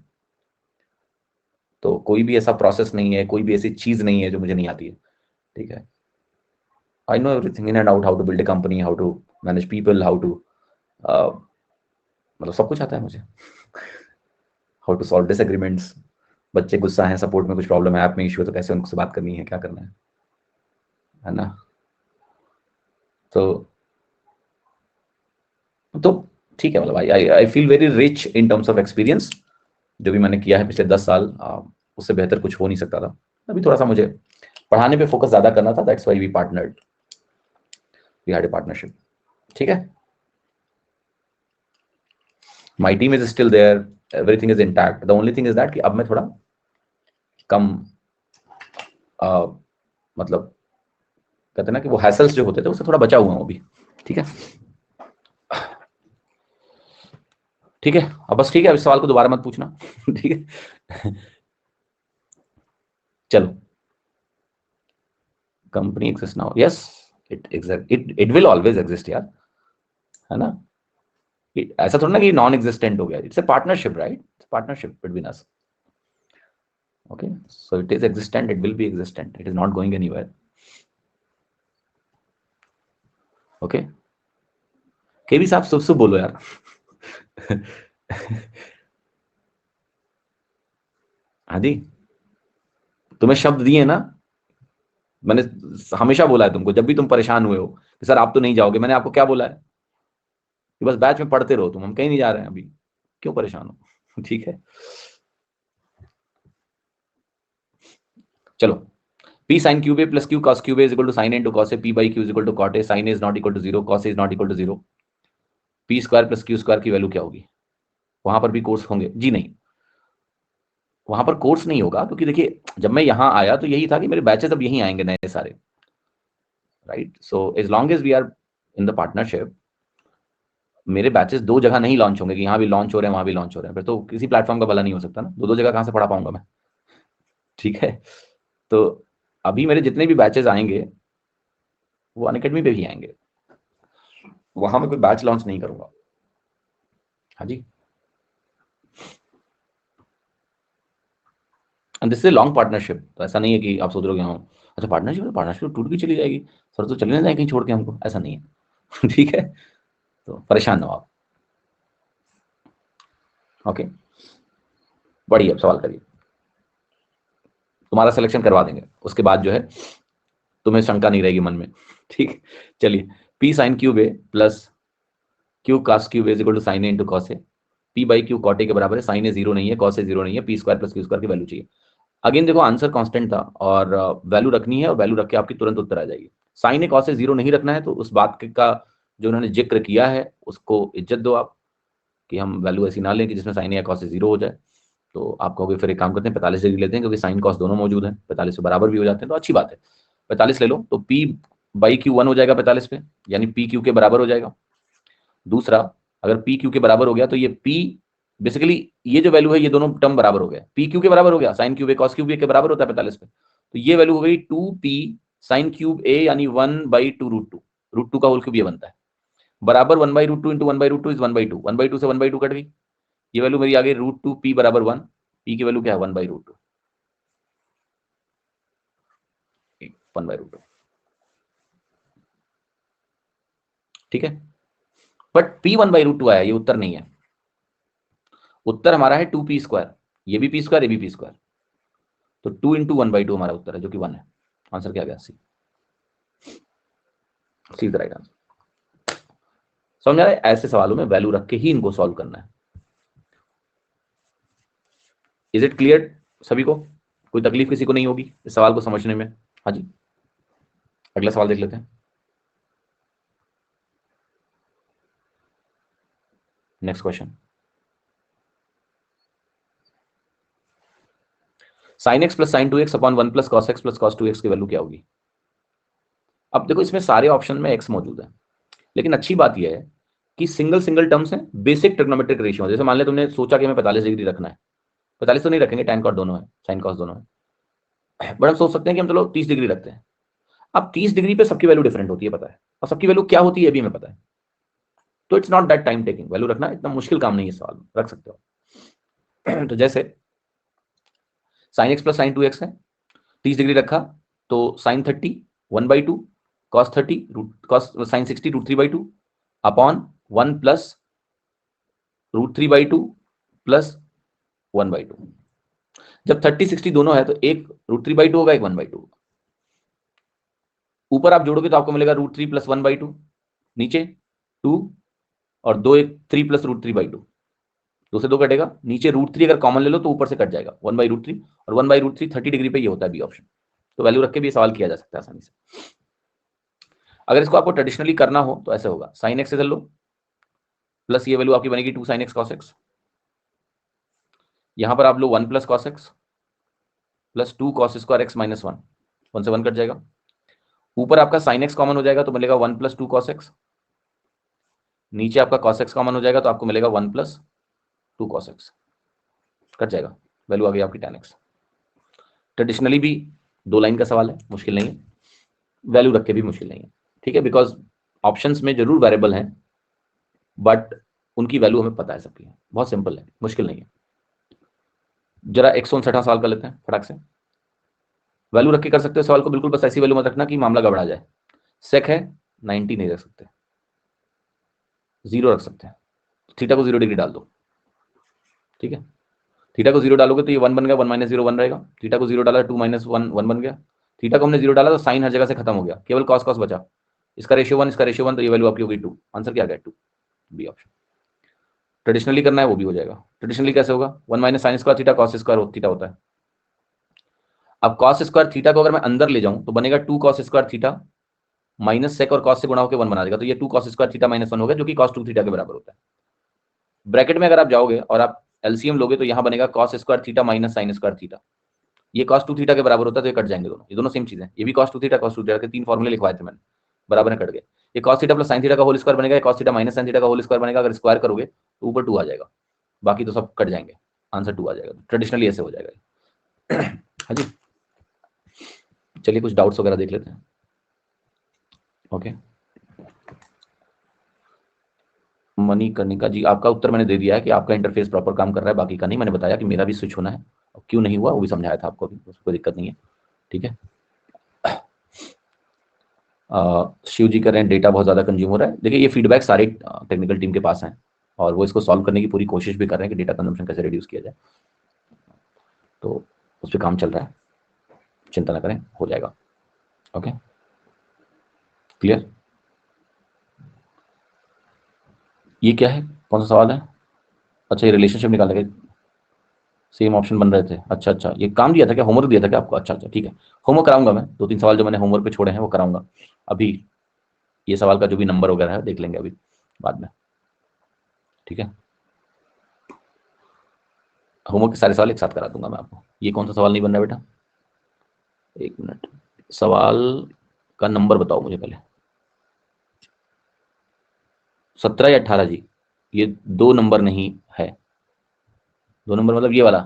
Speaker 2: तो कोई भी ऐसा प्रोसेस नहीं है, कोई भी ऐसी चीज नहीं है जो मुझे नहीं आती है. ठीक है. I know everything in and out, how to build a company, how to manage people, how to, मतलब सब कुछ आता है मुझे. How to solve disagreements. बच्चे गुस्सा है, सपोर्ट में कुछ प्रॉब्लम है, ऐप में इशू है, तो कैसे उनसे बात करनी है, क्या करना है ना. तो ठीक है, मतलब I feel very rich in terms of experience. जो भी मैंने किया है पिछले 10 साल, उससे बेहतर कुछ हो नहीं सकता था. अभी थोड़ा सा मुझे पढ़ाने पे फोकस ज्यादा करना था. That's why we partnered, we had a partnership. ठीक है. My team is still there, everything is intact. The only thing is that कि अब मैं थोड़ा कम, मतलब कहते हैं ना कि वो हैसल्स जो होते थे उससे थोड़ा बचा हुआ हूं अभी. ठीक है. ठीक है. अब बस ठीक है, अब इस सवाल को दोबारा मत पूछना. ठीक है. चलो. Company exist now. Yes, it will always exist यार, है ना. ऐसा थोड़ा ना कि नॉन एग्जिस्टेंट हो गया. It's a partnership, right. It's partnership between us. Okay. So it is existent, it will be existent, it is not going anywhere. Okay. KV साहब शुभ शुभ बोलो यार. हाँ जी. तुम्हें शब्द दिए ना, मैंने हमेशा बोला है तुमको, जब भी तुम परेशान हुए हो कि सर आप तो नहीं जाओगे, मैंने आपको क्या बोला है कि बस बैच में पढ़ते रहो तुम, हम कहीं नहीं जा रहे हैं अभी, क्यों परेशान हो. ठीक है. चलो. P sin cube A plus Q cos cube A is equal to sin A into cos A. P by Q is equal to cot A. Sin A is not equal to 0. Cos A is not equal to 0. P square plus Q square की वैल्यू क्या होगी. वहां पर भी कोर्स होंगे जी. नहीं, वहां पर कोर्स नहीं होगा, क्योंकि देखिए जब मैं यहां आया तो यही था कि मेरे बैचेस अब यहीं आएंगे नए सारे, right. So as long as we are in the partnership, मेरे बैचेस दो जगह नहीं लॉन्च होंगे कि यहाँ भी लॉन्च हो रहे हैं वहां भी लॉन्च हो रहे हैं. फिर तो किसी प्लेटफॉर्म का भला नहीं हो सकता ना, दो दो जगह कहां से पढ़ा पाऊंगा मैं. ठीक है. तो अभी मेरे जितने भी बैचेस आएंगे वो अनअकैडमी पे भी आएंगे, वहां मैं कोई बैच लॉन्च नहीं करूंगा. हाँ जी. And this is long partnership. तो ऐसा नहीं है कि आप सोच रहे हो हाँ अच्छा पार्टनरशिप, पार्टनरशिप टूट के चली जाएगी, सर तो चले ना जाए कहीं छोड़ के हमको, ऐसा नहीं है. ठीक है. तो परेशान ना हो आप. ओके. बढ़िया, सवाल करिए. तुम्हारा सिलेक्शन करवा देंगे, उसके बाद जो है तुम्हें शंका नहीं रहेगी मन में. ठीक. चलिए. P sine cube A plus Q cos cube is equal to sine A into cos A. P by Q cot A के बराबर है. साइन ए जीरो नहीं है, कॉस ए जीरो नहीं है. P square plus Q square की वैल्यू चाहिए. अगेन देखो आंसर कांस्टेंट था और वैल्यू रखनी है, और वैल्यू रख के आपकी तुरंत उत्तर आ जाएगी. Sign A cos A zero नहीं रखना है, तो उस बात का जो उन्होंने जिक्र किया है उसको इज्जत दो आप, कि हम वैल्यू ऐसी ना लें कि जिसमें साइन ए या कॉस ए जीरो हो जाए. तो आप कहोगे फिर एक काम करते हैं 45 डिग्री लेते हैं, क्योंकि साइन कॉस दोनों मौजूद है, 45 पे बराबर भी हो जाते हैं, तो अच्छी बात है. 45 ले लो तो पी बाई क्यू 1 हो जाएगा 45 पे, यानी पी क्यू के बराबर हो जाएगा. दूसरा, अगर पी क्यू के बराबर हो गया तो ये पी बेसिकली ये जो वैल्यू है ये दोनों टर्म बराबर हो गया. पी क्यू के बराबर हो गया, साइन क्यूब ए कॉस क्यूब ए के बराबर होता है 45 पे, तो ये वैल्यू हो गई 2p साइन क्यूब ए, यानी 1/2 √2. √2 का होल क्यूब ये बनता है. बराबर 1/√2 इंटू 1/√2 इज 1/2, 1/2 से 1/2 कट गई, ये वैल्यू मेरी आ गई √2 p बराबर 1, p की वैल्यू क्या है 1/√2, 1/√2, ठीक है। बट p 1/√2 आया, ये उत्तर नहीं है, उत्तर हमारा है 2p², ये भी p², ये भी p², तो 2 इंटू 1/2 हमारा उत्तर है जो कि 1 है। आंसर क्या गया? सी, सी द राइट आंसर। समझ आ रहा है? ऐसे सवालों में वैल्यू रख के ही इनको सॉल्व करना है। इज इट क्लियर सभी को? कोई तकलीफ किसी को नहीं होगी इस सवाल को समझने में? हाँ जी, अगला सवाल देख लेते हैं। Next question, sin x plus sin 2x upon 1 plus cos x plus cos 2x की वैल्यू क्या होगी? अब देखो इसमें सारे ऑप्शन में x मौजूद है, लेकिन अच्छी बात यह है कि सिंगल सिंगल टर्म्स हैं, बेसिक ट्रिग्नोमेट्रिक रेशियो। जैसे मान ले तुमने सोचा कि हमें 45 डिग्री रखना है, 45 तो नहीं रखेंगे, tan cos दोनों है, sin cos दोनों है, बट हम सोच सकते हैं कि हम चलो 30 डिग्री रखते हैं। अब 30 डिग्री पे सबकी वैल्यू डिफरेंट होती है, पता है, और सबकी वैल्यू क्या होती है भी हमें पता है, तो it's not that time taking, value रखना इतना मुश्किल काम नहीं है, सवाल में रख सकते हो। तो जैसे sin x plus sin 2x है, 30 डिग्री रखा तो sin 30 1/2, cos 30 cos sin 60 √3/2 upon 1 plus √3/2 plus 1/2। जब 30 60 दोनों है तो एक √3/2 होगा, एक 1/2 होगा। ऊपर आप जोड़ोगे तो आपको मिलेगा √3 प्लस 1/2, नीचे 2 और 2 एक 3 प्लस √3/2, 2 से 2 कटेगा, नीचे √3 अगर कॉमन ले लो तो ऊपर से कट जाएगा 1/√3, और 1/√3 30 डिग्री पे ये होता है बी ऑप्शन। तो वैल्यू रख के भी सवाल किया जा सकता है आसानी से। अगर इसको आपको ट्रेडिशनली करना हो तो ऐसे होगा, sin x से कर लो प्लस ये वैल्यू आपकी बनेगी 2 sin x cos x, यहां पर आप लो 1 plus cos x plus 2 cos square x minus 1, 1 से 1 कट जाएगा, ऊपर आपका sin x कॉमन हो जाएगा तो मिलेगा 1 प्लस 2 cos x, नीचे आपका cos x कॉमन हो जाएगा तो आपको मिलेगा 1 प्लस 2 cos x, कट जाएगा, वैल्यू आ गई आपकी tan x। ट्रेडिशनली भी 2 लाइन का सवाल है, मुश्किल नहीं है, वैल्यू रख के भी मुश्किल नहीं है, ठीक है, बिकॉज ऑप्शंस में जरूर वेरिएबल हैं बट उनकी वैल्यू हमें पता है सबकी, बहुत सिंपल है, मुश्किल नहीं है। जरा 159 सवाल कर लेते हैं फटाक से, वैल्यू रख के कर सकते हो सवाल को, बिल्कुल बस ऐसी वैल्यू मत रखना कि मामला गड़बड़ा जाए। सेक है 90 नहीं रख सकते, 0 रख सकते हैं, थीटा को 0 डिग्री डाल दो, ठीक है, थीटा को 0 डालोगे तो ये 1 बन गया, 1 माइनस 0 1 रहेगा, थीटा को 0 डाला 2 माइनस 1 1 बन गया, थीटा को हमने 0 डाला तो साइन हर जगह से खत्म हो गया, केवल कॉस कॉस बचा, इसका रेशियो 1 इसका रेशियो 1, तो ये वैल्यू आपकी होगी 2, आंसर क्या आ गया 2, बी ऑप्शन। ट्रेडिशनली करना है वो भी हो जाएगा, ट्रेडिशनली कैसे होगा, 1 minus sine square theta cos square theta होता है। अब कॉस स्क्वायर थीटा को अगर मैं अंदर ले जाऊं तो बनेगा 2 cos square theta minus sec और कॉस से गुणा होकर 1 बना देगा, तो ये 2 कॉस स्क्वायर थीटा माइनस 1 होगा जो कि कॉस 2 थीटा के बराबर होता है। ब्रैकेट में अगर आप जाओगे और आप एलसीएम लोगे तो यहां बनेगा cos square theta minus sine square theta, ये cos 2 थीटा के बराबर होता है, तो ये कट जाएंगे दोनों, ये दोनों सेम चीज है, ये भी cos 2 थीटा cos 2 थीटा के 3 फॉर्मूले लिखवाए थे मैंने, बराबर में कट गए, ये cos theta plus sin theta का होल स्क्वायर बनेगा, cos theta minus sin theta का होल स्क्वायर बनेगा, अगर स्क्वायर करोगे तो ऊपर 2 आ जाएगा, बाकी तो सब कट जाएंगे, आंसर 2 आ जाएगा, ट्रेडिशनली ऐसे हो जाएगा। हाँ जी, चलिए कुछ डाउट्स वगैरह देख लेते हैं। ओके, मणिकर्णिका जी, आपका उत्तर मैंने दे दिया है कि आपका इंटरफेस प्रॉपर काम कर रहा है, बाकी का नहीं, मैंने बताया कि मेरा भी स्विच होना है, और क्यों नहीं हुआ वो भी समझाया था आपको, भी कोई दिक्कत नहीं है, ठीक है। शिव जी कर रहे हैं डेटा बहुत ज़्यादा कंज्यूम हो रहा है, देखिए ये फीडबैक सारे टेक्निकल टीम के पास है और वो इसको सॉल्व करने की पूरी कोशिश भी कर रहे हैं कि डेटा कंजम्पशन कैसे रिड्यूस किया जाए, तो उस पर काम चल रहा है, चिंता ना करें, हो जाएगा। Okay, clear? ये क्या है, कौन सा सवाल है? अच्छा, ये रिलेशनशिप निकालने के सेम ऑप्शन बन रहे थे, अच्छा अच्छा, ये काम दिया था क्या, होमवर्क दिया था क्या आपको? अच्छा अच्छा, ठीक है, होमवर्क कराऊंगा मैं, 2-3 सवाल जो मैंने होमवर्क पे छोड़े हैं वो कराऊंगा अभी, ये सवाल का जो भी नंबर वगैरह है देख लेंगे अभी बाद में, ठीक है, होमवर्क के सारे सवाल एक साथ करा दूंगा मैं आपको। ये कौन सा सवाल नहीं बन रहा बेटा, एक मिनट, सवाल का नंबर बताओ मुझे पहले, 17 या 18 जी, ये 2 नंबर नहीं है, 2 नंबर मतलब ये वाला,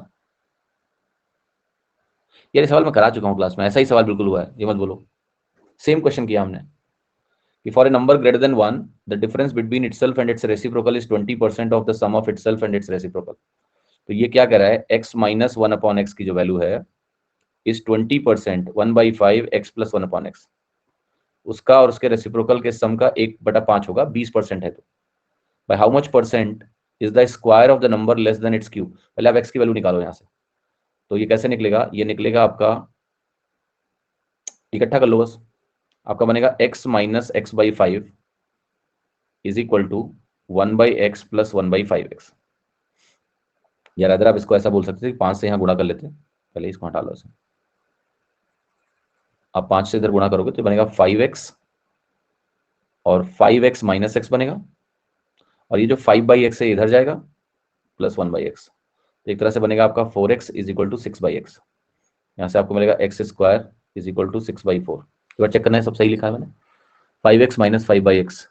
Speaker 2: ये सवाल मैं करा चुका हूँ क्लास में, ऐसा ही सवाल बिल्कुल हुआ है, ये मत बोलो, सेम क्वेश्चन किया हमने कि for a number greater than 1 the difference between itself and its reciprocal is 20% of the sum of itself and its reciprocal. तो ये क्या कह रहा है, x माइनस 1/x की जो वैल्यू है इज 20% 1/5 x प्लस 1/x, उसका और उसके रेसिप्रोकल के सम का 1/5 होगा, 20% है। तो by how much percent is the square of the number less than it's cube. पहले आप x की वैल्यू निकालो यहाँ से, तो ये कैसे निकलेगा, ये निकलेगा आपका, इकट्ठा कर लो बस, आपका बनेगा x minus x/5 is equal to 1/x plus 1/5x। यार अगर आप इसको ऐसा बोल सकते थे 5 से यहाँ गुणा कर लेते, पहले इसको हटा लो इसे, आप 5 से इधर गुणा करोगे तो बनेगा 5x और 5x माइनस x बनेगा, और ये जो 5/x है इधर जाएगा प्लस 1/x, तो एक तरह से बनेगा आपका 4x is equal to 6/x। यहाँ से आपको मिलेगा x square is equal to 6/4। एक बार चेक करना है सब सही लिखा है मैंने, 5x माइनस 5/x,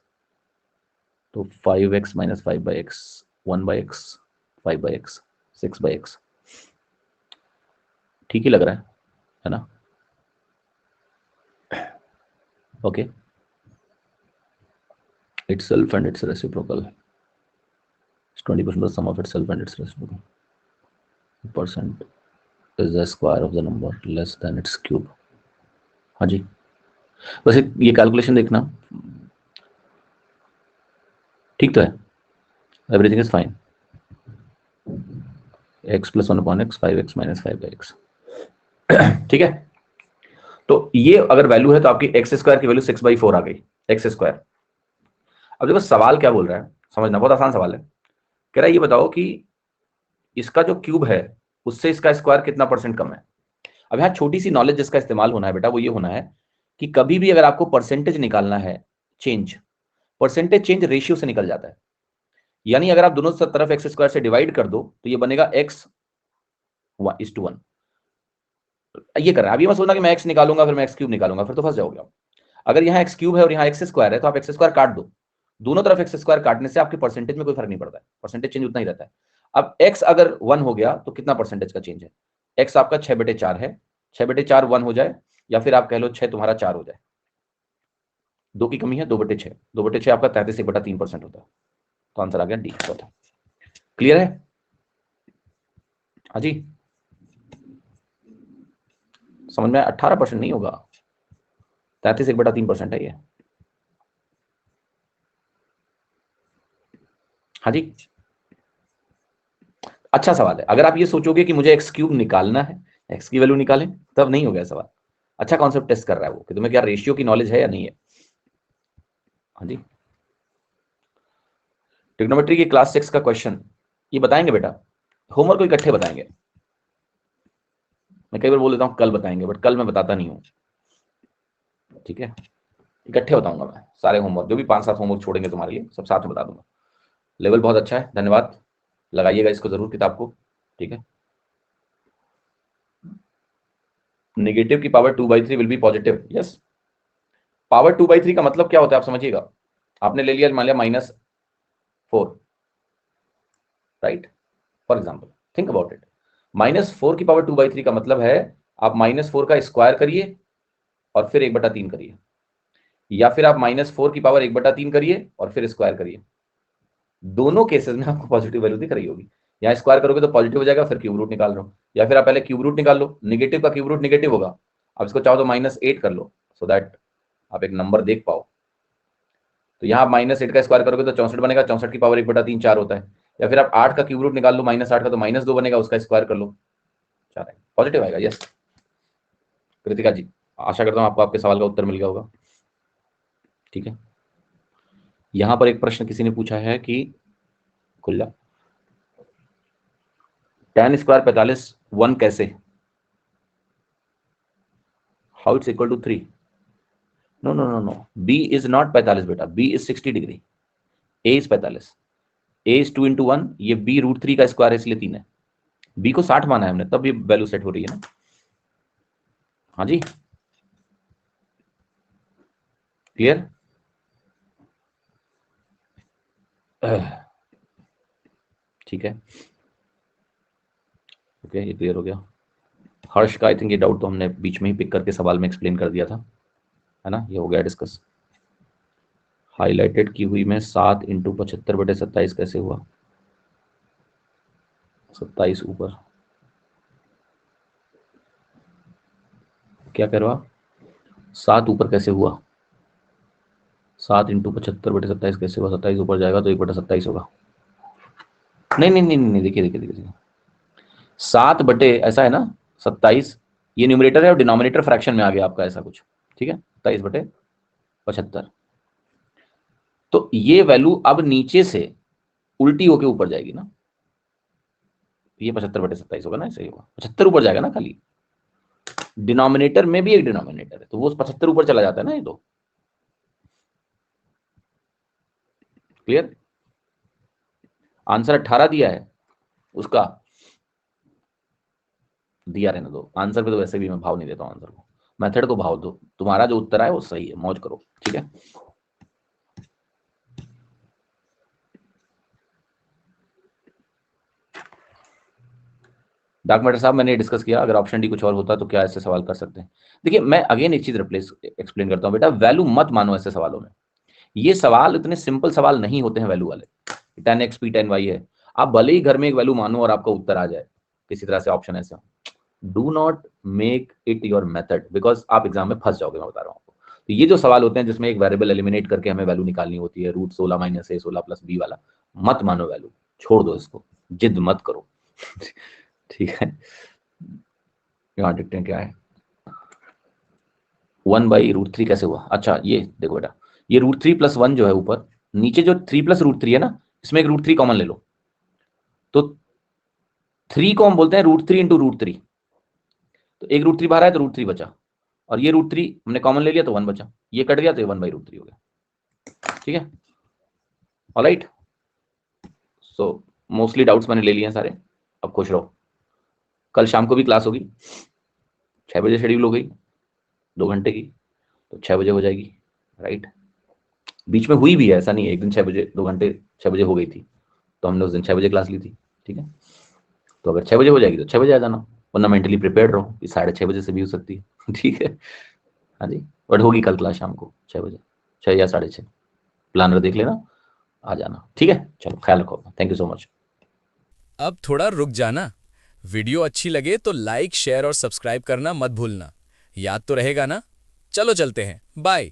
Speaker 2: तो 5x minus 5/x 1/x 5/x 6/x, ठीक ही लग रहा है ना? Okay, itself and its reciprocal is 20% of the sum of itself and its reciprocal. Percent is the square of the number less than its cube. हाँ जी, वैसे ये कैलकुलेशन देखना ठीक तो है, everything is fine. x plus 1/x 5x minus 5/x, ठीक है। तो ये अगर वैल्यू है तो आपकी x स्क्वायर की वैल्यू 6/4 आ गई, x स्क्वायर। अब देखो सवाल क्या बोल रहा है, समझना, बहुत आसान सवाल है। कह रहा है ये बताओ कि इसका जो क्यूब है उससे इसका स्क्वायर कितना परसेंट कम है। अब यहाँ छोटी सी नॉलेज जिसका इस्तेमाल होना है बेटा वो ये होना है कि कभी भी अगर आपको परसेंटेज निकालना है, चेंज, परसेंटेज चेंज रेशियो से निकल जाता है। यानी अगर आप दोनों तरफ एक्स स्क्वायर से डिवाइड कर दो तो ये बनेगा x/1। ये कर रहा है, अब ये मत सोचना कि मैं x निकालूंगा फिर मैं x क्यूब निकालूंगा, फिर तो फंस जाओगे आप। अगर यहाँ x क्यूब है और यहाँ x स्क्वायर है तो आप x स्क्वायर काट दो, दोनों तरफ x स्क्वायर काटने से आपके परसेंटेज में कोई फर्क नहीं पड़ता है, परसेंटेज चेंज उतना ही रहता है। अब x अगर 1 हो गया तो कितना परसेंटेज का चेंज है, x आपका 6/4 है, 6/4 1 हो जाए, या फिर आप कह लो 6 तुम्हारा 4 हो जाए, 2 की कमी है, 2/6, 2/6 आपका 33/3% होता है। तो आंसर आ गया डी। क्लियर है? हाँ जी, समझ में? 18% नहीं होगा, 33/3% है ये। हाँ जी, अच्छा सवाल है। अगर आप ये सोचोगे कि मुझे एक्स क्यूब निकालना है, एक्स की वैल्यू निकालें, तब नहीं हो गया सवाल। अच्छा कॉन्सेप्ट टेस्ट कर रहा है वो कि तुम्हें क्या रेशियो की नॉलेज है या नहीं है। हाँ जी, ट्रिग्नोमेट्री की क्लास 6 का क्वेश्चन ये बताएंगे बेटा, होमवर्क को इकट्ठे बताएंगे। मैं कई बार बोल देता हूँ कल बताएंगे, बट कल मैं बताता नहीं हूँ, ठीक है? इकट्ठे बताऊंगा मैं सारे होमवर्क, जो भी 5-7 होमवर्क छोड़ेंगे तुम्हारे लिए सब साथ में बता दूंगा। लेवल बहुत अच्छा है, धन्यवाद, लगाइएगा इसको जरूर किताब को, ठीक है? नेगेटिव की power 2/3 will be positive, yes. Power 2/3 का मतलब क्या होता है आप समझिएगा। आपने ले लिया मान लिया -4, right, for example think about it. -4 की पावर 2/3 का मतलब है आप -4 का स्क्वायर करिए और फिर 1/3 करिए, या फिर आप -4 की पावर 1/3 करिए और फिर स्क्वायर करिए। दोनों केसेस में आपको पॉजिटिव वैल्यू दिख रही होगी। यहाँ स्क्वायर करोगे तो पॉजिटिव हो जाएगा, फिर क्यूब रूट निकाल लो, या फिर आप पहले क्यूब रूट निकाल लो, नेगेटिव का क्यूब रूट नेगेटिव होगा, आप इसको चाहो तो -8 कर लो, सो दैट आप एक नंबर देख पाओ। तो यहाँ आप -8 का स्क्वायर करोगे तो 64 बनेगा, 64 की पावर 1/3 4 होता है, या फिर आप 8 का क्यूब रूट निकाल लो -8 का, तो -2 बनेगा, उसका स्क्वायर कर लो, 4 आएगा, पॉजिटिव आएगा। यस कृतिका जी, आशा करता हूँ आपको आपके सवाल का उत्तर मिल गया होगा, ठीक है? यहाँ पर एक प्रश्न किसी ने पूछा है कि खुल्ला tan स्क्वायर 45 1 कैसे, how it's equal to 3? No no no no, b is not 45 बेटा, b is 60 degree, a is 45, a is 2 × 1, ये b √3 का स्क्वायर है इसलिए 3 है, b को 60 माना है हमने, तब ये वैल्यू सेट हो रही है ना। हाँ जी, क्लियर? ठीक है, ओके, ये क्लियर हो गया। हर्ष का आई थिंक ये डाउट तो हमने बीच में ही पिक करके सवाल में एक्सप्लेन कर दिया था, है ना, ये हो गया डिस्कस। हाईलाइटेड की हुई में 7 इंटू 75/27 कैसे हुआ? 27 ऊपर, क्या कह रहा? 7 ऊपर कैसे हुआ? 7 इंटू 75/27 कैसे हुआ? 27 ऊपर जाएगा तो 1/27 होगा। नहीं नहीं नहीं नहीं, देखिए देखिए देखिए, 7 ऐसा है ना, 27, ये न्यूमरेटर है और डिनोमिनेटर फ्रैक्शन में आ गया आपका, ऐसा कुछ, ठीक है, 27/75। तो ये वैल्यू अब नीचे से उल्टी होके ऊपर जाएगी ना, ये 75/27 होगा ना, सही होगा, 75 ऊपर जाएगा ना खाली, डिनोमिनेटर में भी एक डिनोमिनेटर है तो वो 75 ऊपर चला जाता है ना, ये तो क्लियर। आंसर 18 दिया है, उसका दिया रहने दो, आंसर पे तो वैसे भी मैं भाव नहीं देता हूं आंसर को, मेथड को भाव दो, तुम्हारा जो उत्तर आए वो सही है, मौज करो, ठीक है। डार्क मैटर साहब मैंने डिस्कस किया, अगर ऑप्शन डी कुछ और होता तो क्या ऐसे सवाल कर सकते हैं? देखिए मैं अगेन एक चीज रिप्लेस एक्सप्लेन करता हूं बेटा, वैल्यू मत मानो ऐसे सवालों में, ये सवाल इतने सिंपल सवाल नहीं होते हैं वैल्यू वाले। 10x p 10y है, आप भले ही घर में एक वैल्यू मानो और आपका उत्तर आ जाए किसी तरह से ऑप्शन ऐसा, do not make it your method, because आप एग्जाम में फंस जाओगे, मैं बता रहा हूं आपको। तो ये जो सवाल होते हैं जिसमें एक वेरिएबल एलिमिनेट करके हमें वैल्यू निकालनी होती है, √16 - a 16 + b वाला, मत मानो वैल्यू, छोड़ दो इसको, जिद मत करो ठीक है। यहाँ देखते हैं क्या है, 1/√3 कैसे हुआ? अच्छा ये देखो बेटा, ये √3 + 1 जो है ऊपर, नीचे जो 3 + √3 है ना, इसमें एक √3 कॉमन ले लो, तो 3 को हम बोलते हैं √3 × √3, तो एक √3 बाहर आया तो √3 बचा, और ये √3 हमने कॉमन ले लिया तो 1 बचा, ये कट गया तो ये 1/√3 हो गया, ठीक है। ऑलराइट, सो मोस्टली डाउट्स मैंने ले लिए हैं सारे, अब खुश रहो। कल शाम को भी क्लास होगी, 6 बजे शेड्यूल हो गई, 2 घंटे की, तो 6 बजे हो जाएगी, राइट। बीच में हुई भी है, ऐसा नहीं है, एक दिन 6 बजे 2 घंटे 6 बजे हो गई थी, तो हमने उस दिन 6 बजे क्लास ली थी, ठीक है। तो अगर 6 बजे हो जाएगी तो 6 बजे आ जाना, वरना मेंटली प्रिपेयर्ड रहो कि 6:30 बजे से भी हो सकती है ठीक है। हाँ जी, बट होगी कल क्लास शाम को 6 बजे, 6 या 6:30, प्लानर देख लेना, आ जाना, ठीक है। चलो ख्याल रखो, थैंक यू सो मच।
Speaker 3: अब थोड़ा रुक जाना, वीडियो अच्छी लगे तो लाइक शेयर और सब्सक्राइब करना मत भूलना, याद तो रहेगा ना? चलो चलते हैं, बाय।